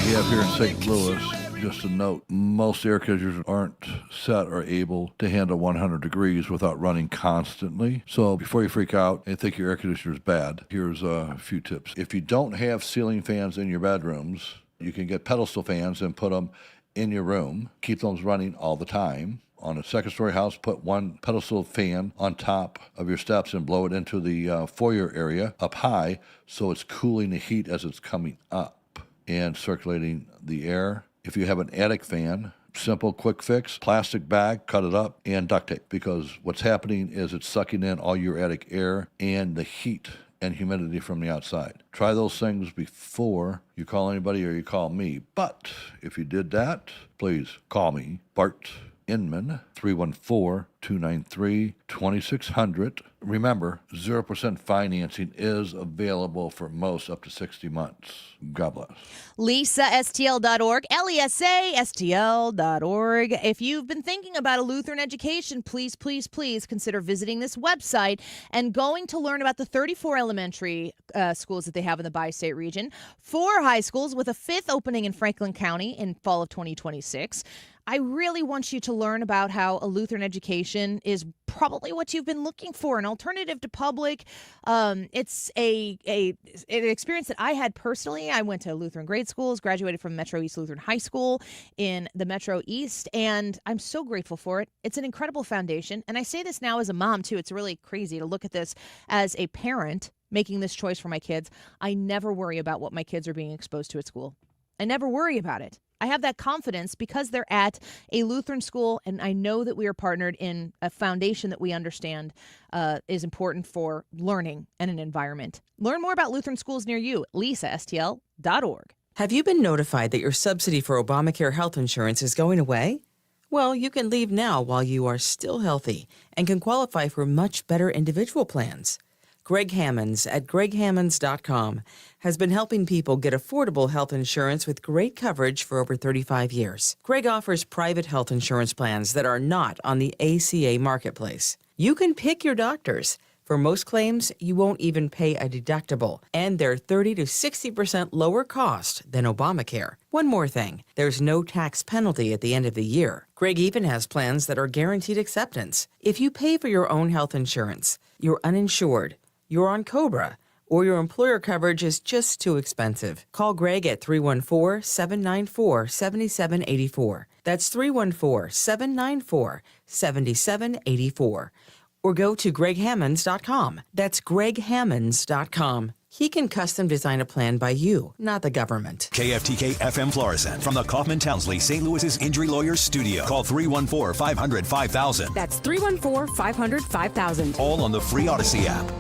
We have here in St. Louis, just a note, most air conditioners aren't set or able to handle 100 degrees without running constantly. So before you freak out and think your air conditioner is bad, here's a few tips. If you don't have ceiling fans in your bedrooms, you can get pedestal fans and put them in your room. Keep those running all the time. on a second-story house, put one pedestal fan on top of your steps and blow it into the foyer area up high so it's cooling the heat as it's coming up and circulating the air. If you have an attic fan, simple, quick fix, plastic bag, cut it up, and duct tape, because what's happening is it's sucking in all your attic air and the heat and humidity from the outside. Try those things before you call anybody or you call me. But if you did that, please call me, Bart Inman, 314-293-2600. Remember, 0% financing is available for most up to 60 months. God bless. LisaSTL.org, LESASTL.org. If you've been thinking about a Lutheran education, please, please, please consider visiting this website and going to learn about the 34 elementary schools that they have in the bi-state region, 4 high schools with a 5th opening in Franklin County in fall of 2026. I really want you to learn about how a Lutheran education is probably what you've been looking for, an alternative to public. It's an experience that I had personally. I went to Lutheran grade schools, graduated from Metro East Lutheran High School in the Metro East, and I'm so grateful for it. It's an incredible foundation, and I say this now as a mom, too. It's really crazy to look at this as a parent making this choice for my kids. I never worry about what my kids are being exposed to at school. I never worry about it. I have that confidence because they're at a Lutheran school, and I know that we are partnered in a foundation that we understand is important for learning and an environment. Learn more about Lutheran schools near you at LisaSTL.org. Have you been notified that your subsidy for Obamacare health insurance is going away? Well, you can leave now while you are still healthy and can qualify for much better individual plans. Greg Hammonds at GregHammonds.com has been helping people get affordable health insurance with great coverage for over 35 years. Greg offers private health insurance plans that are not on the ACA marketplace. You can pick your doctors. For most claims, you won't even pay a deductible, and they're 30 to 60% lower cost than Obamacare. One more thing, there's no tax penalty at the end of the year. Greg even has plans that are guaranteed acceptance. If you pay for your own health insurance, you're uninsured, you're on COBRA, or your employer coverage is just too expensive, call Greg at 314-794-7784. That's 314-794-7784. Or go to GregHammonds.com. That's GregHammonds.com. He can custom design a plan by you, not the government. KFTK FM Florissant from the Kaufman Townsley St. Louis's Injury Lawyers Studio. Call 314-500-5000. That's 314-500-5000. All on the free Odyssey app.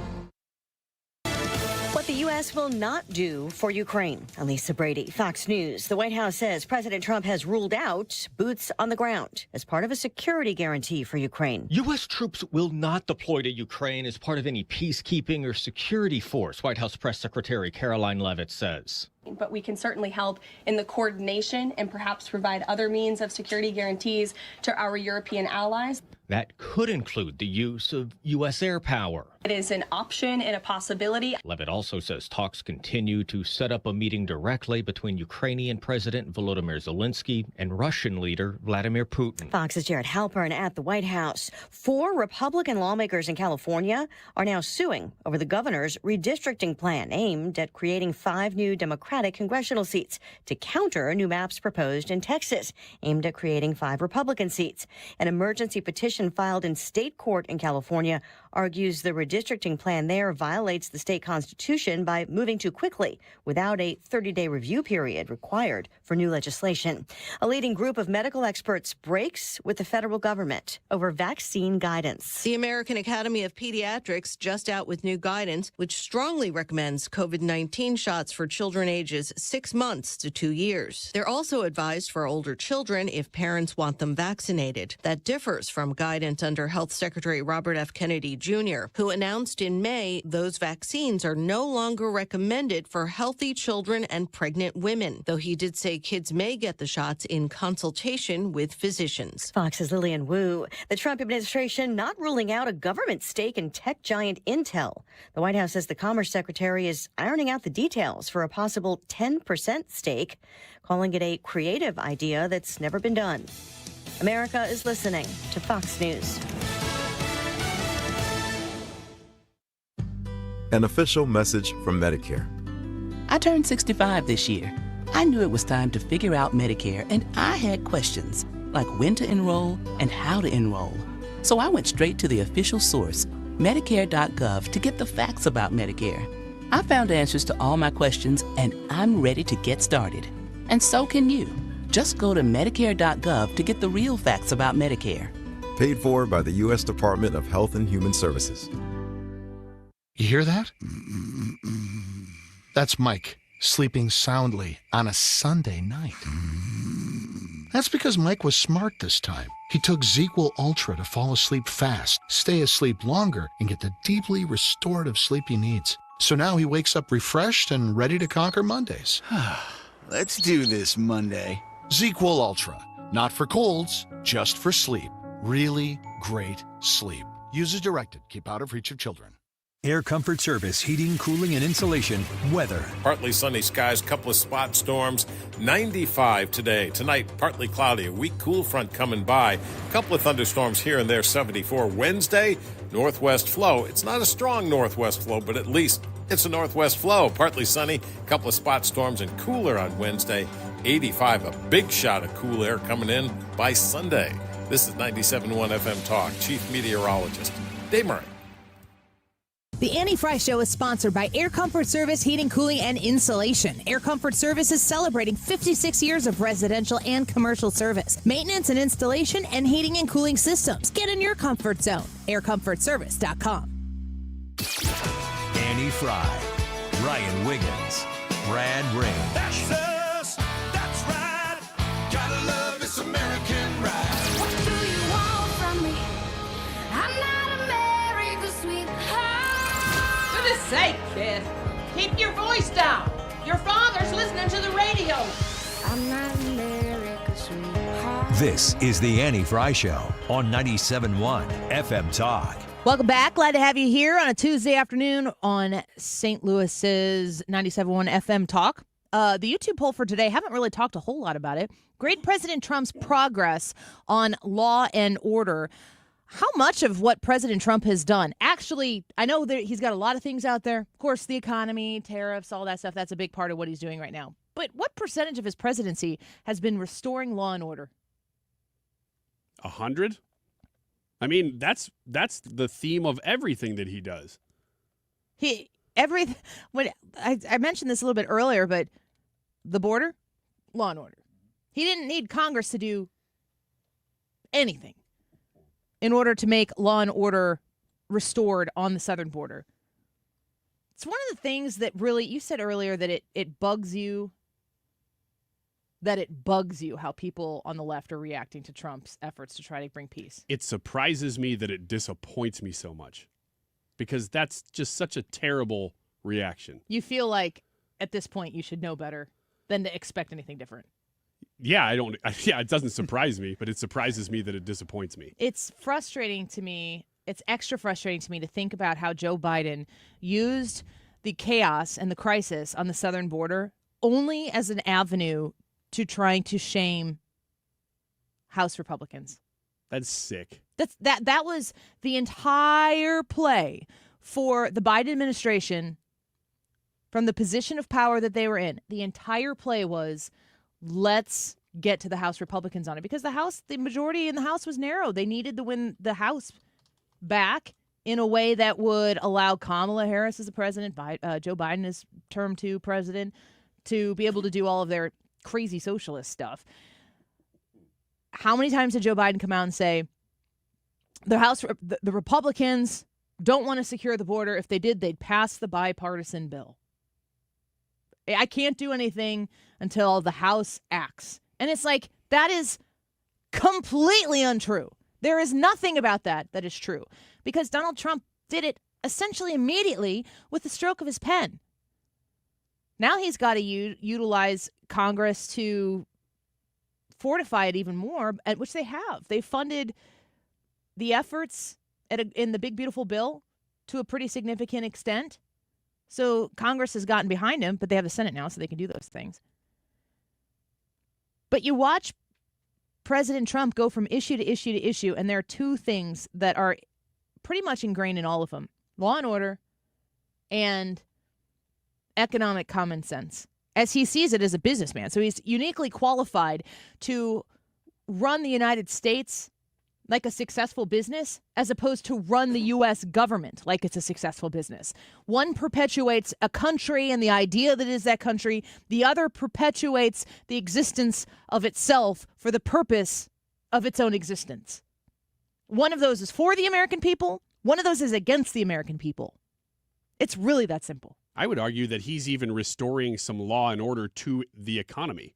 What the U.S. will not do for Ukraine. Elisa Brady, Fox News. The White House says President Trump has ruled out boots on the ground as part of a security guarantee for Ukraine. U.S. troops will not deploy to Ukraine as part of any peacekeeping or security force, White House Press Secretary Caroline Leavitt says. But we can certainly help in the coordination and perhaps provide other means of security guarantees to our European allies. That could include the use of U.S. air power. It is an option and a possibility. Leavitt also says talks continue to set up a meeting directly between Ukrainian President Volodymyr Zelensky and Russian leader Vladimir Putin. Fox's Jared Halpern at the White House. 4 Republican lawmakers in California are now suing over the governor's redistricting plan aimed at creating 5 new Democratic congressional seats to counter new maps proposed in Texas aimed at creating 5 Republican seats. An emergency petition filed in state court in California argues the redistricting plan there violates the state constitution by moving too quickly without a 30-day review period required for new legislation. A leading group of medical experts breaks with the federal government over vaccine guidance. The American Academy of Pediatrics just out with new guidance, which strongly recommends COVID-19 shots for children ages 6 months to 2 years. They're also advised for older children if parents want them vaccinated. That differs from guidance under Health Secretary Robert F. Kennedy Jr., who announced in May those vaccines are no longer recommended for healthy children and pregnant women, though he did say kids may get the shots in consultation with physicians. Fox's Lillian Wu. The Trump administration not ruling out a government stake in tech giant Intel. The White House says the Commerce Secretary is ironing out the details for a possible 10% stake, calling it a creative idea that's never been done. America is listening to Fox News. An official message from Medicare. I turned 65 this year. I knew it was time to figure out Medicare, and I had questions. like when to enroll and how to enroll. So I went straight to the official source, Medicare.gov, to get the facts about Medicare. I found answers to all my questions, and I'm ready to get started. And so can you. Just go to Medicare.gov to get the real facts about Medicare. Paid for by the U.S. Department of Health and Human Services. You hear that? That's Mike, sleeping soundly on a Sunday night. That's because Mike was smart this time. He took ZQL Ultra to fall asleep fast, stay asleep longer, and get the deeply restorative sleep he needs. So now he wakes up refreshed and ready to conquer Mondays. Let's do this Monday. ZQL Ultra. Not for colds, just for sleep. Really great sleep. Use as directed. Keep out of reach of children. Air Comfort Service, heating, cooling, and insulation. Weather. Partly sunny skies, couple of spot storms. 95 today. Tonight, partly cloudy. A weak cool front coming by. Couple of thunderstorms here and there. 74. Wednesday, northwest flow. It's not a strong northwest flow, but at least it's a northwest flow. Partly sunny, couple of spot storms, and cooler on Wednesday. 85. A big shot of cool air coming in by Sunday. This is 97.1 FM Talk. Chief Meteorologist Dave Murray. The Annie Fry Show is sponsored by Air Comfort Service Heating, Cooling, and Insulation. Air Comfort Service is celebrating 56 years of residential and commercial service, maintenance and installation, and heating and cooling systems. Get in your comfort zone. AirComfortService.com. Annie Fry, Ryan Wiggins, Brad Range. That's us. That's right. Gotta love this American ride. What do you want from me? I'm not America's sweetheart. For goodness sake, kid. Keep your voice down. Your father's listening to the radio. I'm not America's sweetheart. This is the Annie Fry Show on 97.1 FM Talk. Welcome back. Glad to have you here on a Tuesday afternoon on St. Louis's 97.1 FM Talk. The YouTube poll for today, haven't really talked a whole lot about it. Grade President Trump's progress on law and order. How much of what President Trump has done? Actually, I know that he's got a lot of things out there. Of course, the economy, tariffs, all that stuff. That's a big part of what he's doing right now. But what percentage of his presidency has been restoring law and order? 100? I mean, that's the theme of everything that he does. When I mentioned this a little bit earlier, but the border, law and order. He didn't need Congress to do anything in order to make law and order restored on the southern border. It's one of the things that really, you said earlier that it bugs you, how people on the left are reacting to Trump's efforts to try to bring peace. It surprises me that it disappoints me so much because that's just such a terrible reaction. You feel like at this point you should know better than to expect anything different. Yeah, it doesn't surprise me, but it surprises me that it disappoints me. It's frustrating to me. It's extra frustrating to me to think about how Joe Biden used the chaos and the crisis on the southern border only as an avenue to trying to shame House Republicans. That's sick. That was the entire play for the Biden administration from the position of power that they were in. The entire play was, let's get to the House Republicans on it, because the majority in the House was narrow. They needed to win the House back in a way that would allow Kamala Harris as the president, Joe Biden as term 2 president, to be able to do all of their crazy socialist stuff. How many times did Joe Biden come out and say the Republicans don't want to secure the border? If they did, they'd pass the bipartisan bill. I can't do anything until the House acts. And it's like, that is completely untrue. There is nothing about that is true, because Donald Trump did it essentially immediately with the stroke of his pen. Now he's got to utilize Congress to fortify it even more, which they have. They funded the efforts in the Big Beautiful Bill to a pretty significant extent. So Congress has gotten behind him, but they have the Senate now, so they can do those things. But you watch President Trump go from issue to issue to issue, and there are two things that are pretty much ingrained in all of them: law and order and economic common sense, as he sees it as a businessman. So he's uniquely qualified to run the United States like a successful business as opposed to run the U.S. government like it's a successful business. One perpetuates a country and the idea that it is that country. The other perpetuates the existence of itself for the purpose of its own existence. One of those is for the American people. One of those is against the American people. It's really that simple. I would argue that he's even restoring some law and order to the economy.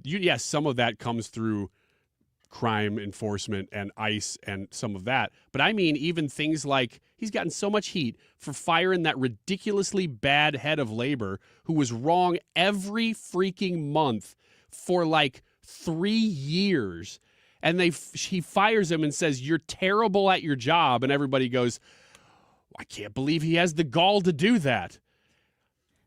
Yes, some of that comes through crime enforcement and ICE and some of that. But I mean, even things like he's gotten so much heat for firing that ridiculously bad head of labor who was wrong every freaking month for like 3 years. And he fires him and says, "You're terrible at your job." And everybody goes, "I can't believe he has the gall to do that."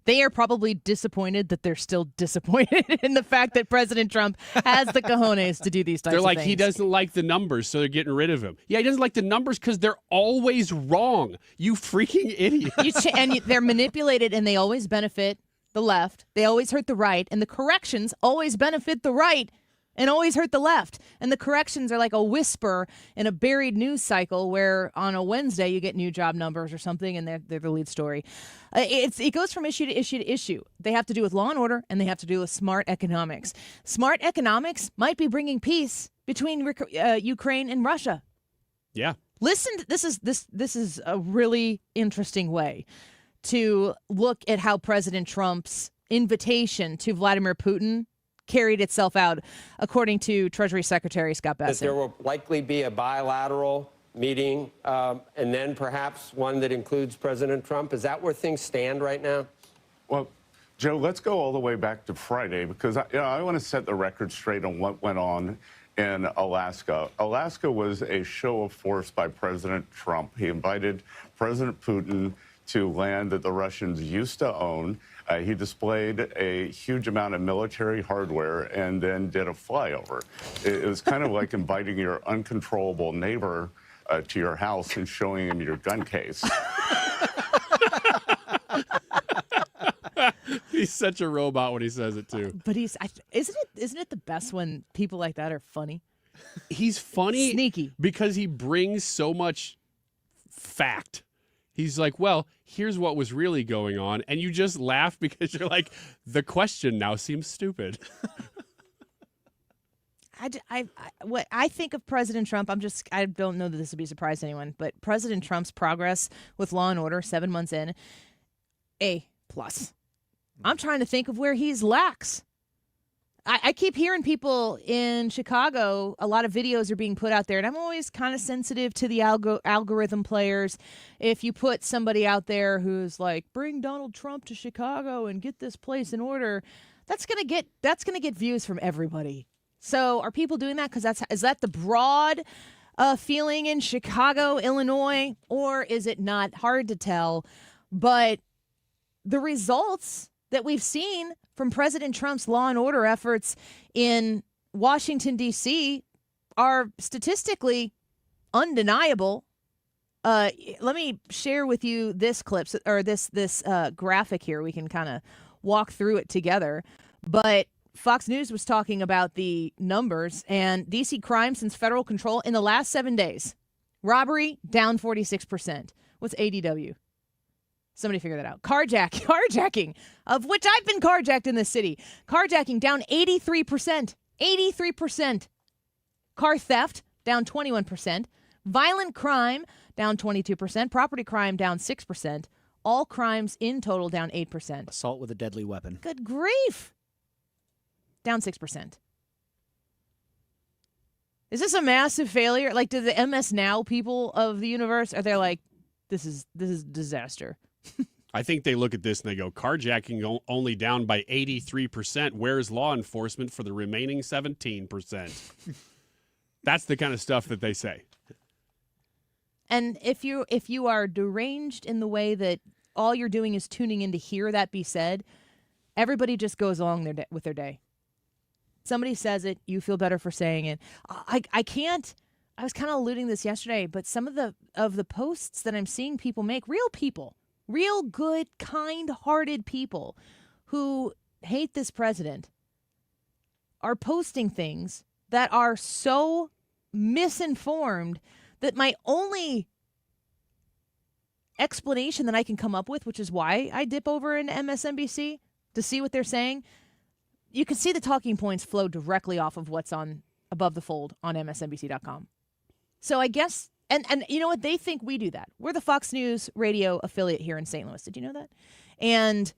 They are probably disappointed that they're still disappointed in the fact that President Trump has the cojones to do these types of things. They're like, he doesn't like the numbers, so they're getting rid of him. Yeah, he doesn't like the numbers because they're always wrong. You freaking idiot. They're manipulated, and they always benefit the left. They always hurt the right, and the corrections always benefit the right and always hurt the left. And the corrections are like a whisper in a buried news cycle where on a Wednesday you get new job numbers or something, and they're the lead story. It goes from issue to issue to issue. They have to do with law and order, and they have to do with smart economics. Smart economics might be bringing peace between Ukraine and Russia. Yeah. Listen, this is a really interesting way to look at how President Trump's invitation to Vladimir Putin carried itself out, according to Treasury Secretary Scott Bessent. That there will likely be a bilateral meeting and then perhaps one that includes President Trump. Is that where things stand right now? Well, Joe, let's go all the way back to Friday because I want to set the record straight on what went on in Alaska. Alaska was a show of force by President Trump. He invited President Putin to land that the Russians used to own. He displayed a huge amount of military hardware and then did a flyover. It was kind of like inviting your uncontrollable neighbor to your house and showing him your gun case. He's such a robot when he says it too. But isn't it the best when people like that are funny? He's funny, sneaky, because he brings so much fact. He's like, well, here's what was really going on. And you just laugh because you're like, the question now seems stupid. What I think of President Trump, I don't know that this would be a surprise to anyone, but President Trump's progress with law and order 7 months in, A+. I'm trying to think of where he's lax. I keep hearing people in Chicago, a lot of videos are being put out there, and I'm always kind of sensitive to the algorithm players. If you put somebody out there who's like, bring Donald Trump to Chicago and get this place in order, that's gonna get views from everybody. So are people doing that? Because is that the broad feeling in Chicago, Illinois, or is it not? Hard to tell. But the results that we've seen from President Trump's law and order efforts in Washington, D.C. are statistically undeniable. Let me share with you this clip, or this graphic here. We can kind of walk through it together. But Fox News was talking about the numbers, and D.C. crime since federal control in the last 7 days. Robbery, down 46%. What's ADW? Somebody figure that out. Carjacking, of which I've been carjacked in this city. Carjacking down 83%. 83%. Car theft down 21%. Violent crime down 22%. Property crime down 6%. All crimes in total down 8%. Assault with a deadly weapon. Good grief. Down 6%. Is this a massive failure? Like, do the MS Now people of the universe, are they like, this is disaster? I think they look at this and they go, carjacking only down by 83%. Where's law enforcement for the remaining 17%? That's the kind of stuff that they say. And if you are deranged in the way that all you're doing is tuning in to hear that be said, everybody just goes along with their day. Somebody says it, you feel better for saying it. I can't. I was kind of alluding to this yesterday, but some of the posts that I'm seeing people make, real people, real good, kind-hearted people who hate this president, are posting things that are so misinformed that my only explanation that I can come up with, which is why I dip over in MSNBC to see what they're saying, you can see the talking points flow directly off of what's on Above the Fold on MSNBC.com. So I guess, and you know what? They think we do that. We're the Fox News radio affiliate here in St. Louis. Did you know that? And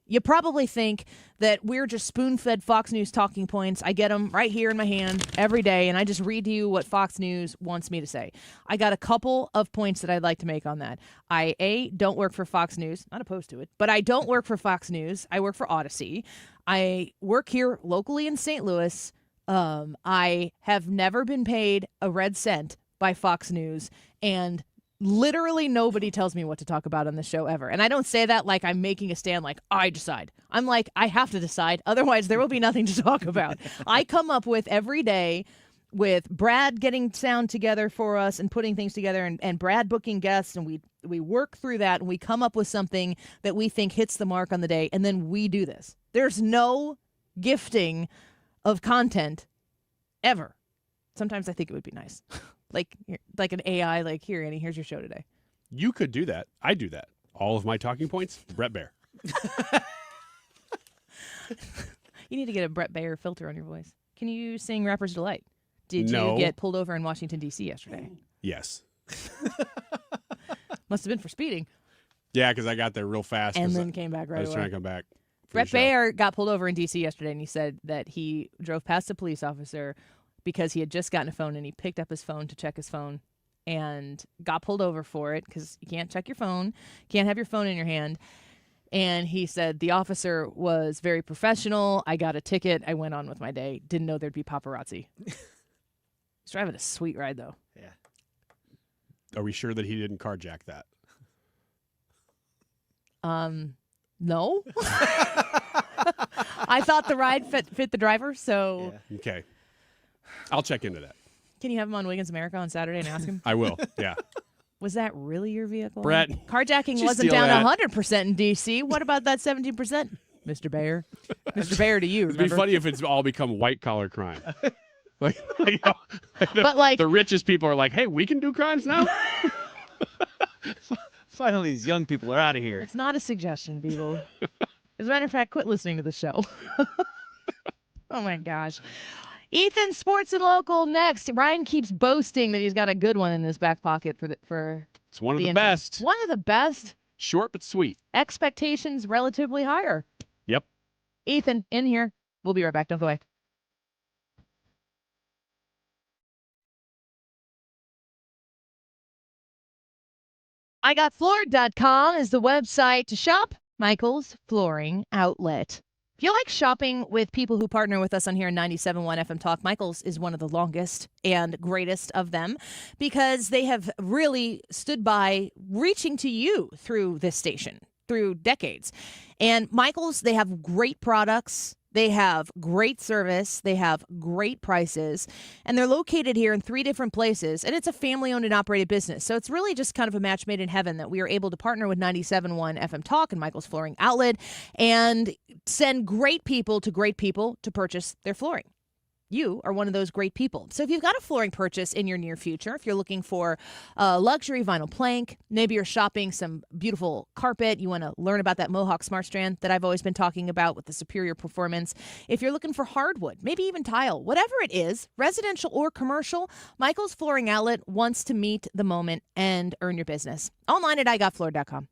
you probably think that we're just spoon-fed Fox News talking points. I get them right here in my hand every day, and I just read to you what Fox News wants me to say. I got a couple of points that I'd like to make on that. I don't work for Fox News. Not opposed to it, but I don't work for Fox News. I work for Odyssey. I work here locally in St. Louis. I have never been paid a red cent by Fox News, and literally nobody tells me what to talk about on the show ever. And I don't say that like I'm making a stand, like I decide. I'm like, I have to decide. Otherwise, there will be nothing to talk about. I come up with every day with Brad getting sound together for us and putting things together, and Brad booking guests, and we work through that, and we come up with something that we think hits the mark on the day, and then we do this. There's no gifting of content ever. Sometimes I think it would be nice. Like an AI, like, here, Annie, here's your show today. You could do that. I do that. All of my talking points, Brett Baer. You need to get a Brett Baer filter on your voice. Can you sing Rapper's Delight? Did No. you get pulled over in Washington, D.C. yesterday? Yes. Must have been for speeding. Yeah, because I got there real fast. And then came back right away. I was trying to come back. Brett Baer got pulled over in D.C. yesterday, and he said that he drove past a police officer because he had just gotten a phone, and he picked up his phone to check his phone and got pulled over for it because you can't check your phone, can't have your phone in your hand. And he said the officer was very professional. I got a ticket. I went on with my day. Didn't know there'd be paparazzi. He's driving a sweet ride, though. Yeah. Are we sure that he didn't carjack that? No. I thought the ride fit the driver, so. Yeah. Okay. I'll check into that. Can you have him on Wiggins America on Saturday and ask him? I will, yeah. Was that really your vehicle? Brett, carjacking wasn't down 100% in D.C. What about that 17%? Mr. Baer. Mr. Baer to you, It'd be remember? funny if it's all become white-collar crime. The richest people are like, hey, we can do crimes now? Finally, these young people are out of here. It's not a suggestion, people. As a matter of fact, quit listening to the show. Oh, my gosh. Ethan, Sports and Local next. Ryan keeps boasting that he's got a good one in his back pocket for It's one of the best. One of the best. Short but sweet. Expectations relatively higher. Yep. Ethan, in here. We'll be right back. Don't go away. IGotFloored.com is the website to shop Michael's Flooring Outlet. If you like shopping with people who partner with us on here in 97.1 FM Talk, Michael's is one of the longest and greatest of them because they have really stood by reaching to you through this station, through decades. And Michael's, they have great products. They have great service. They have great prices. And they're located here in 3 different places. And it's a family-owned and operated business. So it's really just kind of a match made in heaven that we are able to partner with 97.1 FM Talk and Michael's Flooring Outlet and send great people to purchase their flooring. You are one of those great people. So if you've got a flooring purchase in your near future, if you're looking for a luxury vinyl plank, maybe you're shopping some beautiful carpet, you want to learn about that Mohawk Smart Strand that I've always been talking about with the superior performance. If you're looking for hardwood, maybe even tile, whatever it is, residential or commercial, Michael's Flooring Outlet wants to meet the moment and earn your business. Online at IGotFloored.com.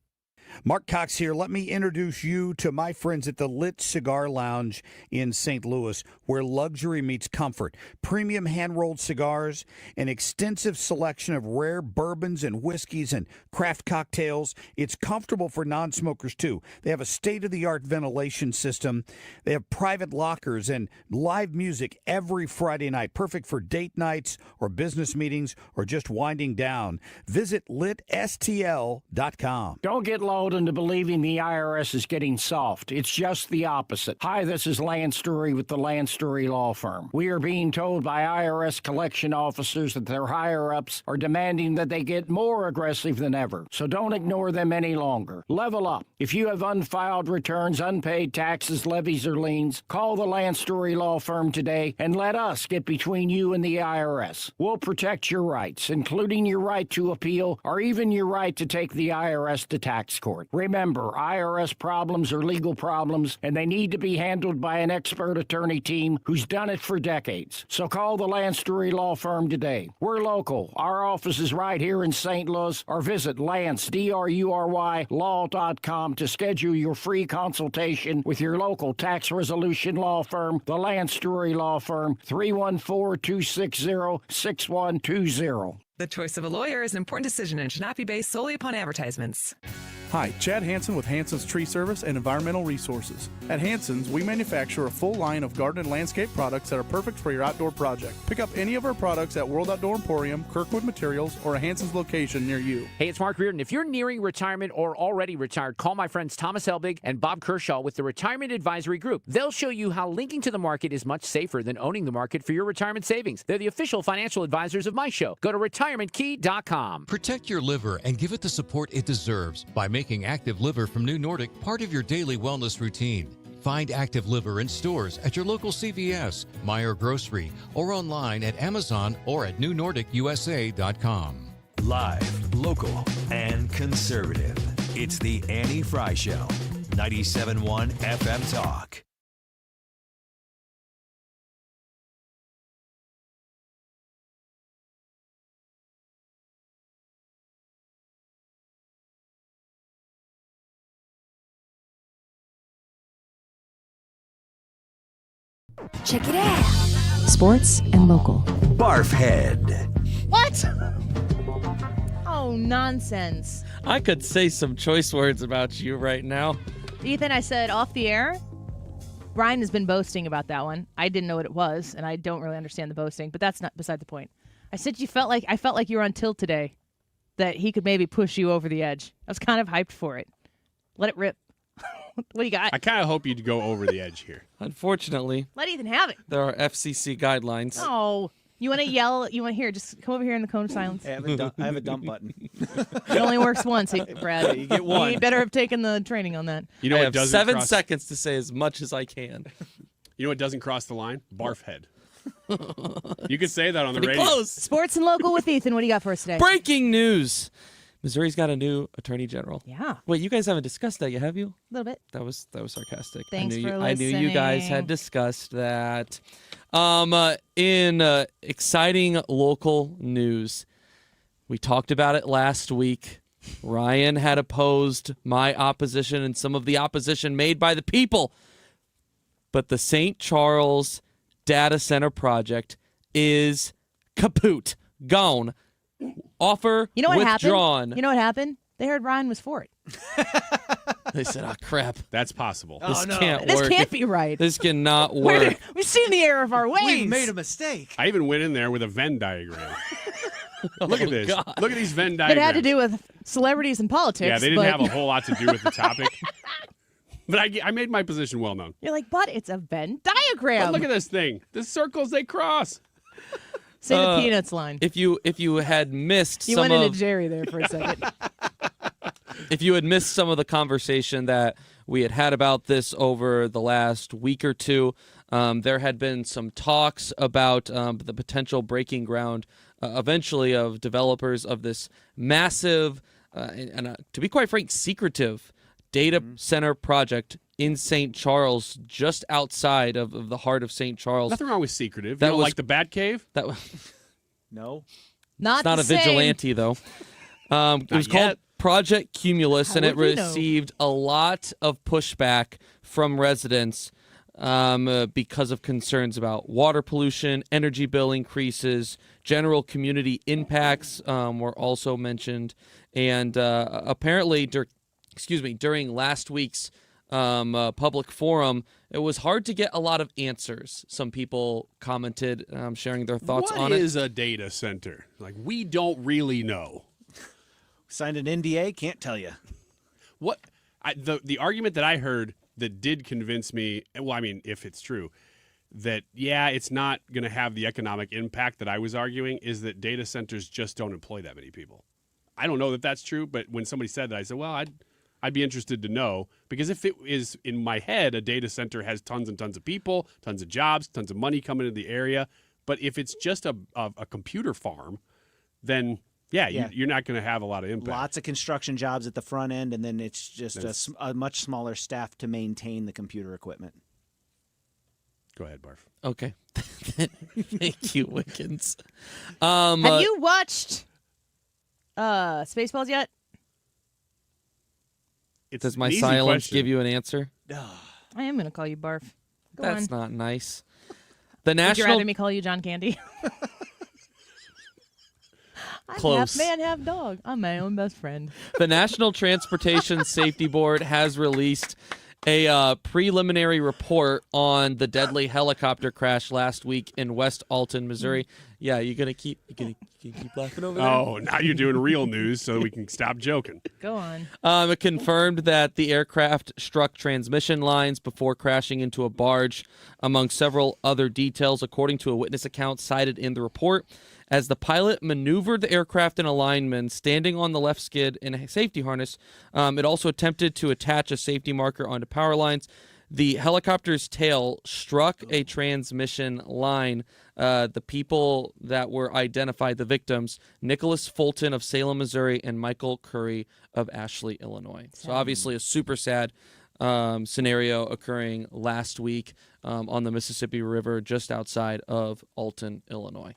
Mark Cox here. Let me introduce you to my friends at the Lit Cigar Lounge in St. Louis, where luxury meets comfort. Premium hand-rolled cigars, an extensive selection of rare bourbons and whiskeys and craft cocktails. It's comfortable for non-smokers, too. They have a state-of-the-art ventilation system. They have private lockers and live music every Friday night, perfect for date nights or business meetings or just winding down. Visit litstl.com. Don't get lost lulled into believing the IRS is getting soft. It's just the opposite. Hi, this is Lance Story with the Lance Story Law Firm. We are being told by IRS collection officers that their higher-ups are demanding that they get more aggressive than ever. So don't ignore them any longer. Level up. If you have unfiled returns, unpaid taxes, levies, or liens, call the Lance Story Law Firm today and let us get between you and the IRS. We'll protect your rights, including your right to appeal or even your right to take the IRS to tax court. Remember, IRS problems are legal problems, and they need to be handled by an expert attorney team who's done it for decades. So call the Lance Story Law Firm today. We're local. Our office is right here in St. Louis, or visit LanceDruryLaw.com to schedule your free consultation with your local tax resolution law firm, the Lance Story Law Firm, 314-260-6120. The choice of a lawyer is an important decision and should not be based solely upon advertisements. Hi, Chad Hansen with Hansen's Tree Service and Environmental Resources. At Hansen's, we manufacture a full line of garden and landscape products that are perfect for your outdoor project. Pick up any of our products at World Outdoor Emporium, Kirkwood Materials, or a Hansen's location near you. Hey, it's Mark Reardon. If you're nearing retirement or already retired, call my friends Thomas Helbig and Bob Kershaw with the Retirement Advisory Group. They'll show you how linking to the market is much safer than owning the market for your retirement savings. They're the official financial advisors of my show. Go to retirementkey.com. Protect your liver and give it the support it deserves by making Active Liver from New Nordic part of your daily wellness routine. Find Active Liver in stores at your local CVS, Meijer Grocery, or online at Amazon or at newnordicusa.com. Live, local, and conservative. It's the Annie Fry Show. 97.1 FM Talk. Check it out. Sports and local. Barfhead. What? Oh, nonsense. I could say some choice words about you right now. Ethan, I said off the air. Brian has been boasting about that one. I didn't know what it was, and I don't really understand the boasting, but that's not beside the point. I said I felt like you were on tilt today, that he could maybe push you over the edge. I was kind of hyped for it. Let it rip. What do you got? I kind of hope you'd go over the edge here. Unfortunately, Let Ethan have it. there are FCC guidelines. Oh, you want to yell? You want to hear? Just come over here in the cone of silence. I have a dump button. It only works once, Brad. Yeah, you get one. You better have taken the training on that. You know I what have doesn't 7 cross- seconds to say as much as I can. You know what doesn't cross the line? Barfhead. You could say that on the Pretty radio. close. Sports and local with Ethan. What do you got for us today? Breaking news. Missouri's got a new attorney general. Yeah. Wait, you guys haven't discussed that yet, have you? A little bit. That was sarcastic. Thanks for I knew you guys listening. had discussed that. In exciting local news, we talked about it last week. Ryan had opposed my opposition and some of the opposition made by the people. But the St. Charles data center project is kaput, gone. Offer You know what withdrawn. happened? You know what happened? They heard Ryan was for it. They said, "Oh crap, that's possible. This can't This work. can't be right. This cannot work." We've seen the error of our ways. We've made a mistake. I even went in there with a Venn diagram. Look at this. God. Look at these Venn It diagrams. had to do with celebrities and politics. Yeah, they didn't but have a whole lot to do with the topic. But I made my position well known. You're like, but it's a Venn diagram. But look at this thing. The circles, they cross. Say the peanuts line. If you had missed You some went of into Jerry there for a second. if you had missed some of the conversation that we had about this over the last week or two, there had been some talks about the potential breaking ground eventually of developers of this massive and to be quite frank, secretive data center project in St. Charles, just outside of the heart of St. Charles. Nothing wrong with secretive. That You don't was- like the Bat Cave? That was No. Not not the a vigilante, though. It was called Project Cumulus, and it would we know? received a lot of pushback from residents because of concerns about water pollution, energy bill increases, general community impacts were also mentioned, and apparently, during last week's public forum, it was hard to get a lot of answers. Some people commented, sharing their thoughts on it. What is a data center? Like, we don't really know. Signed an NDA, can't tell you. The argument that I heard that did convince me, well, I mean, if it's true, that, yeah, it's not going to have the economic impact that I was arguing, is that data centers just don't employ that many people. I don't know that that's true, but when somebody said that, I said, well, I'd be interested to know, because if it is in my head, a data center has tons and tons of people, tons of jobs, tons of money coming into the area. But if it's just a computer farm, then you're not going to have a lot of impact. Lots of construction jobs at the front end, and then it's just a much smaller staff to maintain the computer equipment. Go ahead, Barf. Okay. Thank you, Wickens. Have you watched Spaceballs yet? Does my silence give you an answer? I am going to call you Barf. Go on. That's not nice. The Would you national rather me call you John Candy? I'm Close. half man, half dog. I'm my own best friend. The National Transportation Safety Board has released a preliminary report on the deadly helicopter crash last week in West Alton, Missouri. Yeah, you gonna keep laughing over there? Oh, now you're doing real news, so we can stop joking. Go on. It confirmed that the aircraft struck transmission lines before crashing into a barge, among several other details, according to a witness account cited in the report. As the pilot maneuvered the aircraft in a lineman, standing on the left skid in a safety harness, it also attempted to attach a safety marker onto power lines. The helicopter's tail struck a transmission line. The people that were identified, the victims, Nicholas Fulton of Salem, Missouri, and Michael Curry of Ashley, Illinois. So obviously a super sad scenario occurring last week on the Mississippi River just outside of Alton, Illinois.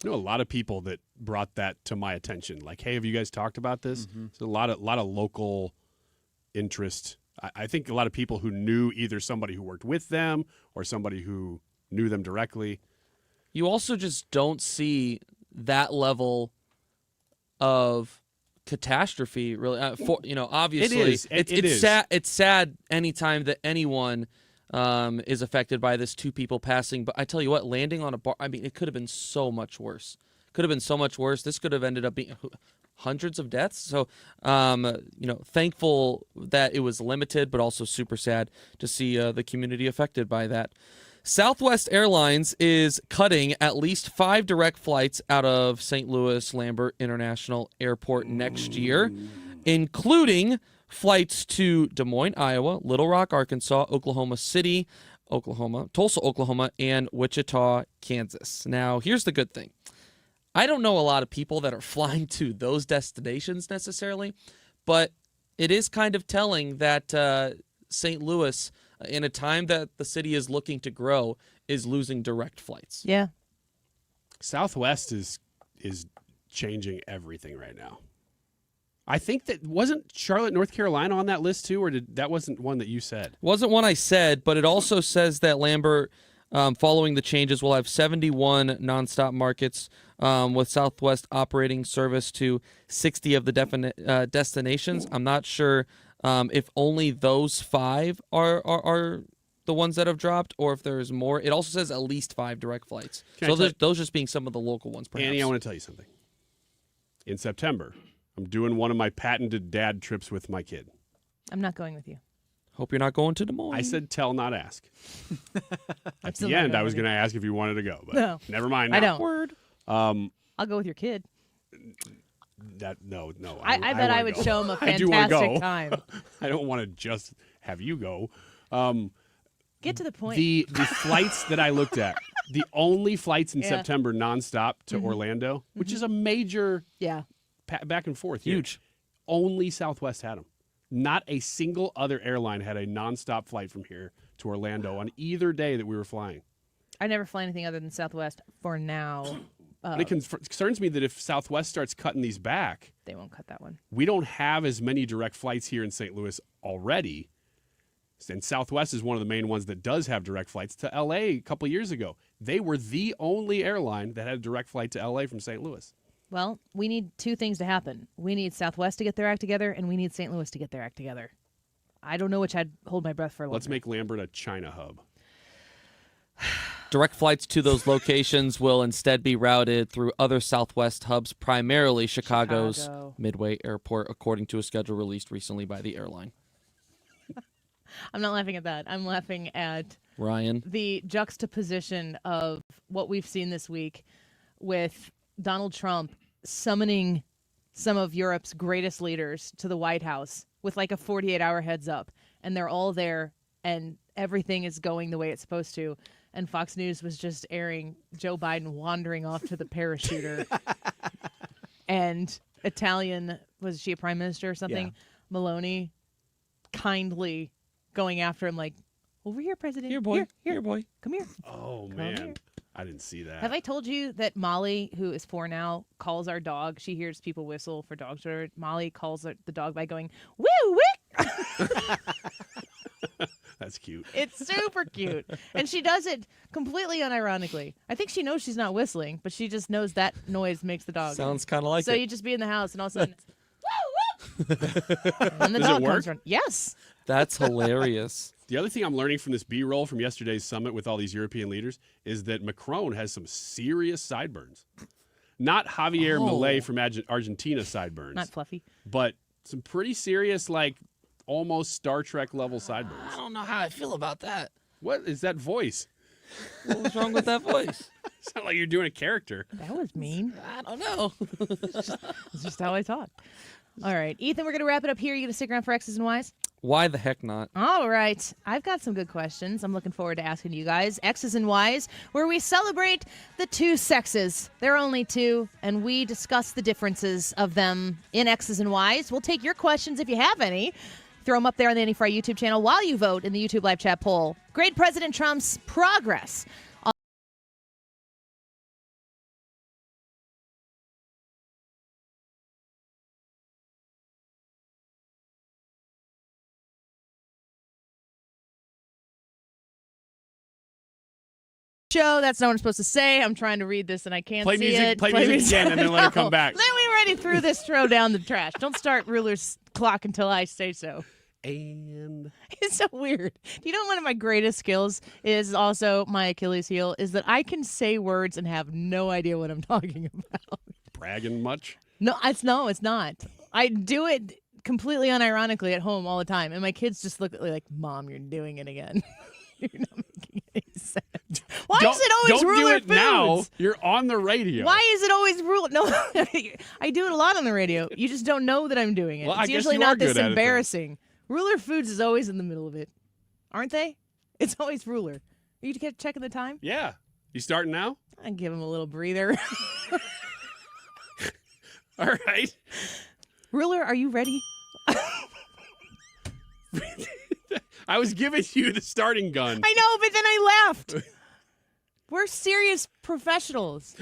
I know a lot of people that brought that to my attention. Like, hey, have you guys talked about this? Mm-hmm. So a lot of local interest. I think a lot of people who knew either somebody who worked with them or somebody who knew them directly. You also just don't see that level of catastrophe, really. Obviously, it is. It's sad. It's sad anytime that anyone is affected by this. Two people passing, but I tell you what, landing on a bar. I mean, it could have been so much worse. This could have ended up being hundreds of deaths. So, thankful that it was limited, but also super sad to see the community affected by that. Southwest Airlines is cutting at least 5 direct flights out of St. Louis Lambert International Airport next year, including flights to Des Moines, Iowa, Little Rock, Arkansas, Oklahoma City, Oklahoma, Tulsa, Oklahoma, and Wichita, Kansas. Now, here's the good thing. I don't know a lot of people that are flying to those destinations necessarily, but it is kind of telling that St. Louis, in a time that the city is looking to grow, is losing direct flights. Yeah. Southwest is changing everything right now. I think that wasn't Charlotte, North Carolina on that list too, or that wasn't one that you said? Wasn't one I said, but it also says that Lambert, following the changes, will have 71 nonstop markets, with Southwest operating service to 60 of the destinations. I'm not sure if only those 5 are the ones that have dropped, or if there's more. It also says at least 5 direct flights. So those just being some of the local ones, perhaps. Annie, I want to tell you something. In September, I'm doing one of my patented dad trips with my kid. I'm not going with you. Hope you're not going to Des Moines. I said tell, not ask. At still the not end, going I was with going to ask if you wanted to go, but No. never mind now. I don't. Word. I'll go with your kid. No. I bet I would show him a I do wanna fantastic go. time. I don't want to just have you go. Get to the point. The flights that I looked at, the only flights in Yeah. September nonstop to Orlando, which is a major back and forth. Huge. Only Southwest had them. Not a single other airline had a nonstop flight from here to Orlando on either day that we were flying. I never fly anything other than Southwest for now. And it concerns me that if Southwest starts cutting these back, They won't cut that one. we don't have as many direct flights here in St. Louis already. And Southwest is one of the main ones that does have direct flights to L.A. a couple years ago. They were the only airline that had a direct flight to L.A. from St. Louis. Well, we need 2 things to happen. We need Southwest to get their act together, and we need St. Louis to get their act together. I don't know which I'd hold my breath for longer. Let's make Lambert a China hub. Direct flights to those locations will instead be routed through other Southwest hubs, primarily Chicago's Midway Airport, according to a schedule released recently by the airline. I'm not laughing at that. I'm laughing at Ryan. the juxtaposition of what we've seen this week with Donald Trump summoning some of Europe's greatest leaders to the White House with like a 48-hour heads up. And they're all there, and everything is going the way it's supposed to. And Fox News was just airing Joe Biden wandering off to the parachuter. And Italian, was she a prime minister or something? Yeah. Maloney kindly going after him like, over here, President. Here, boy. Here, boy. Come here. Oh, Come man. here. I didn't see that. Have I told you that Molly, who is 4 now, calls our dog? She hears people whistle for dogs. Molly calls the dog by going, woo, woo. That's cute. It's super cute. And she does it completely unironically. I think she knows she's not whistling, but she just knows that noise makes the dog. Sounds kind of like so it. you just be in the house and all of a sudden, woo, woo. And the Does dog it work? comes running. Yes. That's hilarious. The other thing I'm learning from this B-roll from yesterday's summit with all these European leaders is that Macron has some serious sideburns. Not Javier Milei from Argentina sideburns. Not fluffy. But some pretty serious, like, almost Star Trek level sideburns. I don't know how I feel about that. What is that voice? What was wrong with that voice? It's not like you're doing a character. That was mean. I don't know. It's just how I talk. All right. Ethan, we're going to wrap it up here. You going to stick around for X's and Y's? Why the heck not? All right. I've got some good questions. I'm looking forward to asking you guys. X's and Y's, where we celebrate the two sexes. There are only two, and we discuss the differences of them in X's and Y's. We'll take your questions if you have any. Throw them up there on the Andy Fry YouTube channel while you vote in the YouTube live chat poll. Grade President Trump's progress. Show. That's not what I'm supposed to say. I'm trying to read this and I can't Play see music, it. play music again and then let her come back. Then we already threw this throw down the trash. Don't start Ruler's clock until I say so. And it's so weird. You know, one of my greatest skills is also my Achilles heel is that I can say words and have no idea what I'm talking about. Bragging much? No, it's not. I do it completely unironically at home all the time, and my kids just look at me like, "Mom, you're doing it again." You're not making any sense. Why is it always don't Ruler do it Foods? now. You're on the radio. Why is it always Ruler? No, I do it a lot on the radio. You just don't know that I'm doing it. Well, I It's guess usually you not are good this at it then. embarrassing. Ruler Foods is always in the middle of it, aren't they? It's always Ruler. Are you checking the time? Yeah. You starting now? I give him a little breather. All right. Ruler, are you ready? I was giving you the starting gun. I know, but then I laughed. We're serious professionals.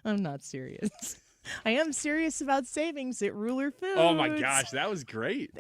I'm not serious. I am serious about savings at Ruler Foods. Oh my gosh, that was great.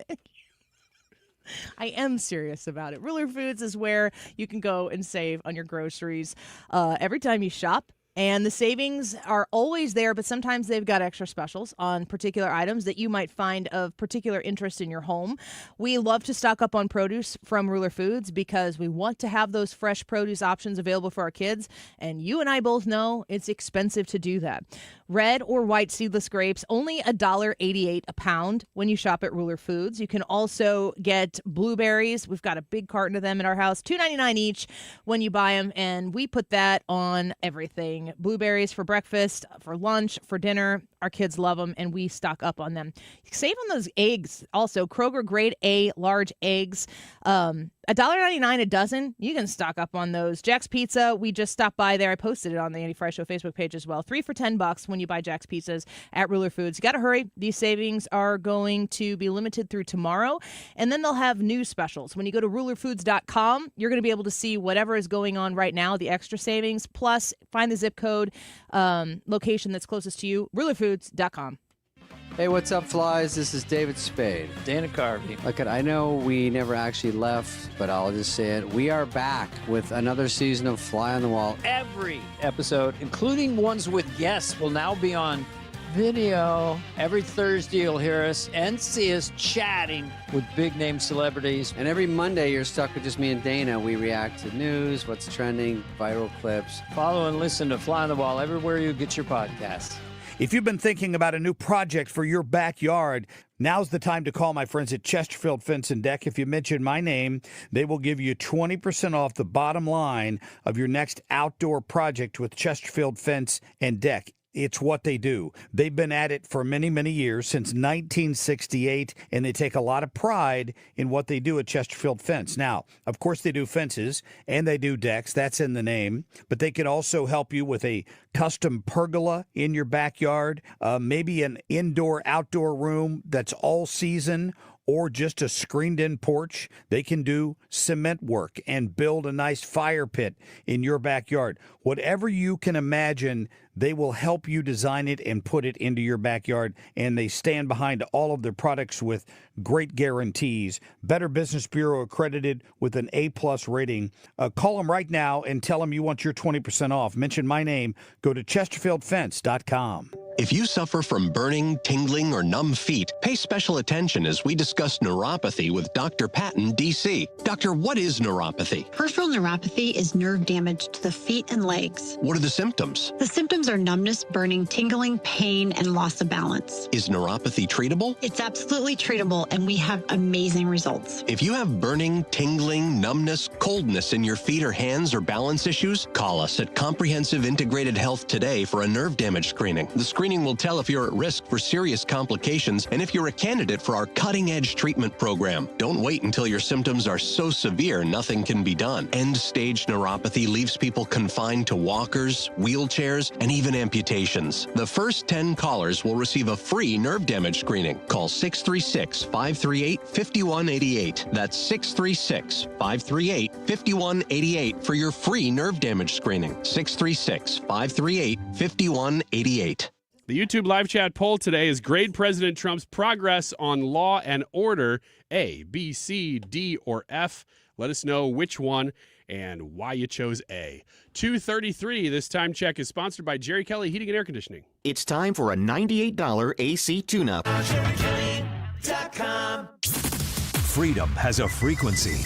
I am serious about it. Ruler Foods is where you can go and save on your groceries every time you shop. And the savings are always there, but sometimes they've got extra specials on particular items that you might find of particular interest in your home. We love to stock up on produce from Ruler Foods because we want to have those fresh produce options available for our kids. And you and I both know it's expensive to do that. Red or white seedless grapes, only $1.88 a pound when you shop at Ruler Foods. You can also get blueberries. We've got a big carton of them in our house, $2.99 each when you buy them. And we put that on everything. Blueberries for breakfast, for lunch, for dinner. Our kids love them, and we stock up on them. Save on those eggs. Also, Kroger Grade A large eggs. $1.99 a dozen. You can stock up on those. Jack's Pizza, we just stopped by there. I posted it on the Andy Fry Show Facebook page as well. 3 for $10 when you buy Jack's Pizzas at Ruler Foods. You got to hurry. These savings are going to be limited through tomorrow, and then they'll have new specials. When you go to rulerfoods.com, you're going to be able to see whatever is going on right now, the extra savings, plus find the zip code location that's closest to you, rulerfoods.com. Hey, what's up, flies? This is David Spade. Dana Carvey. Look, I know we never actually left, but I'll just say it. We are back with another season of Fly on the Wall. Every episode, including ones with guests, will now be on video. Every Thursday, you'll hear us and see us chatting with big-name celebrities. And every Monday, you're stuck with just me and Dana. We react to news, what's trending, viral clips. Follow and listen to Fly on the Wall everywhere you get your podcasts. If you've been thinking about a new project for your backyard, now's the time to call my friends at Chesterfield Fence and Deck. If you mention my name, they will give you 20% off the bottom line of your next outdoor project with Chesterfield Fence and Deck. It's what they do. They've been at it for many, many years, since 1968, and they take a lot of pride in what they do at Chesterfield Fence. Now, of course, they do fences and they do decks. That's in the name. But they can also help you with a custom pergola in your backyard, maybe an indoor-outdoor room that's all season, or just a screened-in porch. They can do cement work and build a nice fire pit in your backyard. Whatever you can imagine, they will help you design it and put it into your backyard, and they stand behind all of their products with great guarantees. Better Business Bureau accredited with an A-plus rating. Call them right now and tell them you want your 20% off. Mention my name. Go to ChesterfieldFence.com. If you suffer from burning, tingling, or numb feet, pay special attention as we discuss neuropathy with Dr. Patton, D.C. Doctor, what is neuropathy? Peripheral neuropathy is nerve damage to the feet and legs. What are the symptoms? The symptoms are numbness, burning, tingling, pain, and loss of balance. Is neuropathy treatable? It's absolutely treatable, and we have amazing results. If you have burning, tingling, numbness, coldness in your feet or hands or balance issues, call us at Comprehensive Integrated Health today for a nerve damage screening. The screening will tell if you're at risk for serious complications and if you're a candidate for our cutting-edge treatment program. Don't wait until your symptoms are so severe nothing can be done. End-stage neuropathy leaves people confined to walkers, wheelchairs, and even amputations. The first 10 callers will receive a free nerve damage screening. Call 636-538-5188. That's 636-538-5188 for your free nerve damage screening. 636-538-5188. The YouTube live chat poll today is grade President Trump's progress on law and order, A, B, C, D, or F. Let us know which one and why you chose A. 2:33, this time check is sponsored by Jerry Kelly Heating and Air Conditioning. It's time for a $98 AC tune-up. Freedom has a frequency.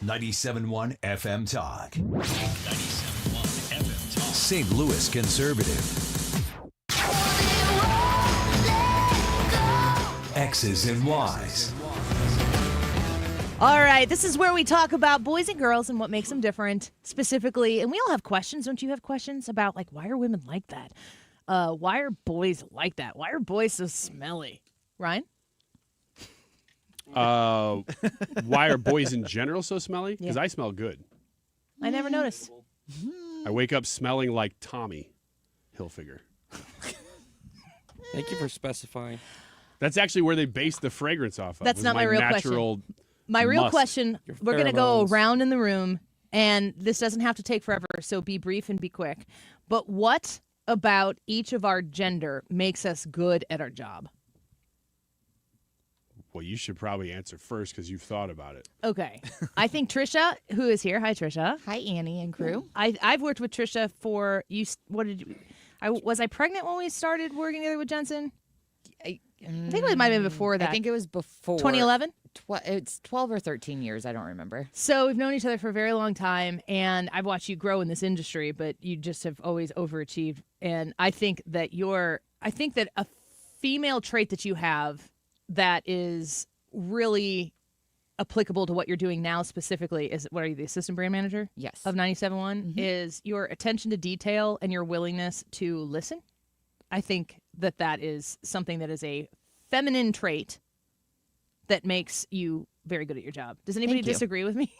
97.1 FM Talk. 97.1 FM Talk. St. Louis Conservative. X's and Y's. All right, this is where we talk about boys and girls and what makes them different specifically. And we all have questions. Don't you have questions about, like, why are women like that? Why are boys like that? Why are boys so smelly? Ryan? Why are boys in general so smelly? Because I smell good. I never noticed. I wake up smelling like Tommy Hilfiger. Thank you for specifying. That's actually where they base the fragrance off of. That's not my real natural question. My real musk. question, we're going to go around in the room, and this doesn't have to take forever, so be brief and be quick. But what about each of our gender makes us good at our job? Well, you should probably answer first because you've thought about it. Okay. I think Trisha, who is here. Hi, Trisha. Hi, Annie and crew. I've worked with Trisha for, was I pregnant when we started working together with Jensen? I think it might have been before that. I think it was before 2011. It's 12 or 13 years. I don't remember. So we've known each other for a very long time, and I've watched you grow in this industry, but you just have always overachieved. And I think that a female trait that you have that is really applicable to what you're doing now specifically is, what are you, the assistant brand manager? Yes. Of 97.1, is your attention to detail and your willingness to listen. I think that is something that is a feminine trait that makes you very good at your job. Does anybody disagree with me?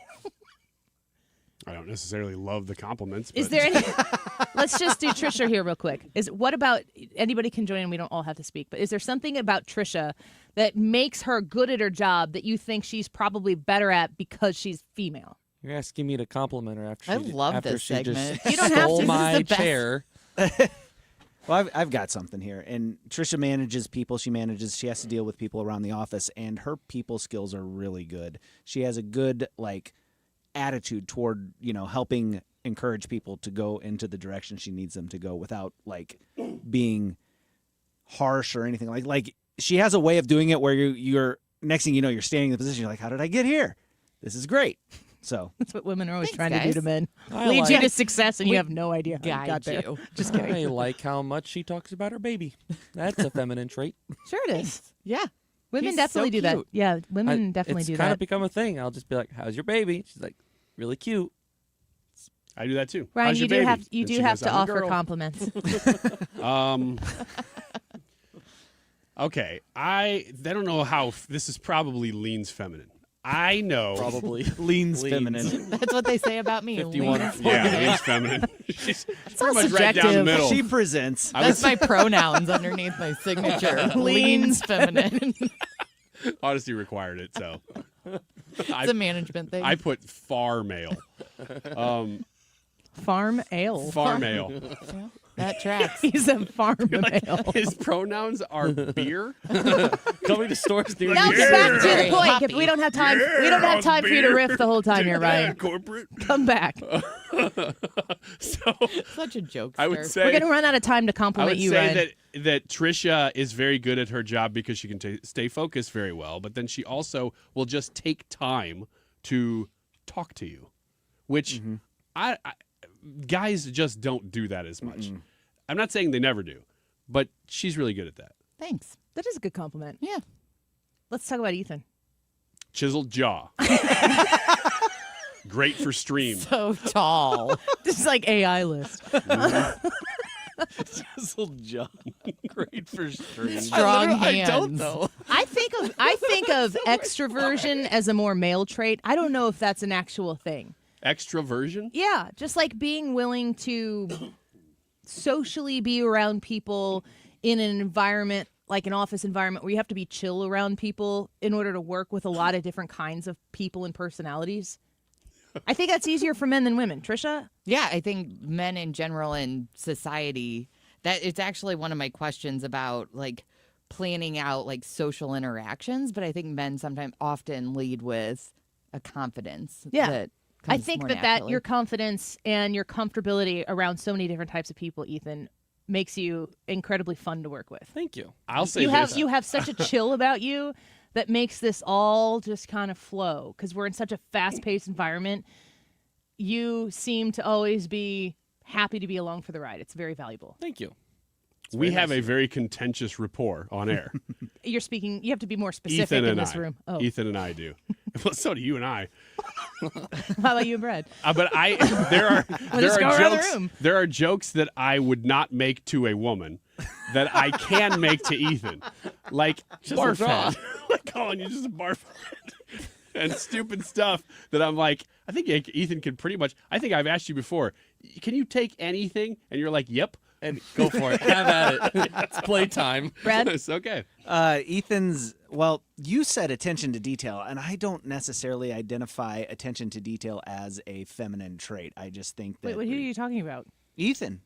I don't necessarily love the compliments. But... Is there any? Let's just do Trisha here real quick. What about, anybody can join in, we don't all have to speak, but is there something about Trisha that makes her good at her job that you think she's probably better at because she's female? You're asking me to compliment her after I she, love after this she segment. just You don't have stole to. my This is the best. chair. Well, I've got something here. And Trisha manages people. She has to deal with people around the office, and her people skills are really good. She has a good, attitude toward, helping encourage people to go into the direction she needs them to go without, being harsh or anything like she has a way of doing it where you're next thing you know you're standing in the position. You're like, how did I get here? This is great. So That's what women are always Thanks, trying to do guys. to men. I Lead like- you to success, and you have no idea how you Guide got there. you. Just kidding. I like how much she talks about her baby. That's a feminine trait. Sure it is. Yeah. Women He's definitely so do that. cute. Yeah, women definitely it's do kind that. of become a thing. I'll just be like, "How's your baby?" She's like, "Really cute." I do that too. Ryan, How's you your do baby? have And she to goes, "I'm a offer girl." compliments. Okay, I don't know how this is probably leans feminine. I know Probably leans feminine. That's what they say about me. 51. Lean. Yeah, leans feminine. She's all pretty much right down the subjective. middle. She presents. That's my pronouns underneath my signature. Leans feminine. Honesty required it, so It's a management thing. I put far male. Farm ale. Far male. Yeah, that tracks. He's a farm ale. His pronouns are beer. Coming to stores near Now you. get back to the Very point. happy. We don't have time. We don't have time for you to riff the whole time here, Ryan. Corporate. Come back. So Such a jokester. I would say We're gonna run out of time to I compliment would you, say Ryan. that Trisha is very good at her job because she can stay focused very well, but then she also will just take time to talk to you, which I guys just don't do that as much. I'm not saying they never do, but she's really good at that. Thanks. That is a good compliment. Yeah. Let's talk about Ethan. Chiseled jaw. Great for stream. So tall. This is like AI list. Chiseled jaw. Great for stream. Strong hands. I don't know. I think of extroversion as a more male trait. I don't know if that's an actual thing. Extroversion? Yeah, just like being willing to socially be around people in an environment like an office environment where you have to be chill around people in order to work with a lot of different kinds of people and personalities. I think that's easier for men than women. Trisha? Yeah, I think men in general in society, that it's actually one of my questions about like planning out like social interactions, but I think men sometimes often lead with a confidence. Yeah. That I comes think more that naturally. your confidence and your comfortability around so many different types of people, Ethan, makes you incredibly fun to work with. Thank you. I'll say You this. have such a chill about you that makes this all just kind of flow because we're in such a fast-paced environment. You seem to always be happy to be along for the ride. It's very valuable. Thank you. We have a very contentious rapport on air. You're speaking. You have to be more specific Ethan in and this I. room. Oh, Ethan and I do. Well, so do you and I. how about you and Brad? But there are just go around the jokes. room. There are jokes that I would not make to a woman that I can make to Ethan, like barf head. Like calling you just a barf head. And stupid stuff that I'm like, I think Ethan can pretty much. I think I've asked you before. Can you take anything? And you're like, yep. And go for it. Have at it. It's playtime. Brad? It's okay. Ethan's, well, you said attention to detail, and I don't necessarily identify attention to detail as a feminine trait. I just think that Wait, who are you talking about? Ethan,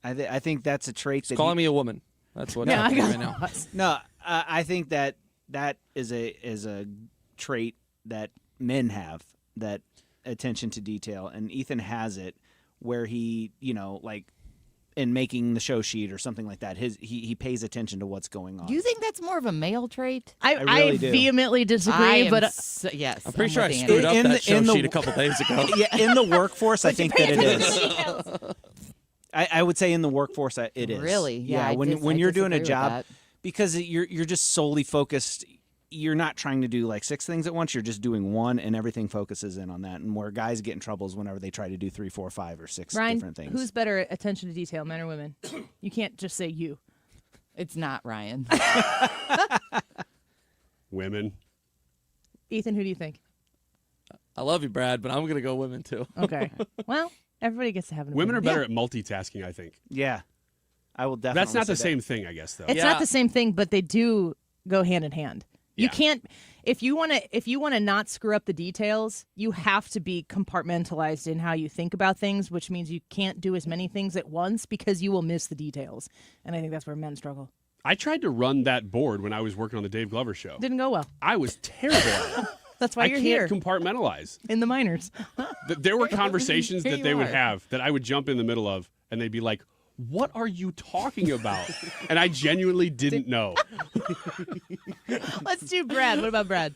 I think that's a trait that Calling me a woman. That's what Yeah, I happening got right now. No, I think that is a trait that men have, that attention to detail, and Ethan has it where he, like in making the show sheet or something like that, he pays attention to what's going on. Do you think that's more of a male trait? I really do. vehemently disagree, but yes, I'm pretty sure I with screwed Andy. up that show sheet a couple days ago. Yeah, in the workforce, I think that it is. I would say in the workforce, it is. Really? Yeah, I when you're doing a disagree with job, that. because you're just solely focused. You're not trying to do like 6 things at once. You're just doing one, and everything focuses in on that. And where guys get in trouble is whenever they try to do 3, 4, 5, or 6 Ryan, different things. who's better at attention to detail, men or women? You can't just say you. It's not Ryan. Women. Ethan, who do you think? I love you, Brad, but I'm going to go women too. Okay. Well, everybody gets to have an Women are opinion. better at multitasking, I think. Yeah, I will definitely. That's not the say that. same thing, I guess, though. It's not the same thing, but they do go hand in hand. You can't if you want to not screw up the details, you have to be compartmentalized in how you think about things, which means you can't do as many things at once because you will miss the details. And I think that's where men struggle. I tried to run that board when I was working on the Dave Glover show. Didn't go well. I was terrible at it. That's why you're here I can't compartmentalize. in the minors. There were conversations Here that you they would are. have that I would jump in the middle of, and they'd be like, what are you talking about? And I genuinely didn't know. Let's do Brad. What about Brad?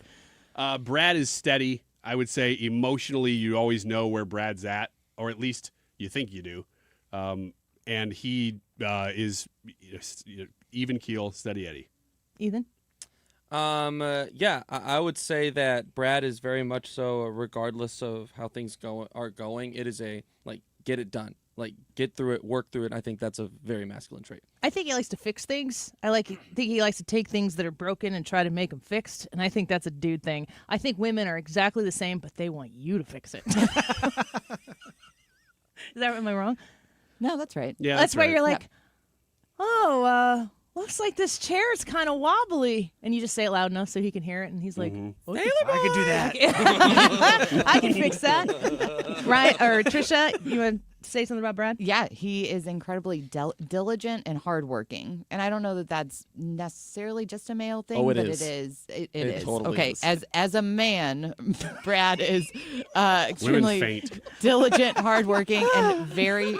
Brad is steady. I would say emotionally, you always know where Brad's at, or at least you think you do. And he is even keel, steady Eddie. Ethan? Yeah, I would say that Brad is very much so, regardless of how things are going. It is a, like, get it done. Like, get through it, work through it. I think that's a very masculine trait. I think he likes to fix things. Think he likes to take things that are broken and try to make them fixed. And I think that's a dude thing. I think women are exactly the same, but they want you to fix it. Am I wrong? No, that's right. Yeah, that's why right. you're like, looks like this chair is kind of wobbly. And you just say it loud enough so he can hear it. And he's like, I could do that. I can fix that. Right? Or Trisha, you want to say something about Brad? Yeah, he is incredibly diligent and hardworking. And I don't know that that's necessarily just a male thing, Oh, it but is. it is. It is. Totally okay, is. as a man, Brad is extremely faint. diligent, hardworking, and very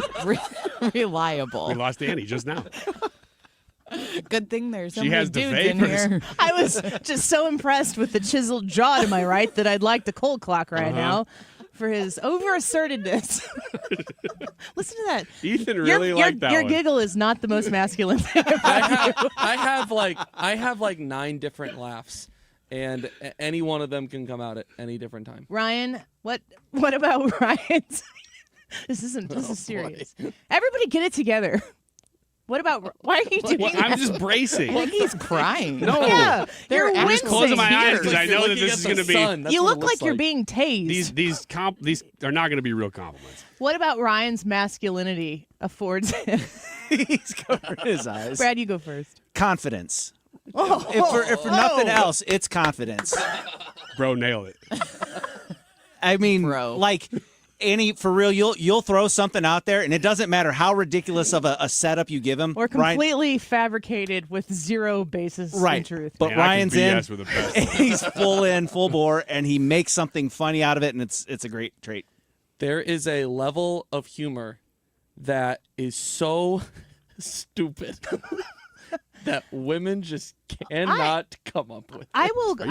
reliable. We lost Annie just now. Good thing there's so She many has the dudes in vapors. here. I was just so impressed with the chiseled jaw to my right that I'd like to cold clock right now for his over-assertedness. Listen to that. Ethan really liked that Your one. giggle is not the most masculine thing about you. I have like 9 different laughs, and any one of them can come out at any different time. Ryan, what about Ryan's? This is serious. Everybody get it together. What about, why are you doing Well, that? I'm just bracing. I think he's crying. No. Yeah, They're you're I'm just closing my eyes wincing. because I know that this is going to be. You look like you're being tased. These are not going to be real compliments. What about Ryan's masculinity affords him? He's covering his eyes. Brad, you go first. Confidence. Oh, If for nothing else, it's confidence. Bro, nailed it. I mean, like Annie, for real, you'll throw something out there, and it doesn't matter how ridiculous of a setup you give him. Or completely fabricated with zero basis in truth. But Man, I Ryan's can in. BS with the best. He's full in, full bore, and he makes something funny out of it, and it's a great trait. There is a level of humor that is so stupid that women just cannot come up with. I will agree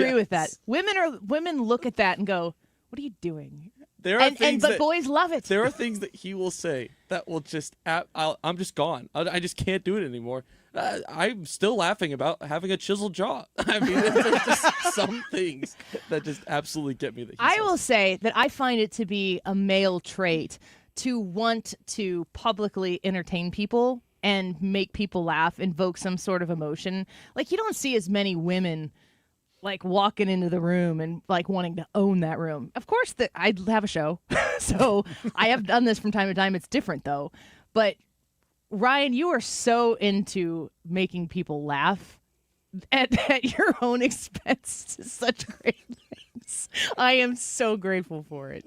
Yes. with that. Women look at that and go, "What are you doing?" There are But boys love it. There are things that he will say that will just I'm just gone. I just can't do it anymore. I'm still laughing about having a chiseled jaw. I mean, there's just some things that just absolutely get me. I will say that I find it to be a male trait to want to publicly entertain people and make people laugh, invoke some sort of emotion. Like, you don't see as many women like walking into the room and like wanting to own that room. Of course that I have a show. So I have done this from time to time. It's different though. But Ryan, you are so into making people laugh at your own expense to such great lengths. I am so grateful for it.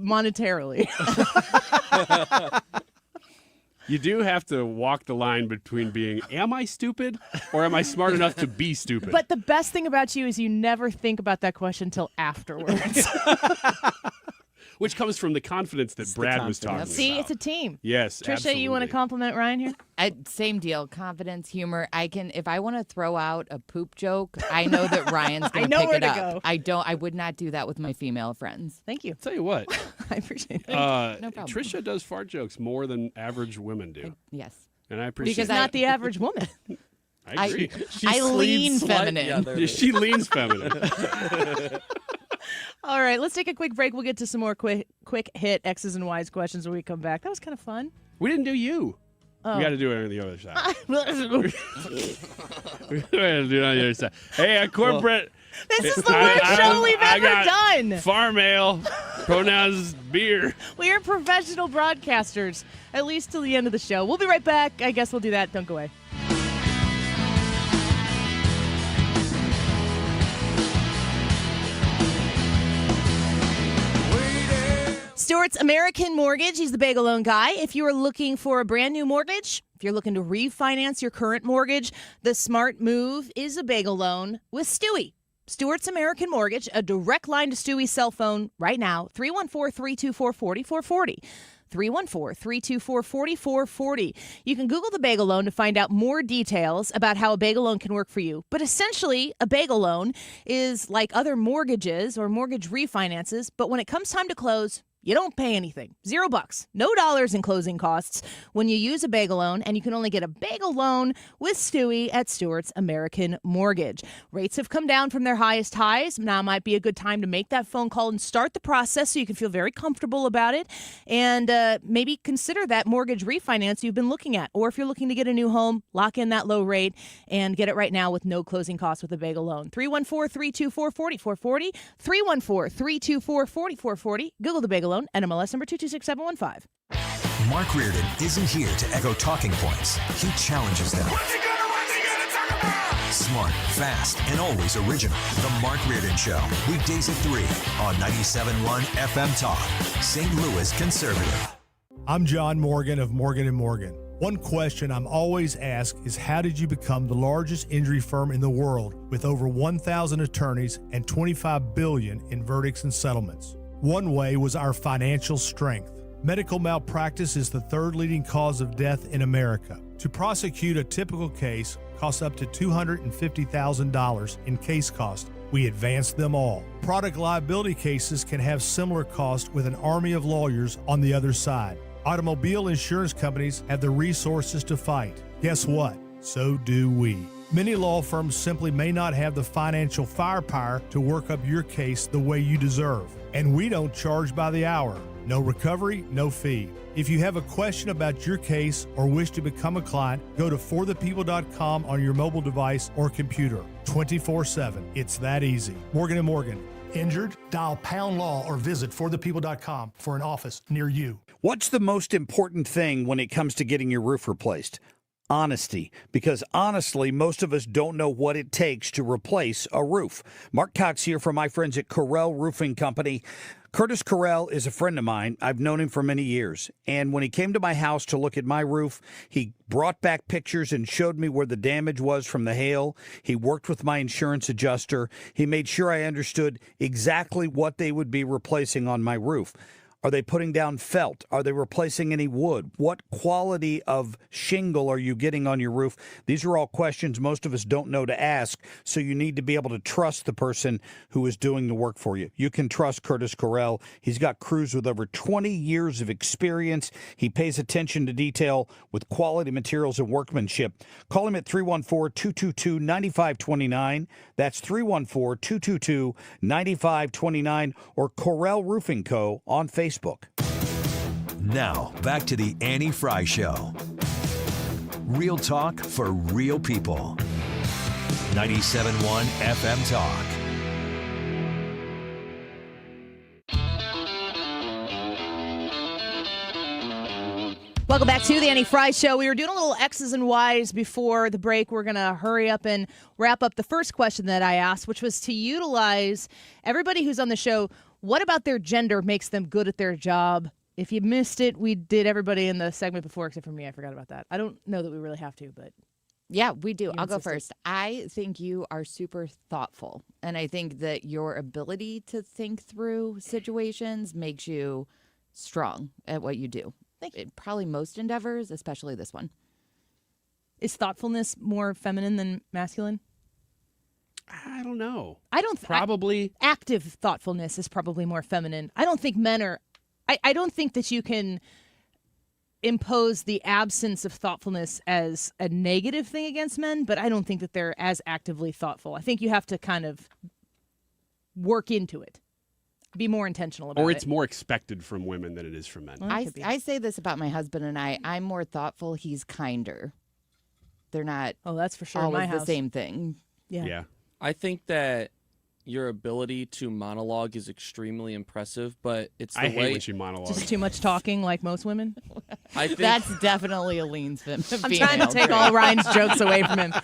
Monetarily. You do have to walk the line between being, am I stupid or am I smart enough to be stupid? But the best thing about you is you never think about that question until afterwards. Which comes from the confidence that Brad was talking See, about. it's a team. Yes, Trisha, absolutely. you want to compliment Ryan here? Same deal. Confidence, humor. If I want to throw out a poop joke, I know that Ryan's going to pick it up. I would not do that with my female friends. Thank you. Tell you what. I appreciate it. No problem. Trisha does fart jokes more than average women do. Yes. And I appreciate Because that. not the average woman. I agree. I lean feminine. She leans feminine. All right, let's take a quick break. We'll get to some more quick hit X's and Y's questions when we come back. That was kind of fun. We didn't do you. Oh. We got to do it on the other side. We got to do it on the other side. Hey, corporate. This is the worst show we've I ever got done. Farm ale. Pronouns beer. We are professional broadcasters, at least till the end of the show. We'll be right back. I guess we'll do that. Don't go away. Stewart's American Mortgage. He's the bagel loan guy. If you are looking for a brand new mortgage, if you're looking to refinance your current mortgage, the smart move is a bagel loan with Stewie. Stewart's American Mortgage, a direct line to Stewie's cell phone right now, 314-324-4440. 314-324-4440. You can Google the bagel loan to find out more details about how a bagel loan can work for you. But essentially, a bagel loan is like other mortgages or mortgage refinances, but when it comes time to close, you don't pay anything. $0. No dollars in closing costs when you use a bagel loan, and you can only get a bagel loan with Stewie at Stewart's American Mortgage. Rates have come down from their highest highs. Now might be a good time to make that phone call and start the process so you can feel very comfortable about it, and maybe consider that mortgage refinance you've been looking at. Or if you're looking to get a new home, lock in that low rate and get it right now with no closing costs with a bagel loan. 314-324-4440. 314-324-4440. Google the bagel loan, NMLS number 226715. Mark Reardon isn't here to echo talking points. He challenges them. Smart, fast, and always original. The Mark Reardon Show. Weekdays at 3 on 97.1 FM Talk. St. Louis Conservative. I'm John Morgan of Morgan & Morgan. One question I'm always asked is, how did you become the largest injury firm in the world with over 1,000 attorneys and $25 billion in verdicts and settlements? One way was our financial strength. Medical malpractice is the third leading cause of death in America. To prosecute a typical case costs up to $250,000 in case cost. We advance them all. Product liability cases can have similar costs with an army of lawyers on the other side. Automobile insurance companies have the resources to fight. Guess what? So do we. Many law firms simply may not have the financial firepower to work up your case the way you deserve. And we don't charge by the hour. No recovery, no fee. If you have a question about your case or wish to become a client, go to forthepeople.com on your mobile device or computer. 24/7. It's that easy. Morgan & Morgan. Injured? Dial pound law or visit forthepeople.com for an office near you. What's the most important thing when it comes to getting your roof replaced? Honesty, because honestly, most of us don't know what it takes to replace a roof. Mark Cox here from my friends at Correll Roofing Company. Curtis Correll is a friend of mine. I've known him for many years. And when he came to my house to look at my roof, he brought back pictures and showed me where the damage was from the hail. He worked with my insurance adjuster. He made sure I understood exactly what they would be replacing on my roof. Are they putting down felt? Are they replacing any wood? What quality of shingle are you getting on your roof? These are all questions most of us don't know to ask, so you need to be able to trust the person who is doing the work for you. You can trust Curtis Correll. He's got crews with over 20 years of experience. He pays attention to detail with quality materials and workmanship. Call him at 314-222-9529. That's 314-222-9529, or Correll Roofing Co. on Facebook. Now, back to the Annie Fry Show. Real talk for real people. 97.1 FM Talk. Welcome back to the Annie Fry Show. We were doing a little X's and Y's before the break. We're going to hurry up and wrap up the first question that I asked, which was to utilize everybody who's on the show. What about their gender makes them good at their job? If you missed it, we did everybody in the segment before, except for me. I forgot about that. I don't know that we really have to, but. Yeah, we do. I'll go first. I think you are super thoughtful. And I think that your ability to think through situations makes you strong at what you do. Thank you. Probably most endeavors, especially this one. Is thoughtfulness more feminine than masculine? I don't know. I don't probably active thoughtfulness is probably more feminine. I don't think men are. I don't think that you can impose the absence of thoughtfulness as a negative thing against men, but I don't think that they're as actively thoughtful. I think you have to kind of work into it, be more intentional about it. Or it's more expected from women than it is from men. Well, I say this about my husband and I. I'm more thoughtful. He's kinder. They're not. Oh, that's for sure. Always My house. the same thing. Yeah. I think that your ability to monologue is extremely impressive, but it's the I way hate when she monologues. Just too much talking, like most women. I think That's definitely a lean I'm trying to take all Ryan's jokes away from him.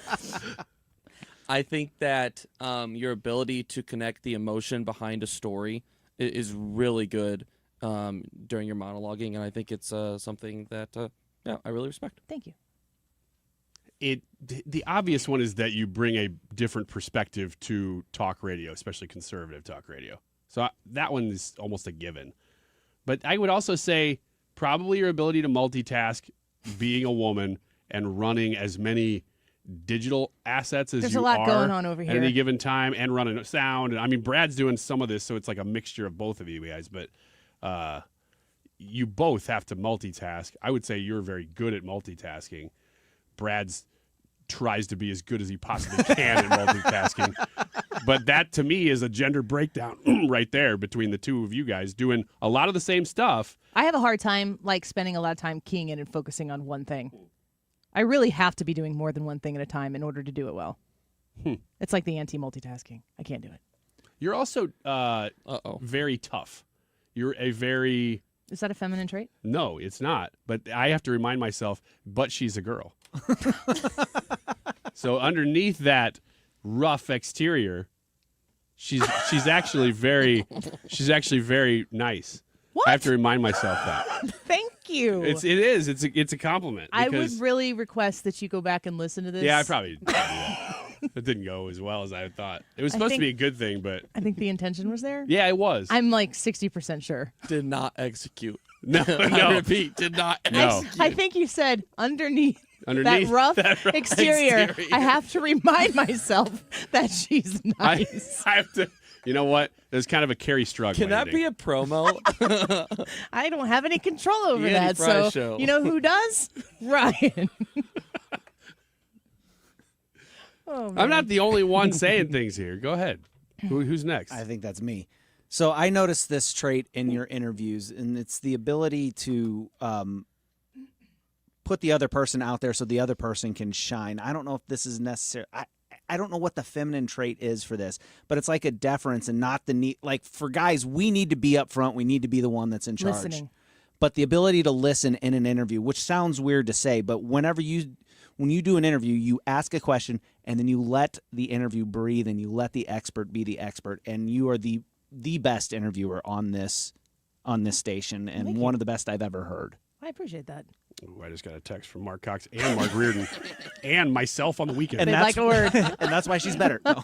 I think that your ability to connect the emotion behind a story is really good during your monologuing, and I think it's something that I really respect. Thank you. The obvious one is that you bring a different perspective to talk radio, especially conservative talk radio. So that one is almost a given. But I would also say Probably your ability to multitask, being a woman, and running as many digital assets as There's you a lot are going on over at here. any given time, and running sound. And I mean, Brad's doing some of this, so it's like a mixture of both of you guys. But you both have to multitask. I would say you're very good at multitasking. Brad's tries to be as good as he possibly can at multitasking. But that, to me, is a gender breakdown right there between the two of you guys doing a lot of the same stuff. I have a hard time spending a lot of time keying in and focusing on one thing. I really have to be doing more than one thing at a time in order to do it well. It's like the anti-multitasking. I can't do it. You're also very tough. You're a very... Is that a feminine trait? No, it's not. But I have to remind myself, but she's a girl. So underneath that rough exterior, she's actually very nice. What? I have to remind myself that. Thank you. It is. It's a compliment. I would because- really request that you go back and listen to this. Yeah, I probably did that. It didn't go as well as I thought. It was supposed to be a good thing, but I think the intention was there. yeah, it was. I'm like 60% sure. Did not execute. No, I repeat, did not execute. I think you said underneath Underneath that rough that rough exterior, exterior. I have to remind myself that she's nice. I have to. You know what? There's kind of a Carrie Strug. Can that landing. be a promo? I don't have any control over The that. Andy Fry So Show. you know who does? Ryan. Oh, I'm man. not the only one saying things here. Go ahead. Who's next? I think that's me. So I noticed this trait in your interviews, and it's the ability to put the other person out there so the other person can shine. I don't know if this is necessary. I don't know what the feminine trait is for this, but it's like a deference and not the need. Like for guys, we need to be up front. We need to be the one that's in charge. Listening. But the ability to listen in an interview, which sounds weird to say, but when you do an interview, you ask a question and then you let the interview breathe and you let the expert be the expert, and you are the best interviewer on this station and Thank one you. of the best I've ever heard. I appreciate that. Ooh, I just got a text from Mark Cox and Mark Reardon and myself on the weekend. And They'd like a word. And that's why she's better. No.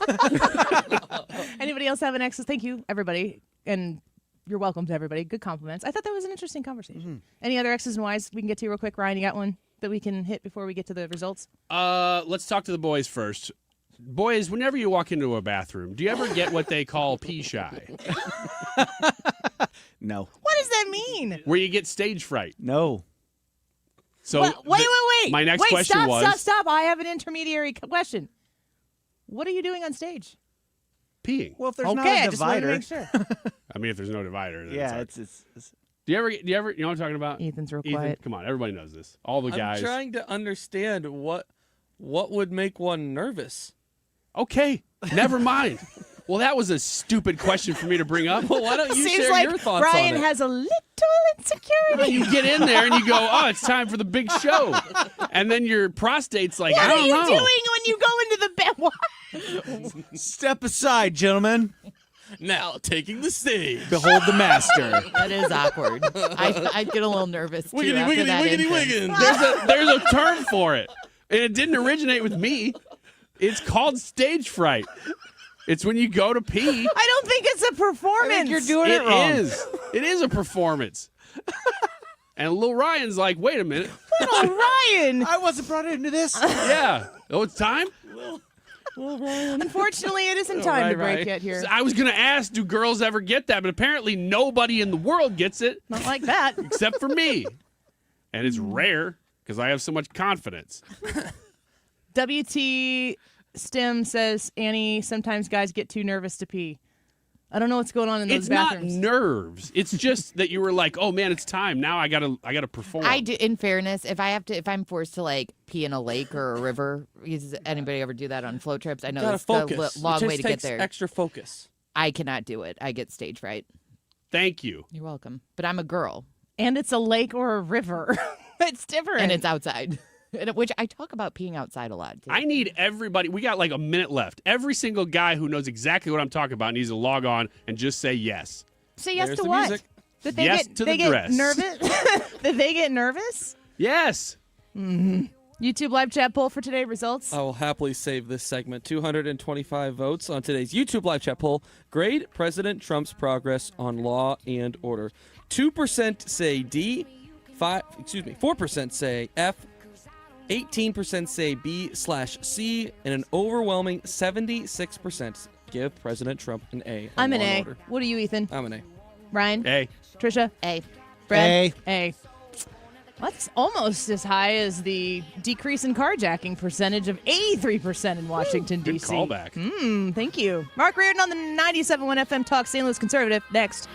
Anybody else have an X's? Thank you, everybody. And you're welcome to everybody. Good compliments. I thought that was an interesting conversation. Any other X's and Y's we can get to real quick? Ryan, you got one that we can hit before we get to the results? Let's talk to the boys first. Boys, whenever you walk into a bathroom, do you ever get what they call pee shy? No. What does that mean? Where you get stage fright? No. So Wait. My next Wait, question Stop. I have an intermediary question. What are you doing on stage? peeing. Well, if there's Okay, not a I just wanted to divider. make sure. I mean, if there's no divider, then Yeah, it's, it's Do you ever, you know what I'm talking about? Ethan's real Ethan, quiet. come on, everybody knows this. All the guys. I'm trying to understand what would make one nervous. Okay, never mind. Well, that was a stupid question for me to bring up. Well, why don't you Seems share like your thoughts Ryan on it? has a little insecurity. You get in there and you go, oh, it's time for the big show. And then your prostate's like, What I don't are you know. doing when you go into the bed? Step aside, gentlemen. Now taking the stage. Behold the master. That is awkward. I'd get a little nervous too after that entrance. There's a term for it. And it didn't originate with me. It's called stage fright. It's when you go to pee. I don't think it's a performance. You're doing it wrong. It is a performance. And Lil Ryan's like, wait a minute. Little Ryan. I wasn't brought into this. Yeah. Oh, it's time? Unfortunately, it isn't time to break yet here. I was going to ask, do girls ever get that? But apparently nobody in the world gets it. Not like that. Except for me. And it's rare because I have so much confidence. WT Stem says, Annie, sometimes guys get too nervous to pee. I don't know what's going on in those It's bathrooms. not nerves. It's just that you were like, oh man, it's time. Now I gotta perform. I do. In fairness, if I'm forced to like pee in a lake or a river, does anybody ever do that on float trips? I know Gotta it's focus. the long It just way to get takes there. Extra focus. I cannot do it. I get stage fright. Thank you. You're welcome. But I'm a girl. And it's a lake or a river. It's different. And it's outside. Which I talk about peeing outside a lot, too. I need everybody. We got like a minute left. Every single guy who knows exactly what I'm talking about needs to log on and just say yes. Say yes There's to the what? music. That they Yes get, to they the get dress. nervous? That they get nervous? Yes. YouTube live chat poll for today. Results. I will happily save this segment. 225 votes on today's YouTube live chat poll. Grade President Trump's progress on law and order. 2% say D, 4% say F, 18% say B/C, and an overwhelming 76% give President Trump an A. I'm an A. Order. What are you, Ethan? I'm an A. Ryan? A. Trisha? A. Brad? A. That's almost as high as the decrease in carjacking percentage of 83% in Washington, Good D.C. callback. Thank you. Mark Reardon on the 97.1 FM Talk St. Louis Conservative. Next.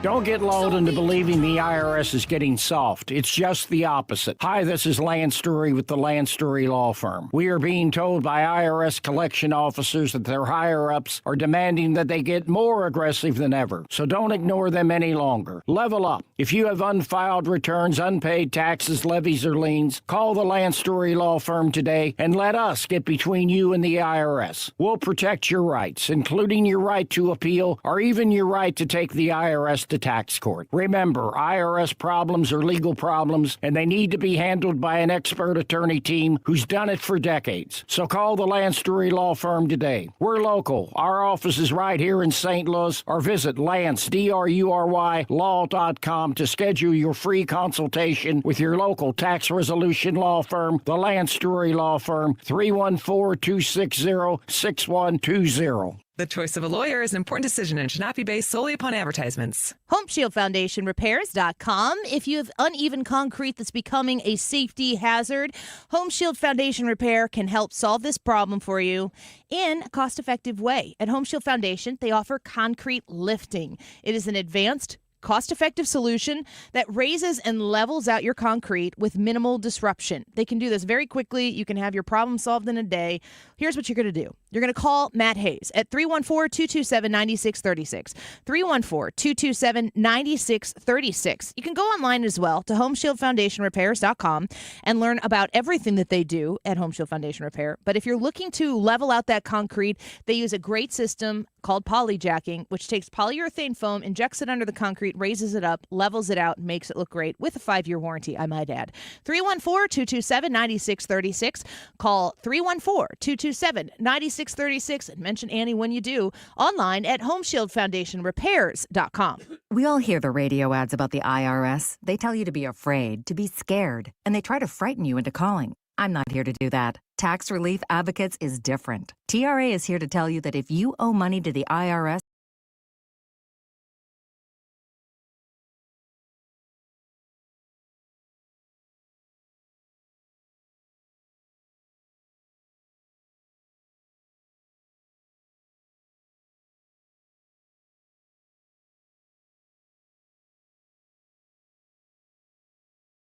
Don't get lulled into believing the IRS is getting soft. It's just the opposite. Hi, this is Lance Story with the Lance Story Law Firm. We are being told by IRS collection officers that their higher-ups are demanding that they get more aggressive than ever. So don't ignore them any longer. Level up. If you have unfiled returns, unpaid taxes, levies, or liens, call the Lance Story Law Firm today and let us get between you and the IRS. We'll protect your rights, including your right to appeal or even your right to take the IRS to tax court. Remember, IRS problems are legal problems, and they need to be handled by an expert attorney team who's done it for decades. So call the Lance Story Law Firm today. We're local. Our office is right here in St. Louis, or visit Lance, DRURY, law.com to schedule your free consultation with your local tax resolution law firm, the Lance Story Law Firm, 314-260-6120. The choice of a lawyer is an important decision and should not be based solely upon advertisements. HomeShieldFoundationRepairs.com. If you have uneven concrete that's becoming a safety hazard, Home Shield Foundation Repair can help solve this problem for you in a cost-effective way. At Home Shield Foundation, they offer concrete lifting. It is an advanced, cost-effective solution that raises and levels out your concrete with minimal disruption. They can do this very quickly. You can have your problem solved in a day. Here's what you're going to do. You're going to call Matt Hayes at 314-227-9636. 314-227-9636. You can go online as well to HomeshieldFoundationRepairs.com and learn about everything that they do at Home Shield Foundation Repair. But if you're looking to level out that concrete, they use a great system called polyjacking, which takes polyurethane foam, injects it under the concrete, raises it up, levels it out, and makes it look great with a 5-year warranty, I might add. 314-227-9636. Call 314-227-9636 and mention Annie when you do. Online at HomeshieldFoundationRepairs.com. We all hear the radio ads about the IRS. They tell you to be afraid, to be scared, and they try to frighten you into calling. I'm not here to do that. Tax Relief Advocates is different. TRA is here to tell you that if you owe money to the IRS,